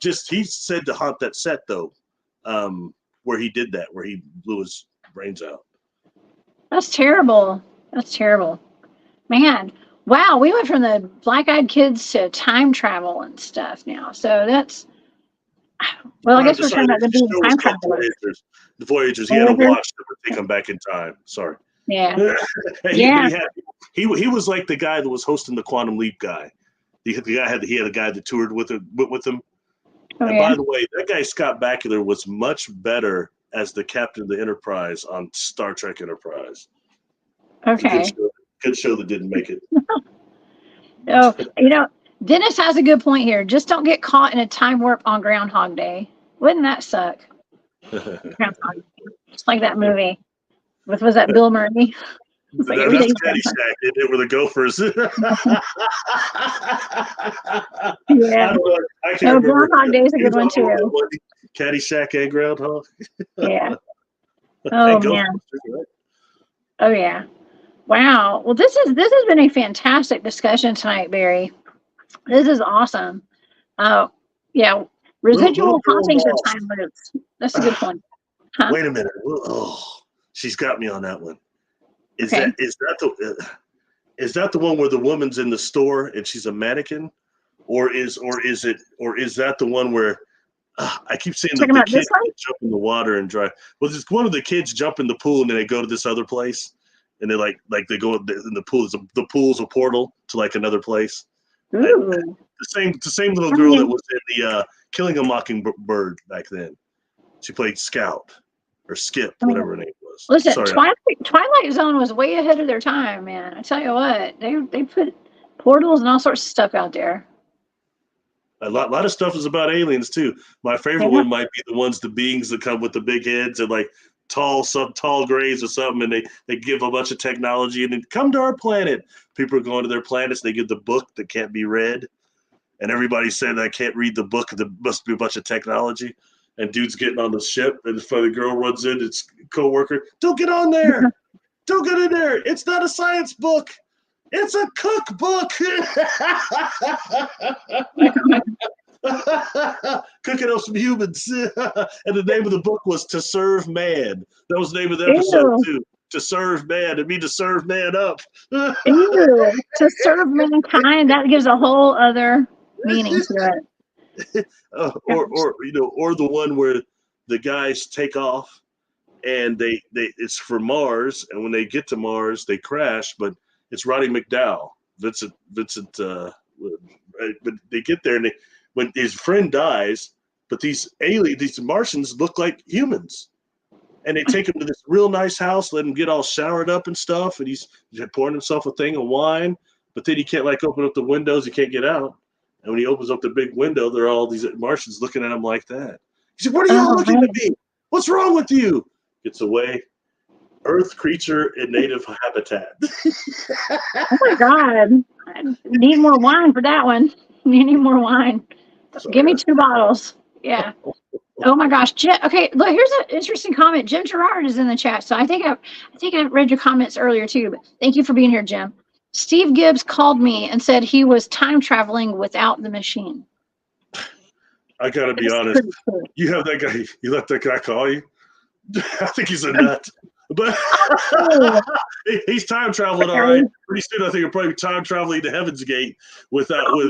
he said to haunt that set though, where he did that, where he blew his brains out. That's terrible. That's terrible. Man, wow, we went from the black-eyed kids to time travel and stuff now. So that's, well, I guess we're talking about the time travelers. The Voyagers, he had to watch them and take them back in time. Sorry. Yeah. He was like the guy that was hosting the Quantum Leap guy. He had a guy that toured with him. Oh, and by the way, that guy Scott Bakula was much better as the captain of the Enterprise on Star Trek Enterprise. Okay. Good show that didn't make it. Oh, Dennis has a good point here. Just don't get caught in a time warp on Groundhog Day. Wouldn't that suck? Groundhog Day. Just like that movie. Was that Bill Murray? It's like That's everything's Caddyshack, isn't it, with the gophers? yeah. I can't remember. Groundhog Day is a good one He's all over too. the Caddyshack and Groundhog. Yeah. And Oh man. right? Oh yeah. Wow. Well, this has been a fantastic discussion tonight, Barry. This is awesome. Yeah. Residual Little girl hauntings or lost. time loops. That's a good point. Huh? Wait a minute. Oh, she's got me on that one. Is Okay. that the one where the woman's in the store and she's a mannequin, or is that the one where I keep saying that the kids jump in the water and drive? Well, it's one of the kids jump in the pool and then they go to this other place, and they like they go in the pool. The pool's a portal to like another place. Ooh. The same little girl that was in the Killing a Mockingbird back then. She played Scout or Skip, whatever her name was. Listen, Sorry, Twilight Zone was way ahead of their time, man. I tell you what, they put portals and all sorts of stuff out there. A lot of stuff is about aliens too. My favorite one might be the beings that come with the big heads and like tall grays or something, and they give a bunch of technology and then come to our planet. People are going to their planets. They get the book that can't be read, and everybody's saying I can't read the book. There must be a bunch of technology. And dude's getting on the ship, and the funny girl runs in. It's coworker. Don't get on there. Don't get in there. It's not a science book. It's a cookbook. Cooking up some humans. And the name of the book was To Serve Man. That was the name of the episode too. To serve man. It means to serve man up. Ew. To serve mankind. That gives a whole other meaning to it. Or the one where the guys take off and they it's for Mars, and when they get to Mars they crash, but it's Roddy McDowell, Vincent but they get there and when his friend dies, but these Martians look like humans, and they take him to this real nice house, let him get all showered up and stuff, and he's pouring himself a thing of wine, but then he can't open up the windows, he can't get out. And when he opens up the big window, there are all these Martians looking at him like that. He said, "What are y'all looking at me? What's wrong with you?" Gets away. Earth creature in native habitat. Oh my God. I need more wine for that one. You need more wine. Sorry. Give me 2 bottles. Yeah. Oh my gosh. Okay, look, here's an interesting comment. Jim Gerard is in the chat. So I think I read your comments earlier too, but thank you for being here, Jim. Steve Gibbs called me and said he was time traveling without the machine. I gotta be honest. You have that guy. You let that guy call you. I think he's a nut. But he's time traveling, all right. Pretty soon, I think he'll probably be time traveling to Heaven's Gate without. Well,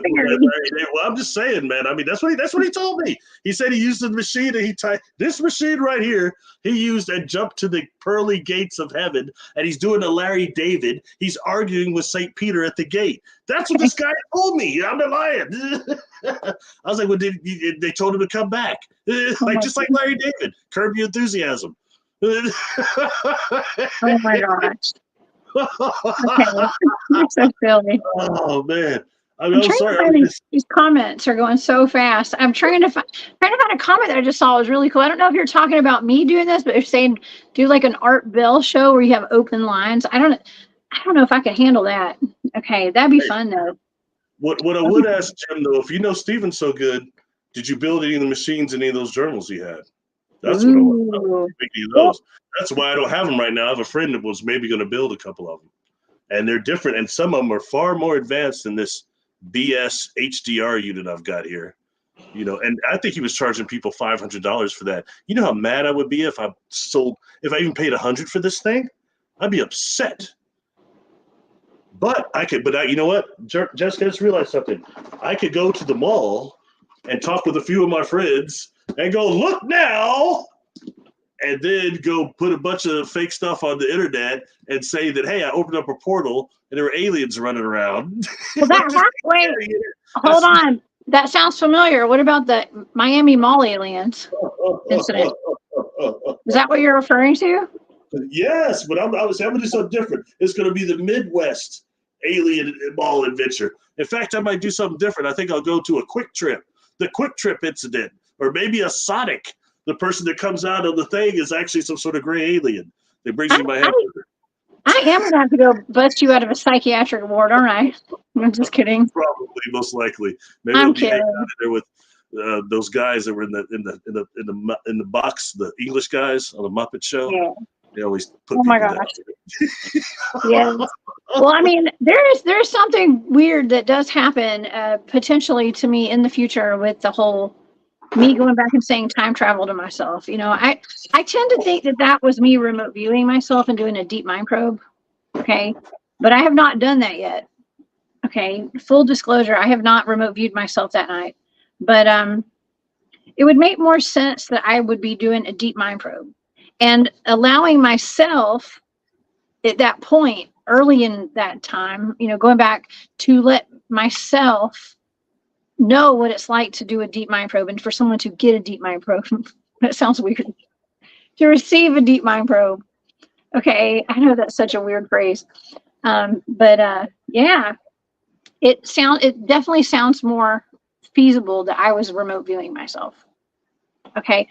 I'm just saying, man. I mean, that's what he told me. He said he used the machine, and this machine right here. He used and jumped to the pearly gates of heaven, and he's doing a Larry David. He's arguing with St. Peter at the gate. That's what this guy told me. I'm not lying. I was like, well, they told him to come back, just like Larry David. Curb Your Enthusiasm. Oh my gosh. Okay. You're so silly. Oh man. I'm sorry. These comments are going so fast. I'm trying to find a comment that I just saw. It was really cool. I don't know if you're talking about me doing this, but they're saying do like an Art Bell show where you have open lines. I don't know if I could handle that. Okay, that'd be fun though. What I would ask Jim though, if you know Steven so good, did you build any of the machines in any of those journals he had? That's what I want to know. That's why I don't have them right now. I have a friend that was maybe going to build a couple of them, and they're different. And some of them are far more advanced than this BS HDR unit I've got here. And I think he was charging people $500 for that. You know how mad I would be if I even paid $100 for this thing? I'd be upset. But you know what? Jessica, just realized something. I could go to the mall and talk with a few of my friends and go, look now, and then go put a bunch of fake stuff on the internet and say that, hey, I opened up a portal and there were aliens running around. Well, hold on. That sounds familiar. What about the Miami Mall aliens incident? Is that what you're referring to? Yes, but I was having to do something different. It's going to be the Midwest alien mall adventure. In fact, I might do something different. I think I'll go to a Quick Trip, the Quick Trip incident. Or maybe a Sonic. The person that comes out of the thing is actually some sort of gray alien that brings you my hamburger. I am gonna have to go bust you out of a psychiatric ward, aren't I? I'm just kidding. Probably, most likely. Maybe I'm I'll be hanging kidding. out there with those guys that were in the box, the English guys on the Muppet Show. Yeah. They always put Oh my people gosh. down. Yeah. Well, I mean, there's something weird that does happen potentially to me in the future with the whole me going back and saying time travel to myself. You know, I tend to think that that was me remote viewing myself and doing a deep mind probe. Okay, but I have not done that yet. Okay, full disclosure, I have not remote viewed myself that night. But it would make more sense that I would be doing a deep mind probe and allowing myself at that point early in that time, you know, going back to let myself know what it's like to do a deep mind probe and for someone to get a deep mind probe. That sounds weird. To receive a deep mind probe. Okay, I know that's such a weird phrase. But yeah, it definitely sounds more feasible that I was remote viewing myself. Okay.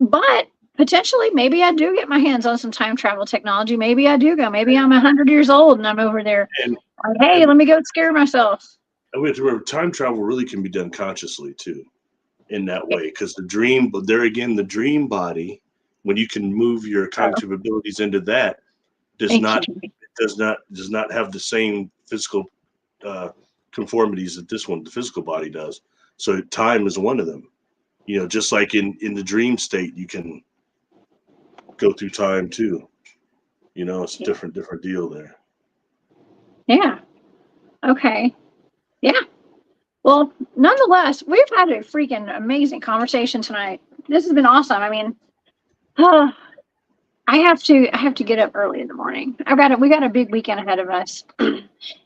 But potentially maybe I do get my hands on some time travel technology. Maybe I do go. Maybe I'm 100 years old and I'm over there. And, Like, hey, let me go scare myself. we have to remember, time travel really can be done consciously too, in that way, because the dream, but there again, the dream body, when you can move your cognitive abilities into that, does not have the same physical conformities that this one, the physical body, does. So time is one of them. You know, just like in the dream state, you can go through time too. You know, it's a different deal there. Yeah. Okay. Yeah. Well, nonetheless, we've had a freaking amazing conversation tonight. This has been awesome. I mean, I have to get up early in the morning. We got a big weekend ahead of us.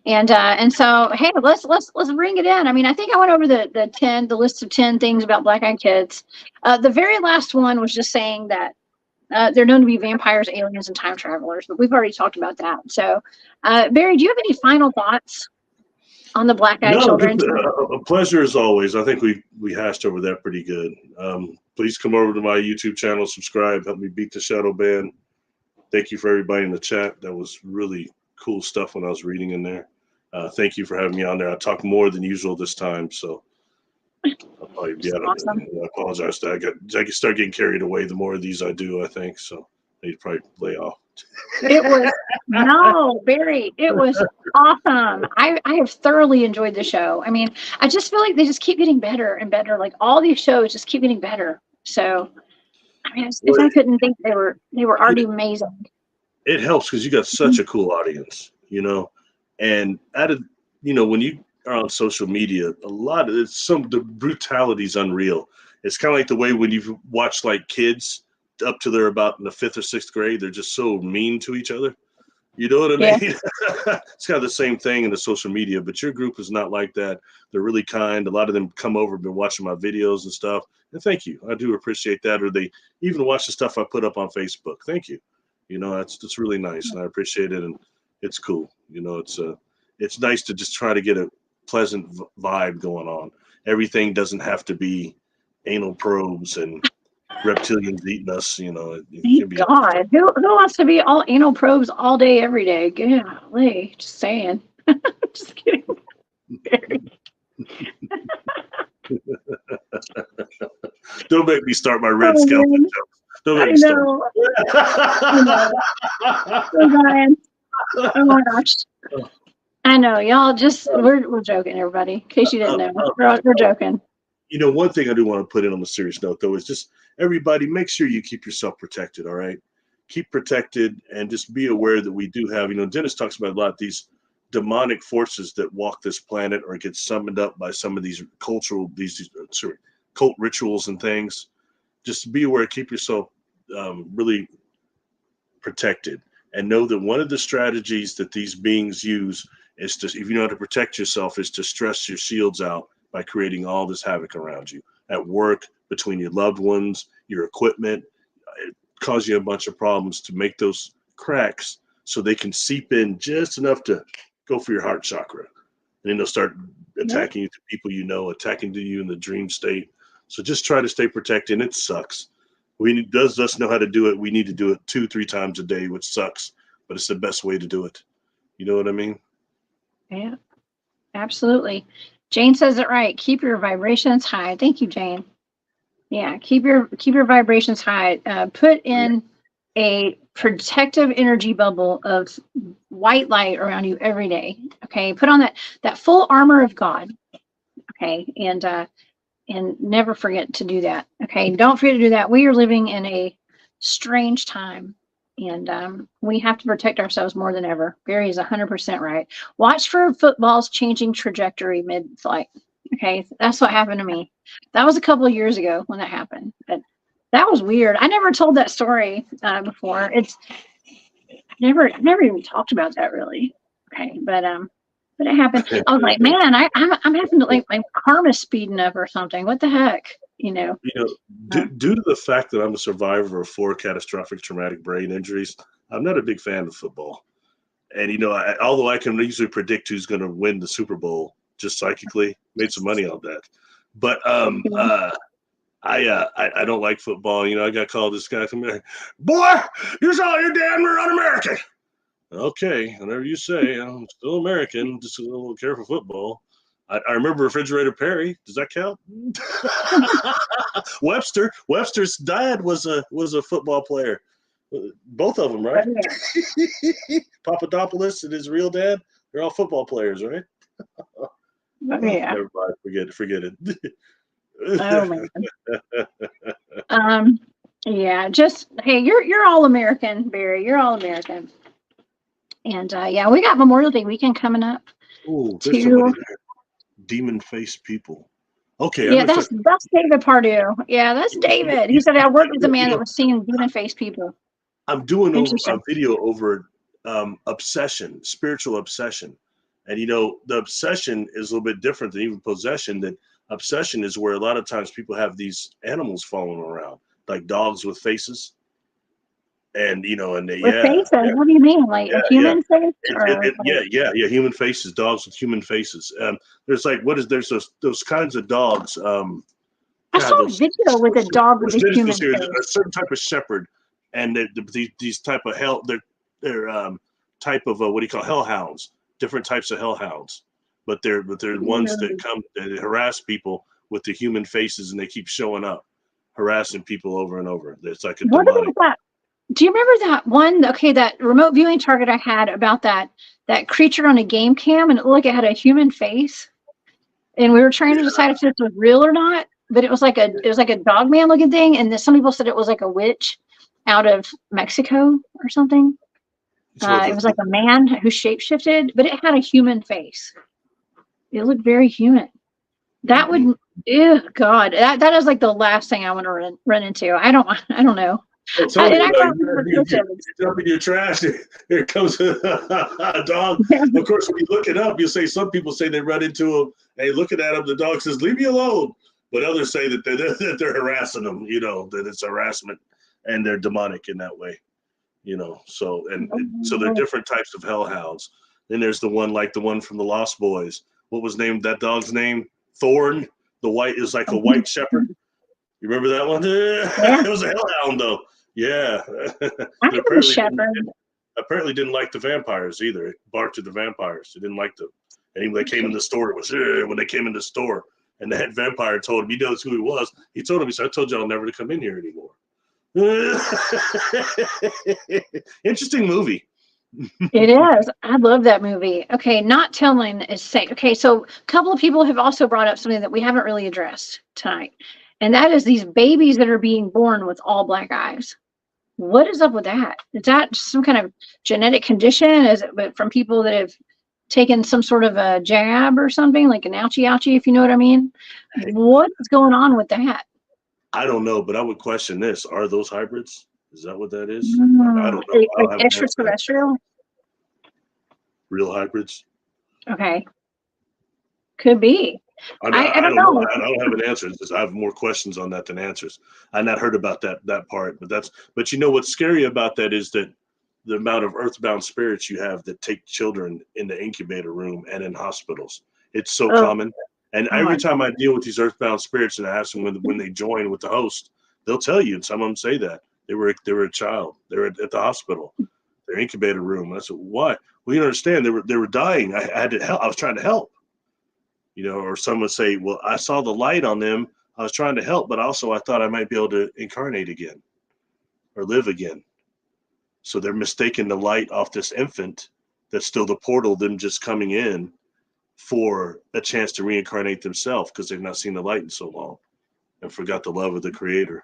And so, hey, let's bring it in. I mean, I think I went over the list of 10 things about black-eyed kids. The very last one was just saying that they're known to be vampires, aliens, and time travelers, but we've already talked about that. So, Barry, do you have any final thoughts on the black-eyed children? A pleasure as always. I think we hashed over that pretty good. Please come over to my YouTube channel, subscribe, help me beat the shadow ban. Thank you for everybody in the chat. That was really cool stuff when I was reading in there. Thank you for having me on there. I talked more than usual this time, so I'll probably be Awesome. I apologize. I can start getting carried away the more of these I do, I think. So I need to probably lay off. Barry, it was awesome. I have thoroughly enjoyed the show. I mean, I just feel like they just keep getting better and better. Like all these shows just keep getting better. So I mean, I couldn't think they were already amazing. It helps because you got such a cool audience, you know, and when you are on social media, the brutality is unreal. It's kind of like the way when you've watched like kids up to they're about in the 5th or 6th grade, they're just so mean to each other. You know what I mean? Yeah. It's kind of the same thing in the social media, but your group is not like that. They're really kind. A lot of them come over, been watching my videos and stuff. And thank you. I do appreciate that. Or they even watch the stuff I put up on Facebook. Thank you. You know, that's really nice. And I appreciate it. And it's cool. You know, it's nice to just try to get a pleasant vibe going on. Everything doesn't have to be anal probes and reptilians eating us, you know. God, who wants to be all anal probes all day, every day? Golly, just saying. Just kidding. Don't make me start my red skeleton joke. Don't make me start. Oh my gosh. I know, y'all just we're joking, everybody. In case you didn't know, we're joking. You know, one thing I do want to put in on a serious note, though, is just everybody make sure you keep yourself protected. All right, keep protected and just be aware that we do have. You know, Dennis talks about a lot of these demonic forces that walk this planet or get summoned up by some of these cult rituals and things. Just be aware. Keep yourself really protected, and know that one of the strategies that these beings use is to, if you know how to protect yourself, is to stress your shields out by creating all this havoc around you at work, between your loved ones, your equipment. It causes you a bunch of problems to make those cracks so they can seep in just enough to go for your heart chakra. And then they'll start attacking you to people you know, attacking to you in the dream state. So just try to stay protected. And it sucks. Does us know how to do it. We need to do it 2-3 times a day, which sucks. but it's the best way to do it. You know what I mean? Yeah, absolutely. Jane says it right. Keep your vibrations high. Thank you, Jane. Yeah, keep your vibrations high. Put in a protective energy bubble of white light around you every day. Okay, put on that full armor of God. Okay, and never forget to do that. Okay, don't forget to do that. We are living in a strange time, and we have to protect ourselves more than ever. Barry is 100% right. Watch for footballs changing trajectory mid-flight. Okay, that's what happened to me. That was a couple of years ago when that happened, but that was weird. I never told that story before. I've never even talked about that really. Okay, but it happened. I was like, man, I'm having to, like, my karma's speeding up or something. What the heck, you know? Due to the fact that I'm a survivor of 4 catastrophic traumatic brain injuries, I'm not a big fan of football. And although I can usually predict who's going to win the Super Bowl just psychically, made some money on that. But I don't like football. I got called this guy from there. Boy, you're damn near un-American. Okay, whatever you say. I'm still American, just a little care for football. I remember Refrigerator Perry. Does that count? Webster's dad was a football player. Both of them, right? Papadopoulos and his real dad, they're all football players, right? Yeah. Never mind. Forget it. Oh man. Yeah, just hey, you're all American, Barry. You're all American. And yeah, we got Memorial Day weekend coming up. Oh, there's somebody there. Demon face people. Okay. Yeah, that's David Pardue. Yeah, that's David. He said I worked with a man that was seeing demon face people. I'm doing a video over obsession, spiritual obsession. And the obsession is a little bit different than even possession. That obsession is where a lot of times people have these animals following around, like dogs with faces. And and they, faces. What do you mean, like a human face? Human faces, dogs with human faces. There's there's those kinds of dogs. I saw a video with a dog with a human face. A certain type of shepherd, and these type of they're type of what do you call hellhounds? Different types of hellhounds, but they're ones that come that harass people with the human faces, and they keep showing up, harassing people over and over. It's like a demonic. What about that? Do you remember that one? Okay, that remote viewing target I had about that creature on a game cam, and it looked like it had a human face, and we were trying to decide if this was real or not. But it was like a dog man looking thing, and some people said it was like a witch out of Mexico or something. It was like a man who shapeshifted, but it had a human face. It looked very human. That would, ew, God, that is like the last thing I want to run into. I don't know. Your trash. Here comes a dog. Of course, when you look it up, some people say they run into him. Hey, looking at him, the dog says, "Leave me alone." But others say that they're harassing them. That it's harassment, and they're demonic in that way. So there are different types of hellhounds. Then there's the one from the Lost Boys. What was that dog's name? Thorn. The white is like a white shepherd. You remember that one? Yeah. It was a hellhound, though. Yeah. Apparently didn't like the vampires either. It barked at the vampires. It didn't like them. And when they came in the store, it was when they came in the store. And the head vampire told him, he knows who he was. He told him, he said, "I told y'all never to come in here anymore." Interesting movie. It is. I love that movie. Okay, not telling is safe. Okay, so a couple of people have also brought up something that we haven't really addressed tonight. And that is these babies that are being born with all black eyes. What is up with that? Is that some kind of genetic condition? Is it from people that have taken some sort of a jab or something, like an ouchie, if you know what I mean? What is going on with that? I don't know, but I would question this. Are those hybrids? Is that what that is? I don't know. Like extraterrestrial? Real hybrids? Okay. Could be. I don't know. I don't have an answer. I have more questions on that than answers. I've not heard about that part, but what's scary about that is that the amount of earthbound spirits you have that take children in the incubator room and in hospitals. It's so common. And every time I deal with these earthbound spirits and I ask them when they join with the host, they'll tell you, and some of them say that they were a child. They're at the hospital. their incubator room. I said, why? Well, you don't understand. They were dying. I had to help. I was trying to help. Or someone would say, well, I saw the light on them. I was trying to help, but also I thought I might be able to incarnate again or live again. So they're mistaking the light off this infant that's still the portal, them just coming in for a chance to reincarnate themselves because they've not seen the light in so long and forgot the love of the creator.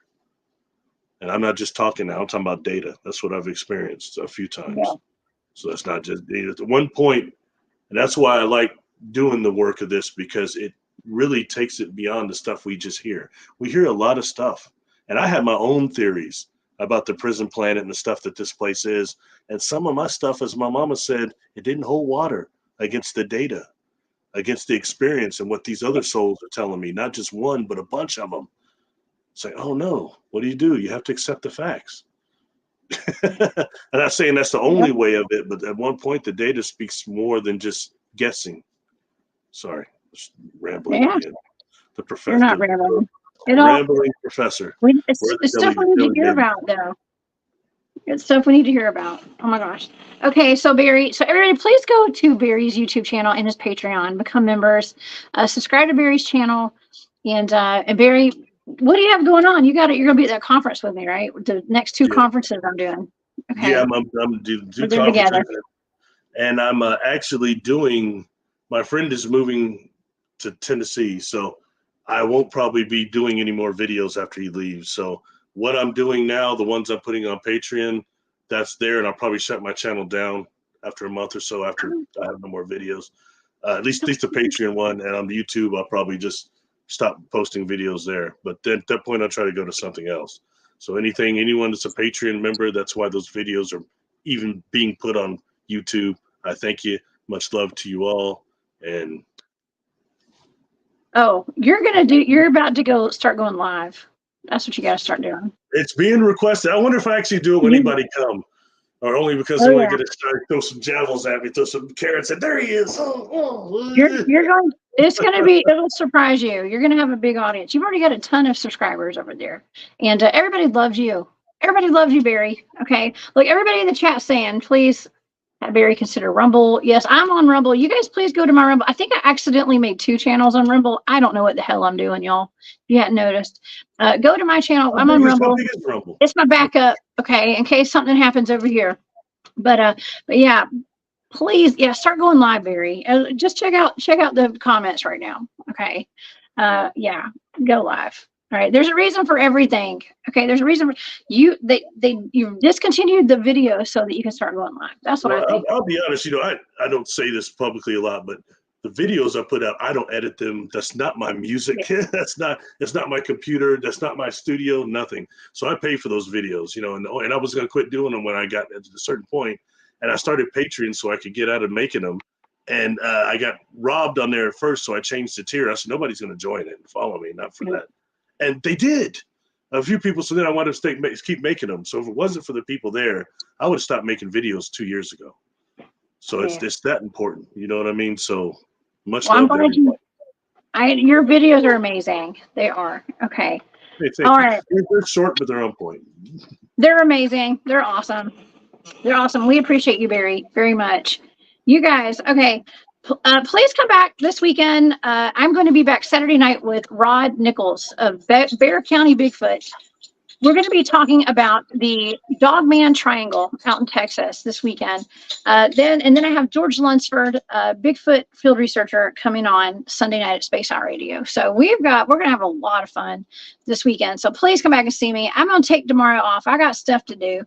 And I'm not just talking now, I'm talking about data. That's what I've experienced a few times. Yeah. So that's not just data. At one point, and that's why I like doing the work of this, because it really takes it beyond the stuff we just hear. We hear a lot of stuff. And I have my own theories about the prison planet and the stuff that this place is. And some of my stuff, as my mama said, it didn't hold water against the data, against the experience and what these other souls are telling me, not just one, but a bunch of them. It's like, oh no, what do? You have to accept the facts. I'm not saying that's the only way of it, but at one point the data speaks more than just guessing. Sorry, just rambling again. The professor. You're not rambling. Rambling professor. It's stuff we need to hear about, though. It's stuff we need to hear about. Oh my gosh. Okay, so Barry, everybody please go to Barry's YouTube channel and his Patreon, become members, subscribe to Barry's channel, and Barry, what do you have going on? You're gonna be at that conference with me, right? The next two conferences I'm doing. Okay. Yeah, I'm do conferences, and I'm actually doing. My friend is moving to Tennessee, so I won't probably be doing any more videos after he leaves. So what I'm doing now, the ones I'm putting on Patreon, that's there, and I'll probably shut my channel down after a month or so after I have no more videos. At least the Patreon one, and on the YouTube, I'll probably just stop posting videos there. But then at that point, I'll try to go to something else. So anyone that's a Patreon member, that's why those videos are even being put on YouTube. I thank you. Much love to you all. And you're about to start going live. That's what you got to start doing. It's being requested. I wonder if I actually do it when anybody come, or only because they want to get it started, throw some javelins at me, throw some carrots, and there he is. You're going. It's going to be. It'll surprise you. You're going to have a big audience. You've already got a ton of subscribers over there, and everybody loves you. Everybody loves you, Barry. Okay, look, everybody in the chat saying, please have Barry consider Rumble. Yes, I'm on Rumble. You guys please go to my Rumble. I think I accidentally made 2 channels on Rumble. I don't know what the hell I'm doing, y'all. If you hadn't noticed, go to my channel. I'm on Rumble. It's my backup, okay, in case something happens over here. But yeah, please, start going live, Barry. Just check out the comments right now, okay? Yeah, go live. All right, there's a reason for everything. Okay, there's a reason for you discontinued the video so that you can start going live. That's what I think. I'll be honest, I don't say this publicly a lot, but the videos I put out, I don't edit them. That's not my music. Yeah. It's not my computer. That's not my studio, nothing. So I pay for those videos, and I was going to quit doing them when I got at a certain point, and I started Patreon so I could get out of making them. And I got robbed on there at first, so I changed the tier. I said, nobody's going to join it and follow me, not for that. And they did. A few people, so then I wanted to keep making them. So if it wasn't for the people there, I would have stopped making videos 2 years ago. So it's that important. You know what I mean? So much love to everybody. Your videos are amazing. They are. Okay. Hey, all right. They're short, but they're on point. They're amazing. They're awesome. They're awesome. We appreciate you, Barry, very much. You guys, okay. Please come back this weekend. I'm going to be back Saturday night with Rod Nichols of Bear County Bigfoot. We're going to be talking about the Dogman Triangle out in Texas this weekend. Then I have George Lunsford, Bigfoot field researcher, coming on Sunday night at Space Out Radio. So we're going to have a lot of fun this weekend. So please come back and see me. I'm going to take tomorrow off. I got stuff to do.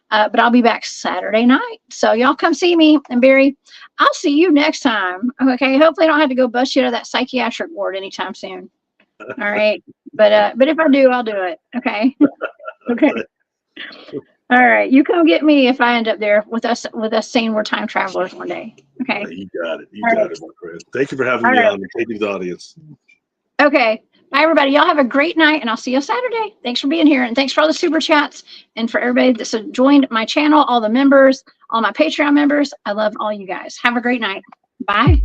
But I'll be back Saturday night. So y'all come see me. And Barry, I'll see you next time. Okay. Hopefully I don't have to go bust you out of that psychiatric ward anytime soon. All right. But if I do, I'll do it. Okay. Okay. All right. You come get me if I end up there with us saying we're time travelers one day. Okay. You got it. You got it, my friend. Thank you for having me on and taking the audience. Okay. Bye, everybody. Y'all have a great night, and I'll see you Saturday. Thanks for being here, and thanks for all the super chats, and for everybody that's joined my channel, all the members, all my Patreon members. I love all you guys. Have a great night. Bye.